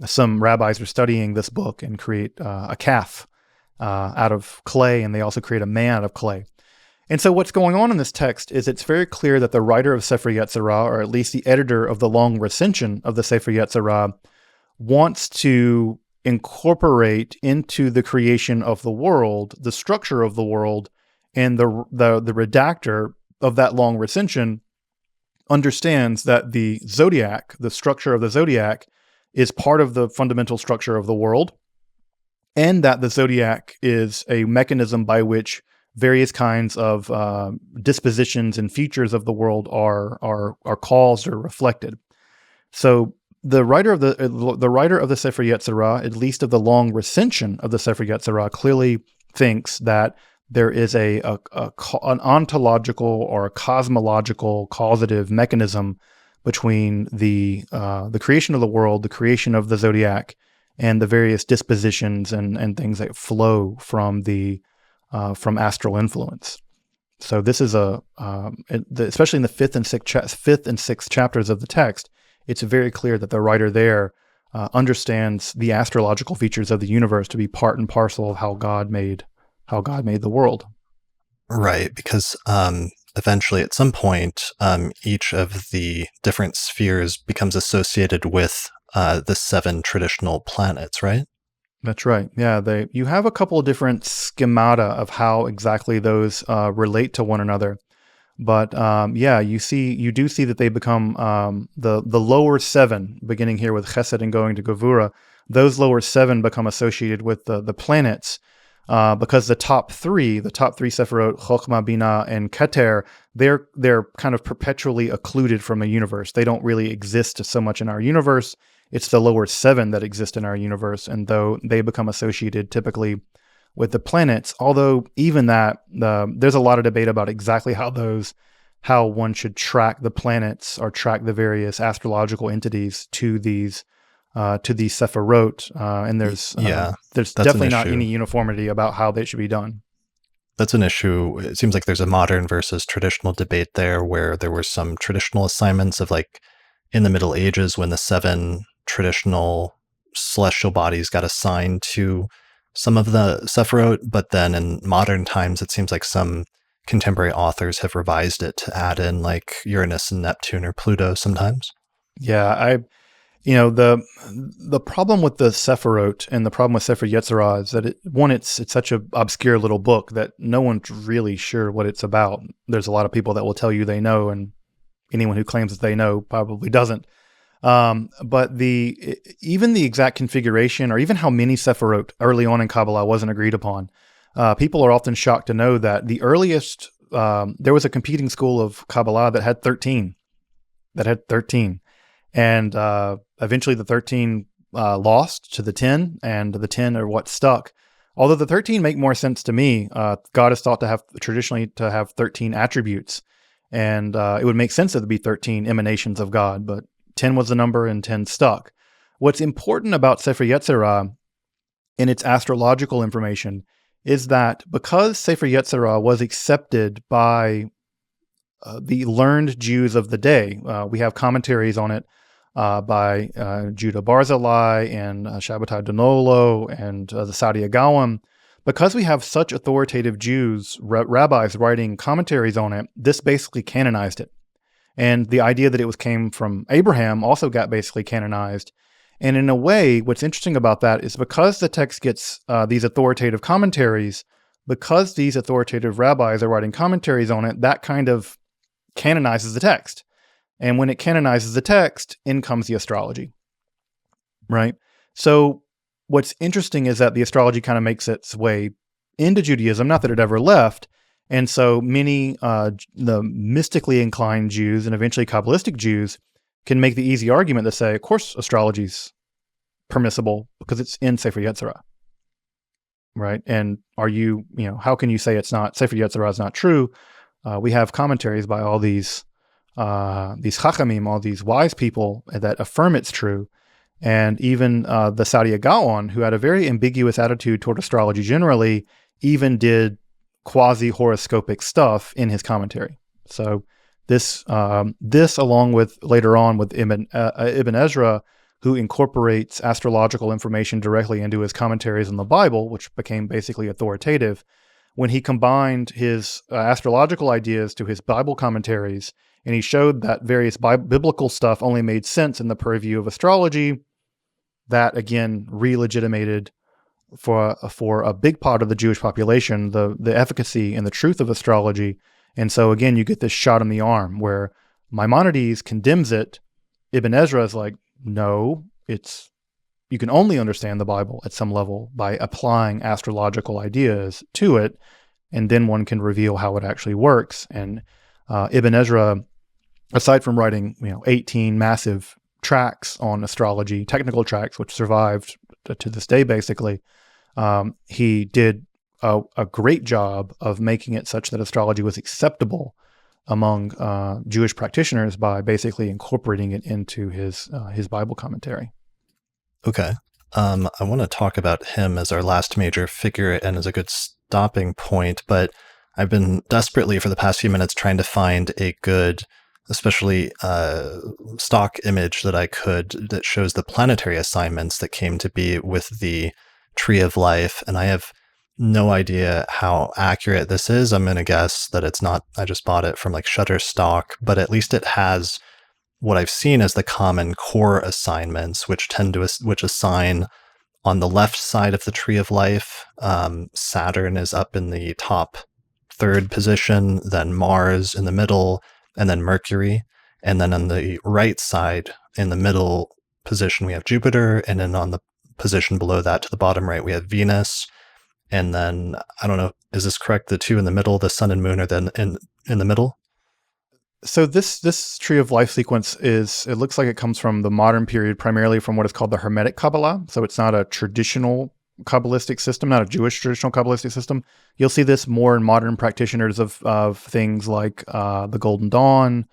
some rabbis are studying this book and create a calf out of clay, and they also create a man out of clay. And so what's going on in this text is it's very clear that the writer of Sefer Yetzirah, or at least the editor of the long recension of the Sefer Yetzirah, wants to incorporate into the creation of the world, the structure of the world, and the redactor of that long recension understands that the zodiac, the structure of the zodiac, is part of the fundamental structure of the world, and that the zodiac is a mechanism by which various kinds of dispositions and features of the world are caused or reflected. So the writer of the Sefer Yetzirah, at least of the long recension of the Sefer Yetzirah, clearly thinks that there is an ontological or a cosmological causative mechanism between the creation of the world, the creation of the zodiac, and the various dispositions and things that flow from from astral influence. So this is especially in the fifth and sixth chapters of the text, it's very clear that the writer there understands the astrological features of the universe to be part and parcel of how God made the world. Right, because eventually at some point, each of the different spheres becomes associated with the 7 traditional planets, right? That's right. Yeah, you have a couple of different schemata of how exactly those relate to one another. But you do see that they become the lower 7, beginning here with Chesed and going to Gevura. Those lower 7 become associated with the planets because the top three Sephirot, Chokhmah, Binah, and Keter, they're kind of perpetually occluded from the universe. They don't really exist so much in our universe. It's the lower 7 that exist in our universe, and though they become associated typically with the planets, although even that, there's a lot of debate about exactly how one should track the planets or track the various astrological entities to these Sephirot, and there's definitely not any uniformity about how they should be done. That's an issue. It seems like there's a modern versus traditional debate there, where there were some traditional assignments of like in the Middle Ages when the 7 traditional celestial bodies got assigned to some of the Sephirot, but then in modern times, it seems like some contemporary authors have revised it to add in like Uranus and Neptune or Pluto sometimes. Yeah, the problem with the Sephirot and the problem with Sefer Yetzirah is that it's such an obscure little book that no one's really sure what it's about. There's a lot of people that will tell you they know, and anyone who claims that they know probably doesn't. But even the exact configuration, or even how many Sephirot early on in Kabbalah wasn't agreed upon. People are often shocked to know that the earliest, there was a competing school of Kabbalah that had 13. And eventually the 13 lost to the 10, and the 10 are what stuck. Although the 13 make more sense to me. God is thought to have traditionally to have 13 attributes, and it would make sense that there'd be 13 emanations of God, but 10 was the number and 10 stuck. What's important about Sefer Yetzirah in its astrological information is that because Sefer Yetzirah was accepted by the learned Jews of the day, we have commentaries on it by Judah Barzillai and Shabbatai Donolo and the Saadia Gaon. Because we have such authoritative Jews, rabbis writing commentaries on it, this basically canonized it. And the idea that it came from Abraham also got basically canonized. And in a way, what's interesting about that is because the text gets these authoritative commentaries, because these authoritative rabbis are writing commentaries on it, that kind of canonizes the text. And when it canonizes the text, in comes the astrology, right? So what's interesting is that the astrology kind of makes its way into Judaism, not that it ever left. And so many, the mystically inclined Jews and eventually Kabbalistic Jews can make the easy argument to say, of course, astrology's permissible because it's in Sefer Yetzirah, right? And how can you say it's not, Sefer Yetzirah is not true? We have commentaries by all these chachamim, all these wise people that affirm it's true. And even the Saadia Gaon, who had a very ambiguous attitude toward astrology generally, even did quasi-horoscopic stuff in his commentary. So this along with later on with Ibn Ezra, who incorporates astrological information directly into his commentaries on the Bible, which became basically authoritative, when he combined his astrological ideas to his Bible commentaries, and he showed that various biblical stuff only made sense in the purview of astrology, that again re-legitimated for a big part of the Jewish population the efficacy and the truth of astrology. And so again, you get this shot in the arm where Maimonides condemns it. Ibn Ezra is like, no, you can only understand the Bible at some level by applying astrological ideas to it, and then one can reveal how it actually works. And Ibn Ezra, aside from writing 18 massive tracts on astrology, technical tracts which survived to this day basically, he did a great job of making it such that astrology was acceptable among Jewish practitioners by basically incorporating it into his Bible commentary. Okay. I want to talk about him as our last major figure and as a good stopping point, but I've been desperately for the past few minutes trying to find a good, especially stock image that shows the planetary assignments that came to be with the Tree of Life, and I have no idea how accurate this is. I'm going to guess that it's not. I just bought it from like Shutterstock, but at least it has what I've seen as the common core assignments, which assign on the left side of the Tree of Life. Saturn is up in the top third position, then Mars in the middle, and then Mercury. And then on the right side, in the middle position, we have Jupiter, and then on the position below that to the bottom right, we have Venus. And then, I don't know, is this correct? The two in the middle, the sun and moon, are then in the middle? So this Tree of Life sequence it looks like it comes from the modern period, primarily from what is called the Hermetic Kabbalah. So it's not a traditional Kabbalistic system, not a Jewish traditional Kabbalistic system. You'll see this more in modern practitioners of things like the Golden Dawn,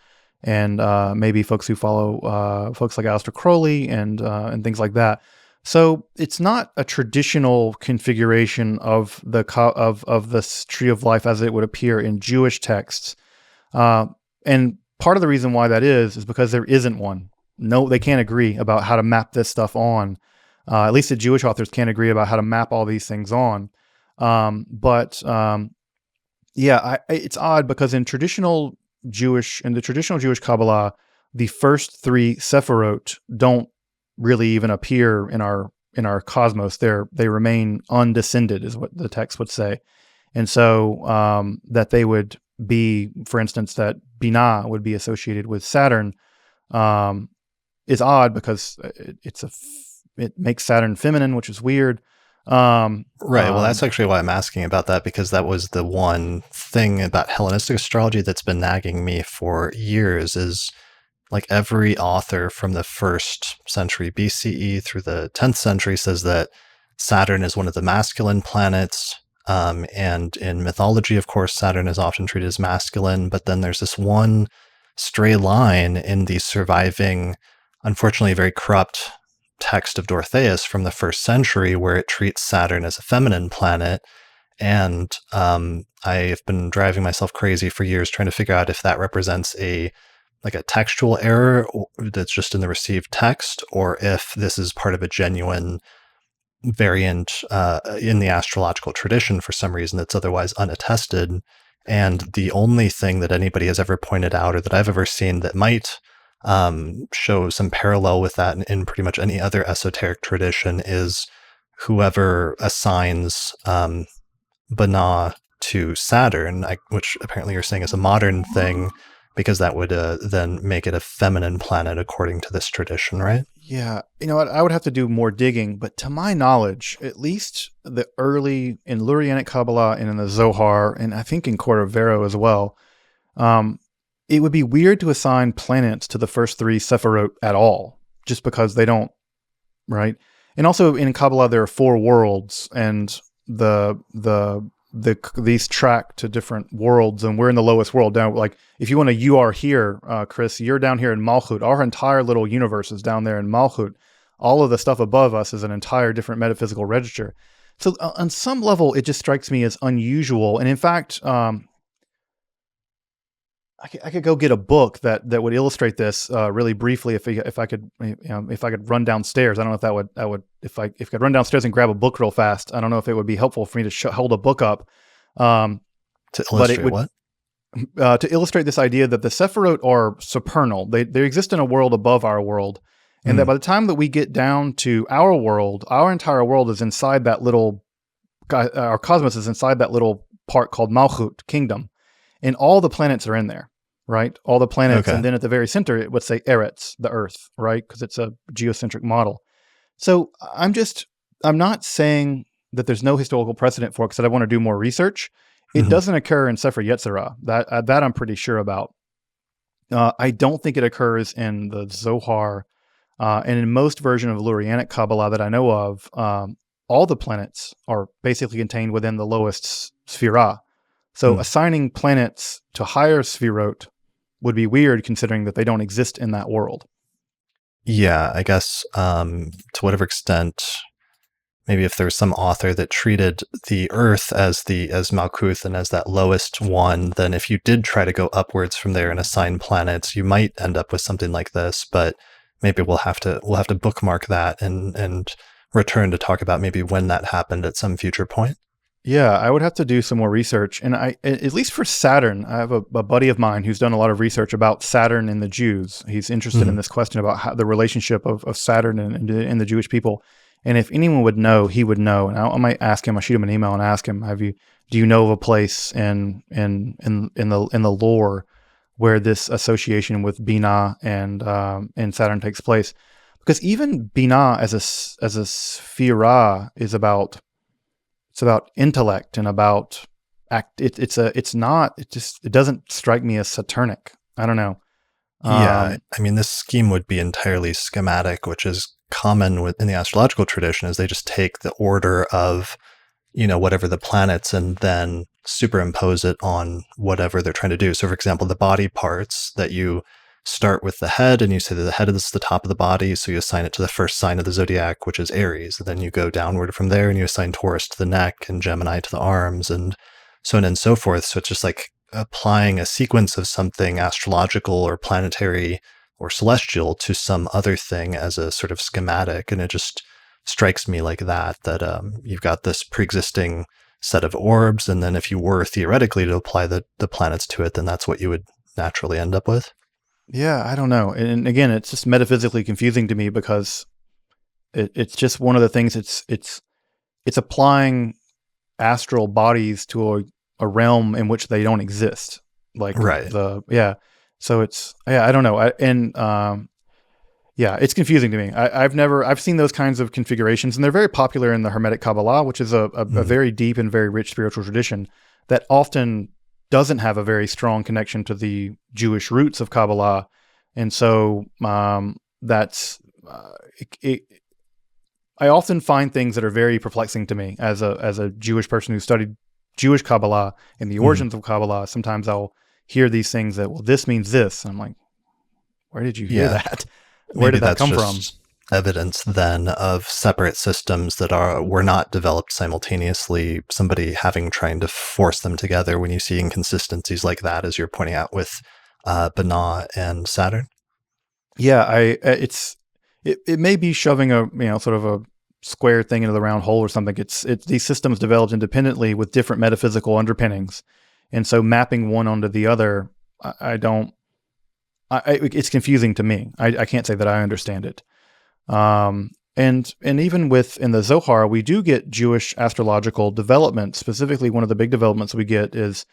and maybe folks who follow folks like Aleister Crowley and things like that. So it's not a traditional configuration of this Tree of Life as it would appear in Jewish texts. And part of the reason why that is because there isn't one. No, they can't agree about how to map this stuff on. At least the Jewish authors can't agree about how to map all these things on. It's odd because in the traditional Jewish Kabbalah, the first three Sephirot don't really even appear in our cosmos. They remain undescended, is what the text would say. And so that they would be, for instance, that Binah would be associated with Saturn, is odd because it makes Saturn feminine, which is weird. Right. Well, that's actually why I'm asking about that, because that was the one thing about Hellenistic astrology that's been nagging me for years is like every author from the 1st century BCE through the 10th century says that Saturn is one of the masculine planets. And in mythology, of course, Saturn is often treated as masculine, but then there's this one stray line in the surviving, unfortunately, very corrupt text of Dorotheus from the 1st century where it treats Saturn as a feminine planet. And I've been driving myself crazy for years trying to figure out if that represents a textual error that's just in the received text, or if this is part of a genuine variant in the astrological tradition for some reason that's otherwise unattested. And the only thing that anybody has ever pointed out or that I've ever seen that might show some parallel with that in pretty much any other esoteric tradition is whoever assigns Bana to Saturn, which apparently you're saying is a modern thing, because that would then make it a feminine planet according to this tradition, right? Yeah. You know what? I would have to do more digging, but to my knowledge, at least the early in Lurianic Kabbalah and in the Zohar, and I think in Cordovero as well, it would be weird to assign planets to the first 3 Sephirot at all, just because they don't, right? And also in Kabbalah, there are 4 worlds, and these track to different worlds, and we're in the lowest world down. Like if you want to, you are here, Chris, you're down here in Malchut. Our entire little universe is down there in Malchut. All of the stuff above us is an entire different metaphysical register. So on some level, it just strikes me as unusual. And in fact, I could go get a book that would illustrate this really briefly if I could run downstairs. I don't know if that would if I could run downstairs and grab a book real fast. I don't know if it would be helpful for me to hold a book up to illustrate what? To illustrate this idea that the Sephirot are supernal. They exist in a world above our world, and that by the time that we get down to our world, our entire world is inside that little. Our cosmos is inside that little part called Malchut, kingdom. And all the planets are in there, right? All the planets. Okay. And then at the very center, it would say Eretz, the Earth, right? Because it's a geocentric model. So I'm not saying that there's no historical precedent for it because I want to do more research. It doesn't occur in Sefer Yetzirah. That I'm pretty sure about. I don't think it occurs in the Zohar. And in most version of Lurianic Kabbalah that I know of, all the planets are basically contained within the lowest Sphira. So assigning planets to higher Sphirot would be weird considering that they don't exist in that world. Yeah, I guess to whatever extent, maybe if there's some author that treated the Earth as Malkuth and as that lowest one, then if you did try to go upwards from there and assign planets, you might end up with something like this. But maybe we'll have to bookmark that and return to talk about maybe when that happened at some future point. Yeah, I would have to do some more research. And at least for Saturn, I have a buddy of mine who's done a lot of research about Saturn and the Jews. He's interested in this question about how the relationship of Saturn and the Jewish people. And if anyone would know, he would know. And I might ask him, I'll shoot him an email and ask him, do you know of a place in the lore where this association with Binah and Saturn takes place? Because even Binah as a Sphira is about intellect and about act. It doesn't strike me as Saturnic. I don't know. Yeah, I mean, this scheme would be entirely schematic, which is common in the astrological tradition, is they just take the order of, whatever the planets and then superimpose it on whatever they're trying to do. So, for example, the body parts that you start with the head, and you say that the head is the top of the body, so you assign it to the first sign of the zodiac, which is Aries. And then you go downward from there, and you assign Taurus to the neck and Gemini to the arms, and so on and so forth. So it's just like applying a sequence of something astrological or planetary or celestial to some other thing as a sort of schematic. And it just strikes me like that you've got this pre-existing set of orbs, and then if you were theoretically to apply the planets to it, then that's what you would naturally end up with. Yeah, I don't know. And again, it's just metaphysically confusing to me because it's just one of the things. It's applying astral bodies to a realm in which they don't exist. Like right. So I don't know. Yeah, it's confusing to me. I've seen those kinds of configurations, and they're very popular in the Hermetic Kabbalah, which is a very deep and very rich spiritual tradition that often doesn't have a very strong connection to the Jewish roots of Kabbalah. And so that's I often find things that are very perplexing to me as a Jewish person who studied Jewish Kabbalah and the origins of Kabbalah. Sometimes I'll hear these things that, well, this means this. And I'm like, where did you hear that? Where did that come from? Evidence then of separate systems that were not developed simultaneously, somebody trying to force them together when you see inconsistencies like that, as you're pointing out with Binah and Saturn. Yeah, it may be shoving a sort of a square thing into the round hole or something. It's these systems developed independently with different metaphysical underpinnings, and so mapping one onto the other, it's confusing to me. I can't say that I understand it. And even in the Zohar, we do get Jewish astrological development. Specifically, one of the big developments we get is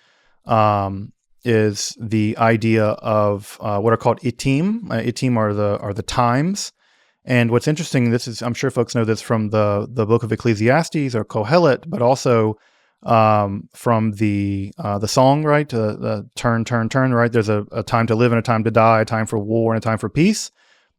the idea of what are called itim. Itim are the times. And what's interesting, I'm sure folks know this from the Book of Ecclesiastes or Kohelet, but also from the song, right? The turn, right? There's a time to live and a time to die, a time for war and a time for peace.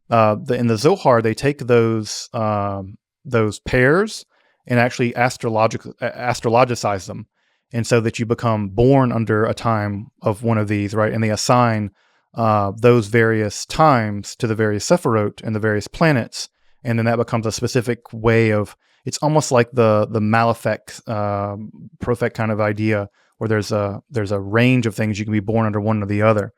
In the Zohar, they take those pairs and actually astrologicize them, and so that you become born under a time of one of these, right? And they assign those various times to the various sephirot and the various planets, and then that becomes a specific way of. It's almost like the Malefic, Prophec kind of idea, where there's a range of things you can be born under one or the other.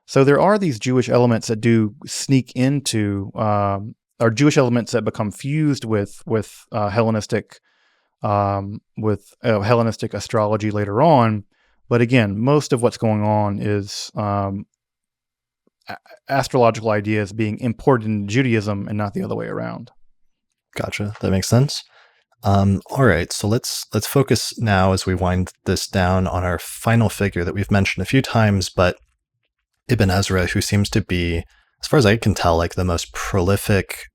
So there are these Jewish elements that do sneak into, or Jewish elements that become fused with Hellenistic astrology later on. But again, most of what's going on is astrological ideas being imported into Judaism and not the other way around. Gotcha. That makes sense. All right, so let's focus now as we wind this down on our final figure that we've mentioned a few times, but Ibn Ezra, who seems to be, as far as I can tell, like the most prolific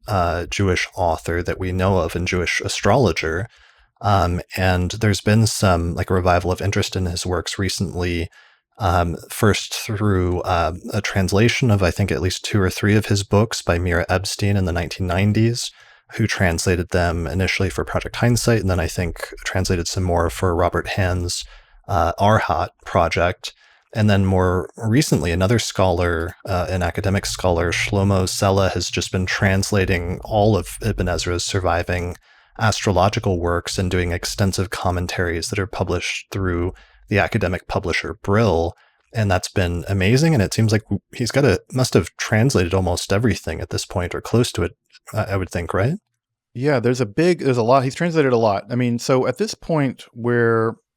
Jewish author that we know of and Jewish astrologer. And there's been some like a revival of interest in his works recently, first through a translation of, I think, at least 2 or 3 of his books by Mira Epstein in the 1990s, who translated them initially for Project Hindsight, and then I think translated some more for Robert Hand's Arhat project. And then more recently, another scholar, an academic scholar, Shlomo Sella, has just been translating all of Ibn Ezra's surviving astrological works and doing extensive commentaries that are published through the academic publisher Brill. And that's been amazing. And it seems like he's must have translated almost everything at this point, or close to it, I would think, right? Yeah, there's a lot. He's translated a lot. I mean, so at this point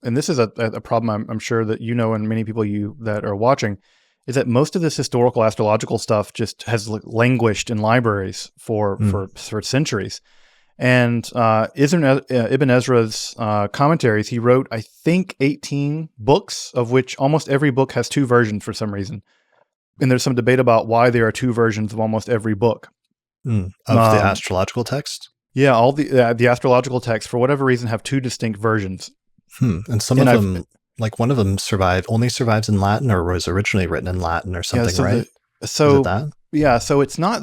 and this is a problem I'm sure that you know, and many people that are watching, is that most of this historical astrological stuff just has languished in libraries for centuries. And Ibn Ezra's commentaries, he wrote, I think, 18 books, of which almost every book has 2 versions for some reason. And there's some debate about why there are 2 versions of almost every book. Of the astrological text? Yeah, all the astrological texts, for whatever reason, have 2 distinct versions. And some of them, like one of them only survives in Latin, or was originally written in Latin or something, right? Is it that? Yeah, so it's not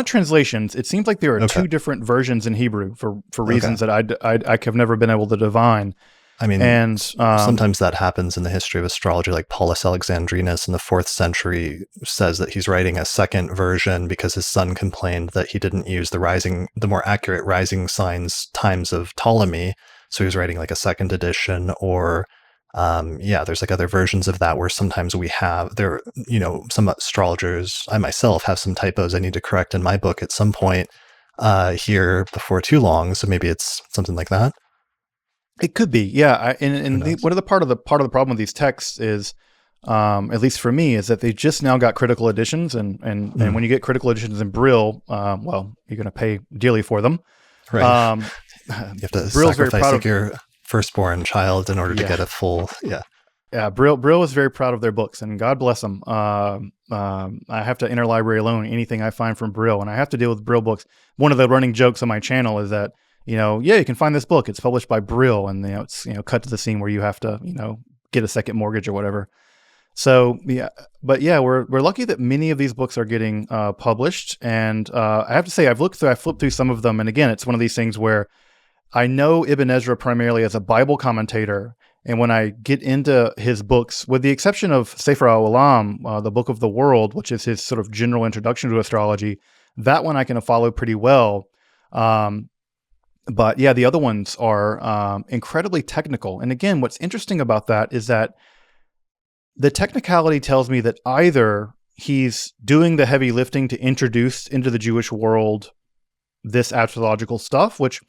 translations. It seems like there are 2 different versions in Hebrew for reasons that I have never been able to divine. I mean, and sometimes that happens in the history of astrology, like Paulus Alexandrinus in the 4th century says that he's writing a second version because his son complained that he didn't use the more accurate rising signs times of Ptolemy. So he was writing like a second edition, or there's like other versions of that where sometimes some astrologers, I myself have some typos I need to correct in my book at some point here before too long. So maybe it's something like that. It could be, yeah. What are the part of the problem with these texts is, at least for me, is that they just now got critical editions, and when you get critical editions in Brill, well, you're going to pay dearly for them. Right. You have to Brill's sacrifice your firstborn child in order to get a full, Yeah, Brill is very proud of their books, and God bless them. I have to interlibrary loan anything I find from Brill, and I have to deal with Brill books. One of the running jokes on my channel is that, you can find this book. It's published by Brill, and it's cut to the scene where you have to get a second mortgage or whatever. So yeah, but yeah, we're lucky that many of these books are getting published, and I have to say I flipped through some of them, and again, it's one of these things where I know Ibn Ezra primarily as a Bible commentator. And when I get into his books, with the exception of Sefer al-Olam, the Book of the World, which is his sort of general introduction to astrology, that one I can follow pretty well. But yeah, the other ones are incredibly technical. And again, what's interesting about that is that the technicality tells me that either he's doing the heavy lifting to introduce into the Jewish world this astrological stuff, which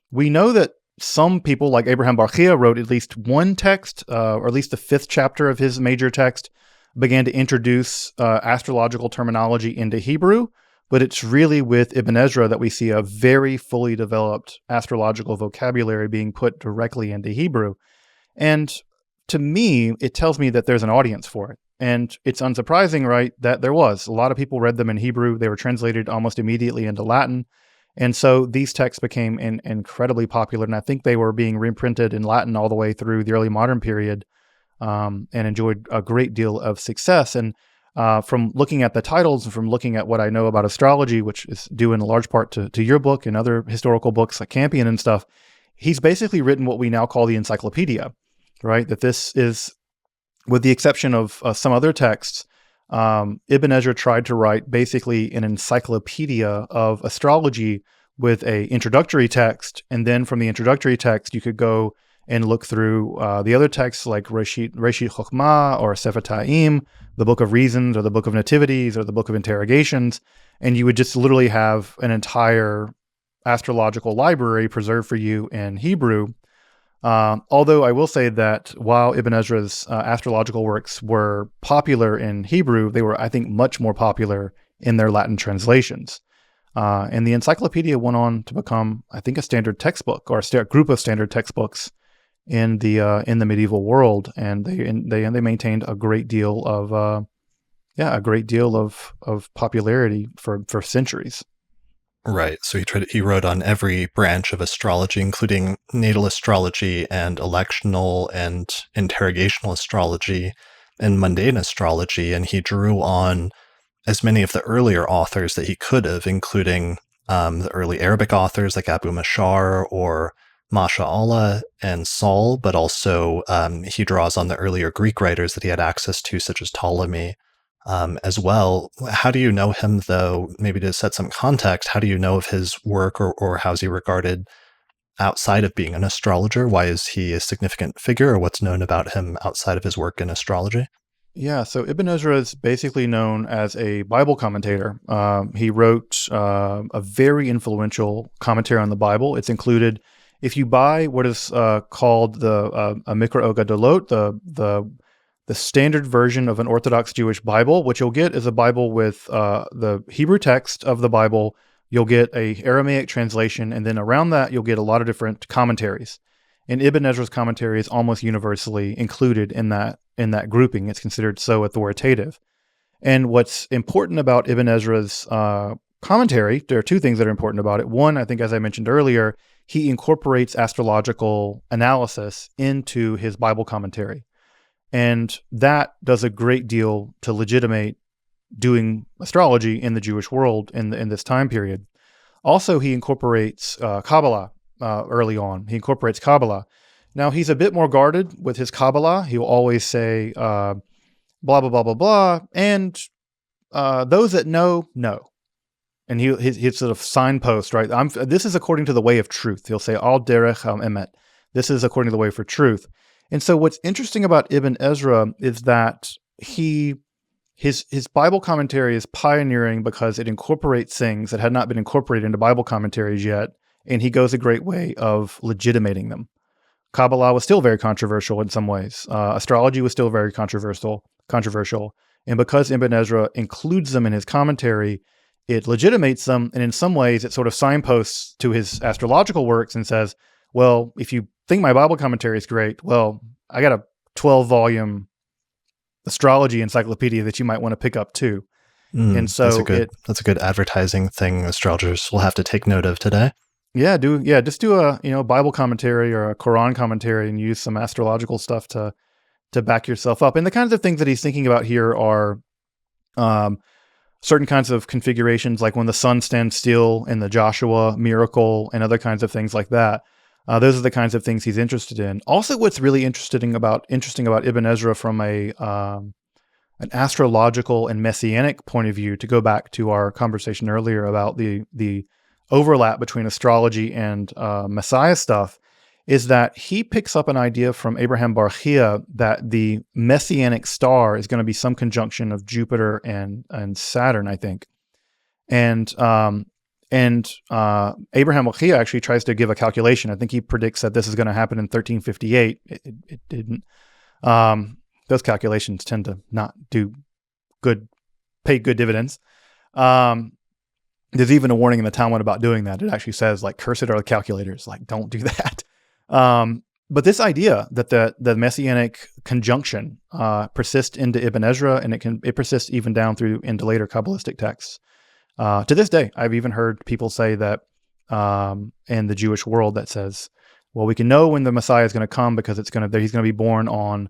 we know that some people like Abraham bar Chia wrote at least one text, or at least the 5th chapter of his major text, began to introduce astrological terminology into Hebrew. But it's really with Ibn Ezra that we see a very fully developed astrological vocabulary being put directly into Hebrew. And to me, it tells me that there's an audience for it. And it's unsurprising, right, that there was. A lot of people read them in Hebrew. They were translated almost immediately into Latin. And so these texts became incredibly popular, and I think they were being reprinted in Latin all the way through the early modern period, and enjoyed a great deal of success. And from looking at the titles and from looking at what I know about astrology, which is due in a large part to your book and other historical books like Campion and stuff, he's basically written what we now call the encyclopedia, right? That this is, with the exception of some other texts, Ibn Ezra tried to write basically an encyclopedia of astrology with a introductory text, and then from the introductory text you could go and look through the other texts like Reshit Chokhmah or Sefer Ta'im, the Book of Reasons or the Book of Nativities or the Book of Interrogations, and you would just literally have an entire astrological library preserved for you in Hebrew. Although I will say that while Ibn Ezra's astrological works were popular in Hebrew, they were, I think, much more popular in their Latin translations. And the encyclopedia went on to become, I think, a standard textbook or a group of standard textbooks in the medieval world, and they maintained a great deal of popularity for centuries. Right. So he wrote on every branch of astrology, including natal astrology and electional and interrogational astrology and mundane astrology. And he drew on as many of the earlier authors that he could have, including the early Arabic authors like Abu Mashar or Masha'allah and Saul, but also he draws on the earlier Greek writers that he had access to, such as Ptolemy. As well. How do you know him, though? Maybe to set some context, how do you know of his work, or how's he regarded outside of being an astrologer? Why is he a significant figure, or what's known about him outside of his work in astrology? Yeah, so Ibn Ezra is basically known as a Bible commentator. He wrote a very influential commentary on the Bible. It's included, if you buy what is called the Mikra Gadolot, the standard version of an Orthodox Jewish Bible. What you'll get is a Bible with the Hebrew text of the Bible. You'll get a Aramaic translation, and then around that you'll get a lot of different commentaries. And Ibn Ezra's commentary is almost universally included in that grouping. It's considered so authoritative. And what's important about Ibn Ezra's commentary, there are two things that are important about it. One, I think, as I mentioned earlier, he incorporates astrological analysis into his Bible commentary. And that does a great deal to legitimate doing astrology in the Jewish world in this time period. Also, he incorporates Kabbalah early on. He incorporates Kabbalah. Now, he's a bit more guarded with his Kabbalah. He'll always say, blah, blah, blah, blah, blah, and those that know. And his sort of signpost, right? This is according to the way of truth. He'll say, Al derech emet. This is according to the way for truth. And so what's interesting about Ibn Ezra is that his Bible commentary is pioneering because it incorporates things that had not been incorporated into Bible commentaries yet, and he goes a great way of legitimating them. Kabbalah was still very controversial in some ways. Astrology was still very controversial. And because Ibn Ezra includes them in his commentary, it legitimates them, and in some ways it sort of signposts to his astrological works and says, well, if you think my Bible commentary is great, well, I got to 12-volume astrology encyclopedia that you might want to pick up too. And so that's a good advertising thing astrologers will have to take note of today. Just do a Bible commentary or a Quran commentary and use some astrological stuff to back yourself up. And the kinds of things that he's thinking about here are certain kinds of configurations, like when the sun stands still in the Joshua miracle and other kinds of things like that. Those are the kinds of things he's interested in. Also, what's really interesting about Ibn Ezra from an astrological and messianic point of view, to go back to our conversation earlier about the overlap between astrology and Messiah stuff, is that he picks up an idea from Abraham bar Chia that the messianic star is going to be some conjunction of Jupiter and Saturn, I think. And Abraham bar Chia actually tries to give a calculation. I think he predicts that this is going to happen in 1358. It didn't. Those calculations tend to not pay good dividends. There's even a warning in the Talmud about doing that. It actually says, like, cursed are the calculators. Like, don't do that. But this idea that the messianic conjunction persists into Ibn Ezra, and it persists even down through into later Kabbalistic texts. To this day, I've even heard people say that in the Jewish world that says, well, we can know when the Messiah is going to come because he's going to be born on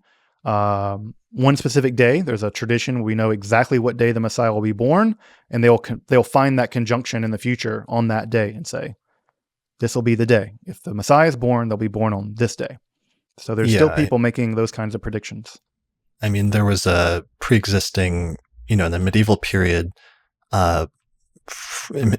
one specific day. There's a tradition. We know exactly what day the Messiah will be born, and they'll find that conjunction in the future on that day and say, this will be the day. If the Messiah is born, they'll be born on this day. So there's still people making those kinds of predictions. I mean, there was a pre-existing, in the medieval period,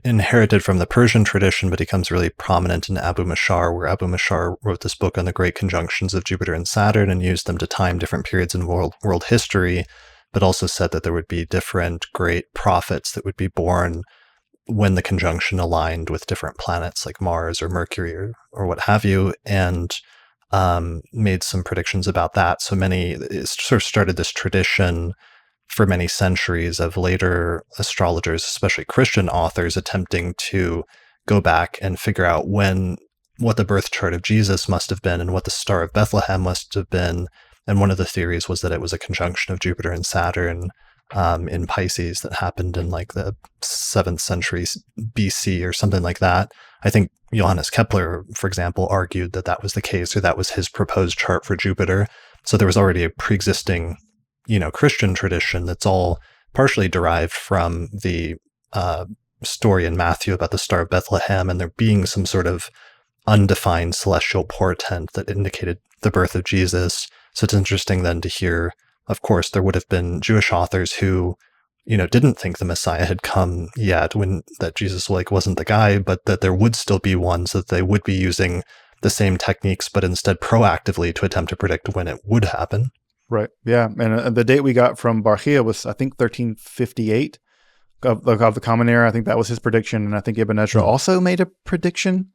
inherited from the Persian tradition, but becomes really prominent in Abu Mashar, where Abu Mashar wrote this book on the great conjunctions of Jupiter and Saturn and used them to time different periods in world history, but also said that there would be different great prophets that would be born when the conjunction aligned with different planets like Mars or Mercury or what have you, and made some predictions about that. So it sort of started this tradition for many centuries of later astrologers, especially Christian authors, attempting to go back and figure out what the birth chart of Jesus must have been and what the Star of Bethlehem must have been. And one of the theories was that it was a conjunction of Jupiter and Saturn in Pisces that happened in like the 7th century BC or something like that. I think Johannes Kepler, for example, argued that that was the case, or that was his proposed chart for Jupiter. So there was already a pre-existing Christian tradition that's all partially derived from the story in Matthew about the Star of Bethlehem and there being some sort of undefined celestial portent that indicated the birth of Jesus. So it's interesting then to hear, of course, there would have been Jewish authors who, didn't think the Messiah had come yet, that Jesus wasn't the guy, but that there would still be ones that they would be using the same techniques, but instead proactively to attempt to predict when it would happen. Right. Yeah. And the date we got from bar Chia was, I think, 1358 of the Common Era. I think that was his prediction. And I think Ibn Ezra also made a prediction.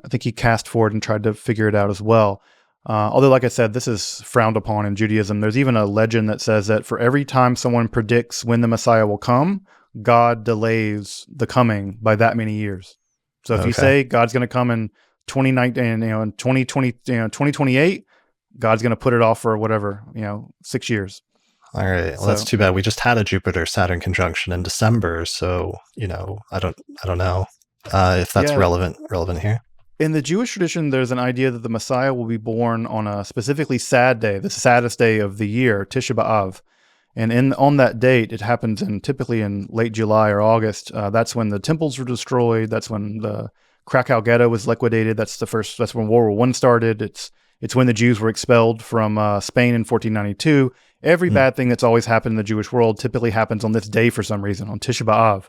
I think he cast forward and tried to figure it out as well. Although, like I said, this is frowned upon in Judaism. There's even a legend that says that for every time someone predicts when the Messiah will come, God delays the coming by that many years. So if you say God's going to come in 2019, in 2020, 2028, God's going to put it off for whatever, 6 years. All right. Well, that's too bad. We just had a Jupiter-Saturn conjunction in December. So, I don't know if that's relevant here. In the Jewish tradition, there's an idea that the Messiah will be born on a specifically sad day, the saddest day of the year, Tisha B'Av. And on that date, it happens typically in late July or August. That's when the temples were destroyed. That's when the Krakow ghetto was liquidated. That's when World War I started. It's when the Jews were expelled from Spain in 1492. Every bad thing that's always happened in the Jewish world typically happens on this day for some reason, on Tisha B'Av.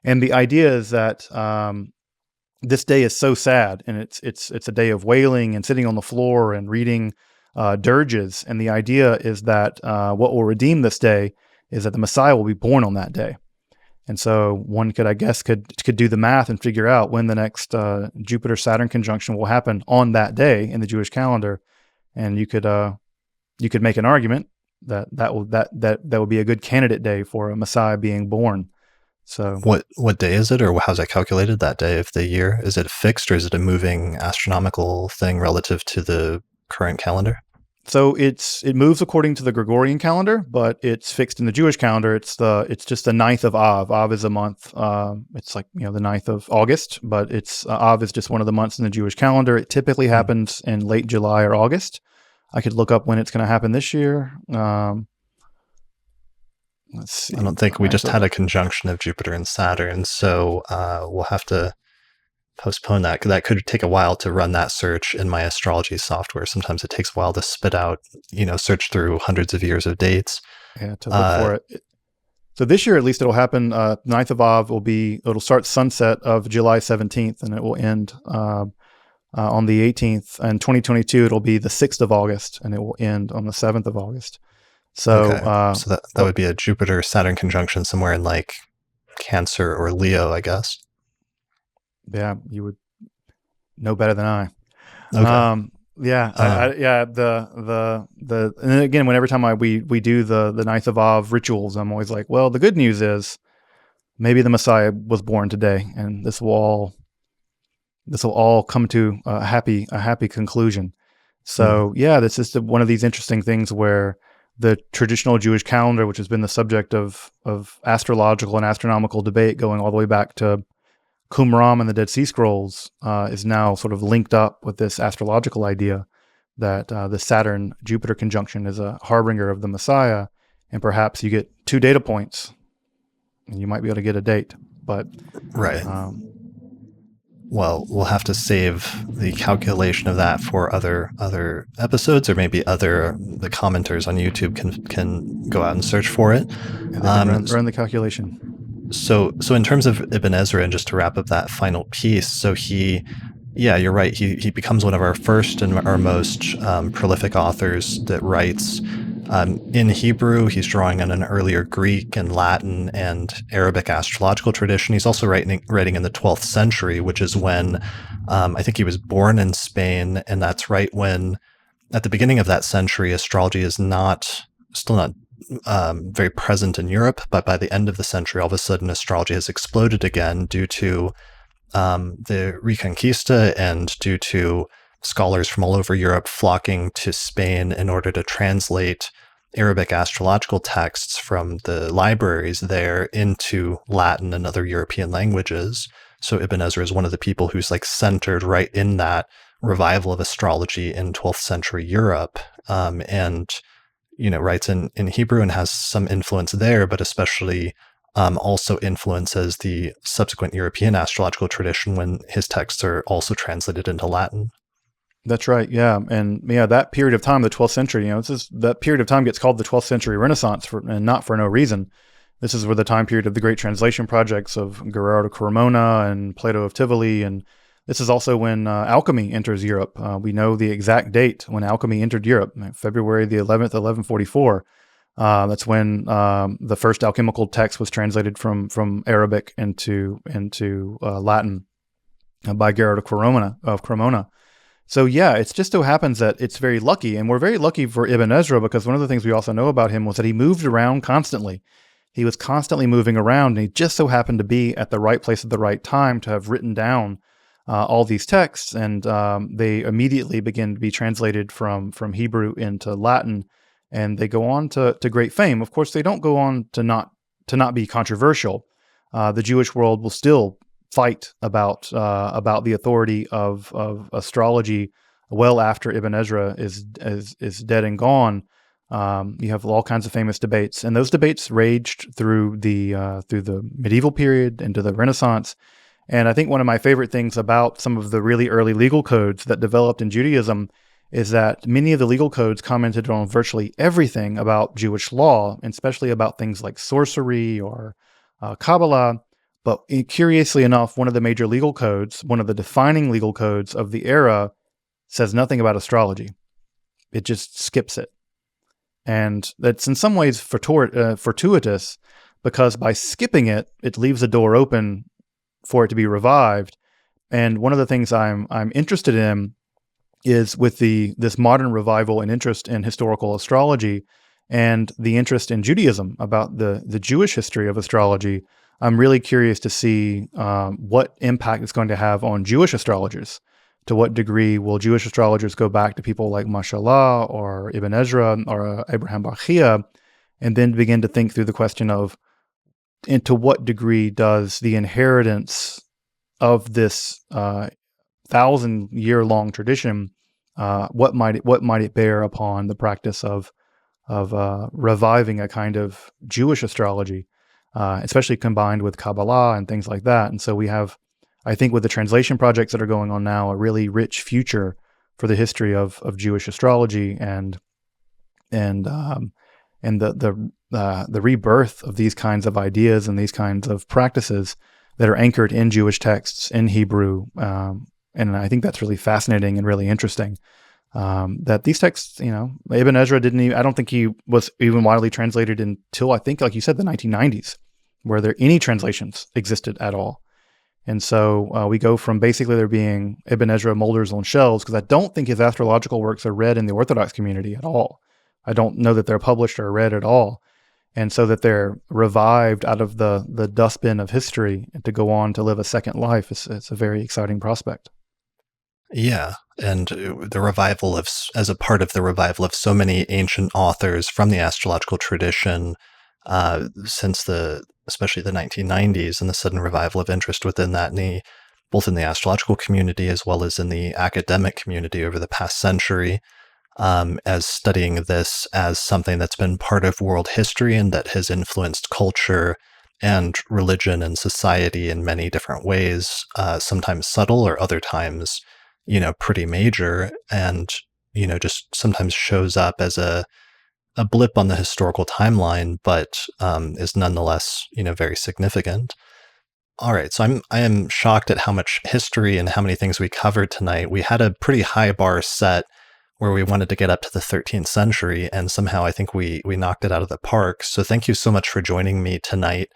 And the idea is that this day is so sad, and it's a day of wailing and sitting on the floor and reading dirges. And the idea is that what will redeem this day is that the Messiah will be born on that day. And so one could do the math and figure out when the next Jupiter-Saturn conjunction will happen on that day in the Jewish calendar, and you could make an argument that would be a good candidate day for a Messiah being born. So what day is it, or how's that calculated, that day of the year? Is it fixed, or is it a moving astronomical thing relative to the current calendar? So it moves according to the Gregorian calendar, but it's fixed in the Jewish calendar. It's just the 9th of Av. Av is a month. It's like the 9th of August, but it's Av is just one of the months in the Jewish calendar. It typically happens in late July or August. I could look up when it's going to happen this year. Let's see. I don't think we just had a conjunction of Jupiter and Saturn, so we'll have to postpone that, because that could take a while to run that search in my astrology software. Sometimes it takes a while to spit out, search through hundreds of years of dates. Yeah, to look for it. So this year, at least, it'll happen. 9th of Av it'll start sunset of July 17th, and it will end on the 18th. And 2022, it'll be the 6th of August, and it will end on the 7th of August. So, okay. So that would be a Jupiter-Saturn conjunction somewhere in like Cancer or Leo, I guess. Yeah, you would know better than I. Okay. And then again, whenever time we do the 9th of Av rituals, I'm always like, well, the good news is maybe the Messiah was born today, and this will all come to a happy conclusion. So this is one of these interesting things where the traditional Jewish calendar, which has been the subject of astrological and astronomical debate going all the way back to Qumran and the Dead Sea Scrolls, is now sort of linked up with this astrological idea that the Saturn-Jupiter conjunction is a harbinger of the Messiah, and perhaps you get 2 data points, and you might be able to get a date. But right. Well, we'll have to save the calculation of that for other episodes, or maybe the commenters on YouTube can go out and search for it. And run the calculation. So in terms of Ibn Ezra, and just to wrap up that final piece, so you're right. He becomes one of our first and our most prolific authors that writes in Hebrew. He's drawing on an earlier Greek and Latin and Arabic astrological tradition. He's also writing in the 12th century, which is when I think he was born in Spain, and that's right when, at the beginning of that century, astrology is still not very present in Europe, but by the end of the century, all of a sudden astrology has exploded again due to the Reconquista and due to scholars from all over Europe flocking to Spain in order to translate Arabic astrological texts from the libraries there into Latin and other European languages. So Ibn Ezra is one of the people who's like centered right in that revival of astrology in 12th century Europe, and writes in Hebrew and has some influence there, but especially also influences the subsequent European astrological tradition when his texts are also translated into Latin. That's right. Yeah. And that period of time, the 12th century, that period of time gets called the 12th century Renaissance and not for no reason. This is where the time period of the great translation projects of Guerrero de Cremona and Plato of Tivoli. And this is also when alchemy enters Europe. We know the exact date when alchemy entered Europe, February the 11th, 1144. That's when the first alchemical text was translated from Arabic into Latin by Guerrero de Cremona. So it just so happens that it's very lucky, and we're very lucky for Ibn Ezra, because one of the things we also know about him was that he moved around constantly. He was constantly moving around, and he just so happened to be at the right place at the right time to have written down all these texts, and they immediately begin to be translated from Hebrew into Latin, and they go on to great fame. Of course, they don't go on to not be controversial. The Jewish world will still fight about the authority of astrology well after Ibn Ezra is dead and gone. You have all kinds of famous debates, and those debates raged through the medieval period into the Renaissance. And I think one of my favorite things about some of the really early legal codes that developed in Judaism is that many of the legal codes commented on virtually everything about Jewish law, and especially about things like sorcery or Kabbalah. But curiously enough, one of the major legal codes, one of the defining legal codes of the era, says nothing about astrology. It just skips it. And that's in some ways fortuitous, because by skipping it, it leaves the door open for it to be revived. And one of the things I'm interested in is with this modern revival and interest in historical astrology and the interest in Judaism about the Jewish history of astrology. I'm really curious to see what impact it's going to have on Jewish astrologers, to what degree will Jewish astrologers go back to people like Masha'allah or Ibn Ezra or Abraham Bachia, and then begin to think through the question of, and to what degree does the inheritance of this 1,000-year-long tradition, what might it bear upon the practice of reviving a kind of Jewish astrology, especially combined with Kabbalah and things like that. And so we have, I think, with the translation projects that are going on now, a really rich future for the history of Jewish astrology and the rebirth of these kinds of ideas and these kinds of practices that are anchored in Jewish texts in Hebrew. And I think that's really fascinating and really interesting. That these texts, Ibn Ezra I don't think he was even widely translated until, I think, like you said, the 1990s, where any translations existed at all. And so we go from basically there being Ibn Ezra molders on shelves, because I don't think his astrological works are read in the Orthodox community at all. I don't know that they're published or read at all. And so that they're revived out of the dustbin of history and to go on to live a second life, it's a very exciting prospect. Yeah, and the revival as a part of the revival of so many ancient authors from the astrological tradition since especially the 1990s, and the sudden revival of interest within that, both in the astrological community as well as in the academic community over the past century, as studying this as something that's been part of world history and that has influenced culture and religion and society in many different ways, sometimes subtle or other times, pretty major, and, just sometimes shows up as a blip on the historical timeline, but is nonetheless, very significant. All right, so I am shocked at how much history and how many things we covered tonight. We had a pretty high bar set where we wanted to get up to the 13th century, and somehow I think we knocked it out of the park. So thank you so much for joining me tonight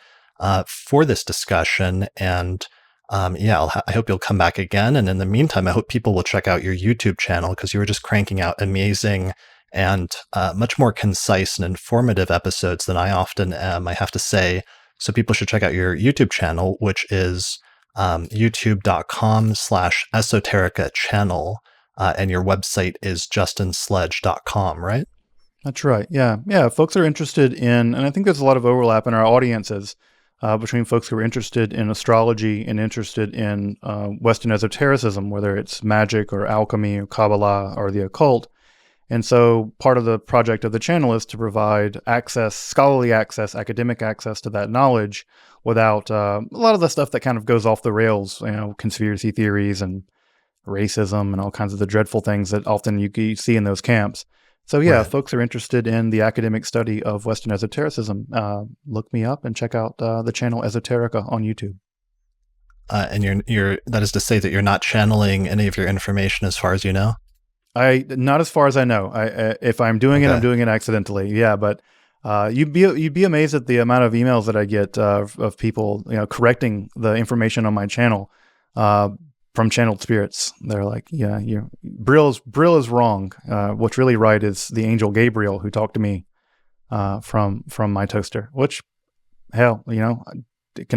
for this discussion. And I hope you'll come back again. And in the meantime, I hope people will check out your YouTube channel, because you were just cranking out amazing and much more concise and informative episodes than I often am, I have to say. So people should check out your YouTube channel, which is youtube.com/esoterica channel. And your website is justinsledge.com, right? That's right. Yeah. Yeah. Folks are interested in, and I think there's a lot of overlap in our audiences between folks who are interested in astrology and interested in Western esotericism, whether it's magic or alchemy or Kabbalah or the occult. And so part of the project of the channel is to provide access, scholarly access, academic access to that knowledge without a lot of the stuff that kind of goes off the rails, conspiracy theories and racism and all kinds of the dreadful things that often you see in those camps. So yeah, Right. if folks are interested in the academic study of Western esotericism, look me up and check out the channel Esoterica on YouTube. And you're that is to say that you're not channeling any of your information as far as you know? Not as far as I know. If I'm doing it, I'm doing it accidentally. Yeah, but you'd be amazed at the amount of emails that I get of people, correcting the information on my channel from channeled spirits. They're like, "Yeah, Brill is wrong. What's really right is the angel Gabriel who talked to me from my toaster." Which, hell, do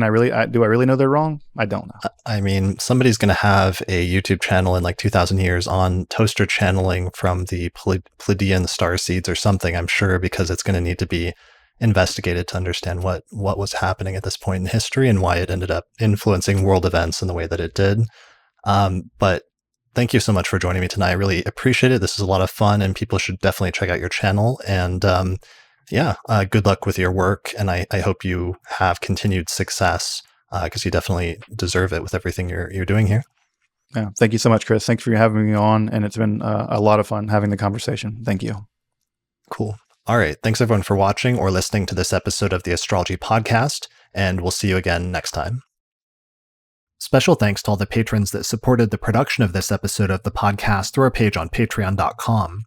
I really know they're wrong? I don't know. I mean, somebody's going to have a YouTube channel in like 2,000 years on toaster channeling from the Pleiadian star seeds or something, I'm sure, because it's going to need to be investigated to understand what was happening at this point in history and why it ended up influencing world events in the way that it did. But thank you so much for joining me tonight. I really appreciate it. This is a lot of fun, and people should definitely check out your channel. And good luck with your work, and I hope you have continued success, because you definitely deserve it with everything you're doing here. Yeah, thank you so much, Chris. Thanks for having me on, and it's been a lot of fun having the conversation. Thank you. Cool. All right. Thanks everyone for watching or listening to this episode of the Astrology Podcast, and we'll see you again next time. Special thanks to all the patrons that supported the production of this episode of the podcast through our page on patreon.com.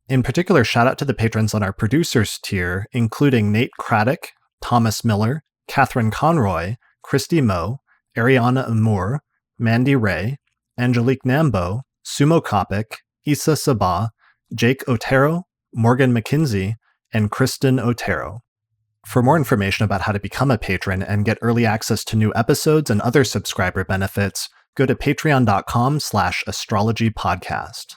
In particular, shout out to the patrons on our producers tier, including Nate Craddock, Thomas Miller, Catherine Conroy, Christy Moe, Ariana Amour, Mandy Ray, Angelique Nambo, Sumo Kopic, Issa Sabah, Jake Otero, Morgan McKinsey, and Kristen Otero. For more information about how to become a patron and get early access to new episodes and other subscriber benefits, go to patreon.com/astrologypodcast.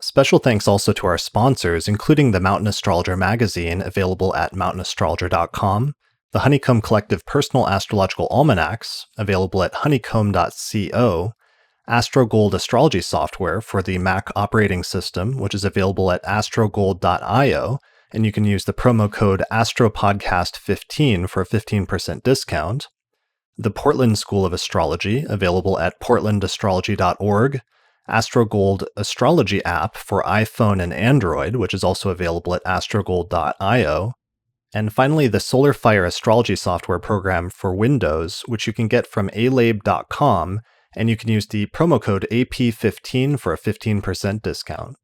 Special thanks also to our sponsors, including the Mountain Astrologer magazine, available at mountainastrologer.com, the Honeycomb Collective Personal Astrological Almanacs, available at honeycomb.co, AstroGold astrology software for the Mac operating system, which is available at astrogold.io, and you can use the promo code ASTROPODCAST15 for a 15% discount, the Portland School of Astrology, available at portlandastrology.org, AstroGold astrology app for iPhone and Android, which is also available at astrogold.io, and finally the Solar Fire astrology software program for Windows, which you can get from alabe.com, and you can use the promo code AP15 for a 15% discount.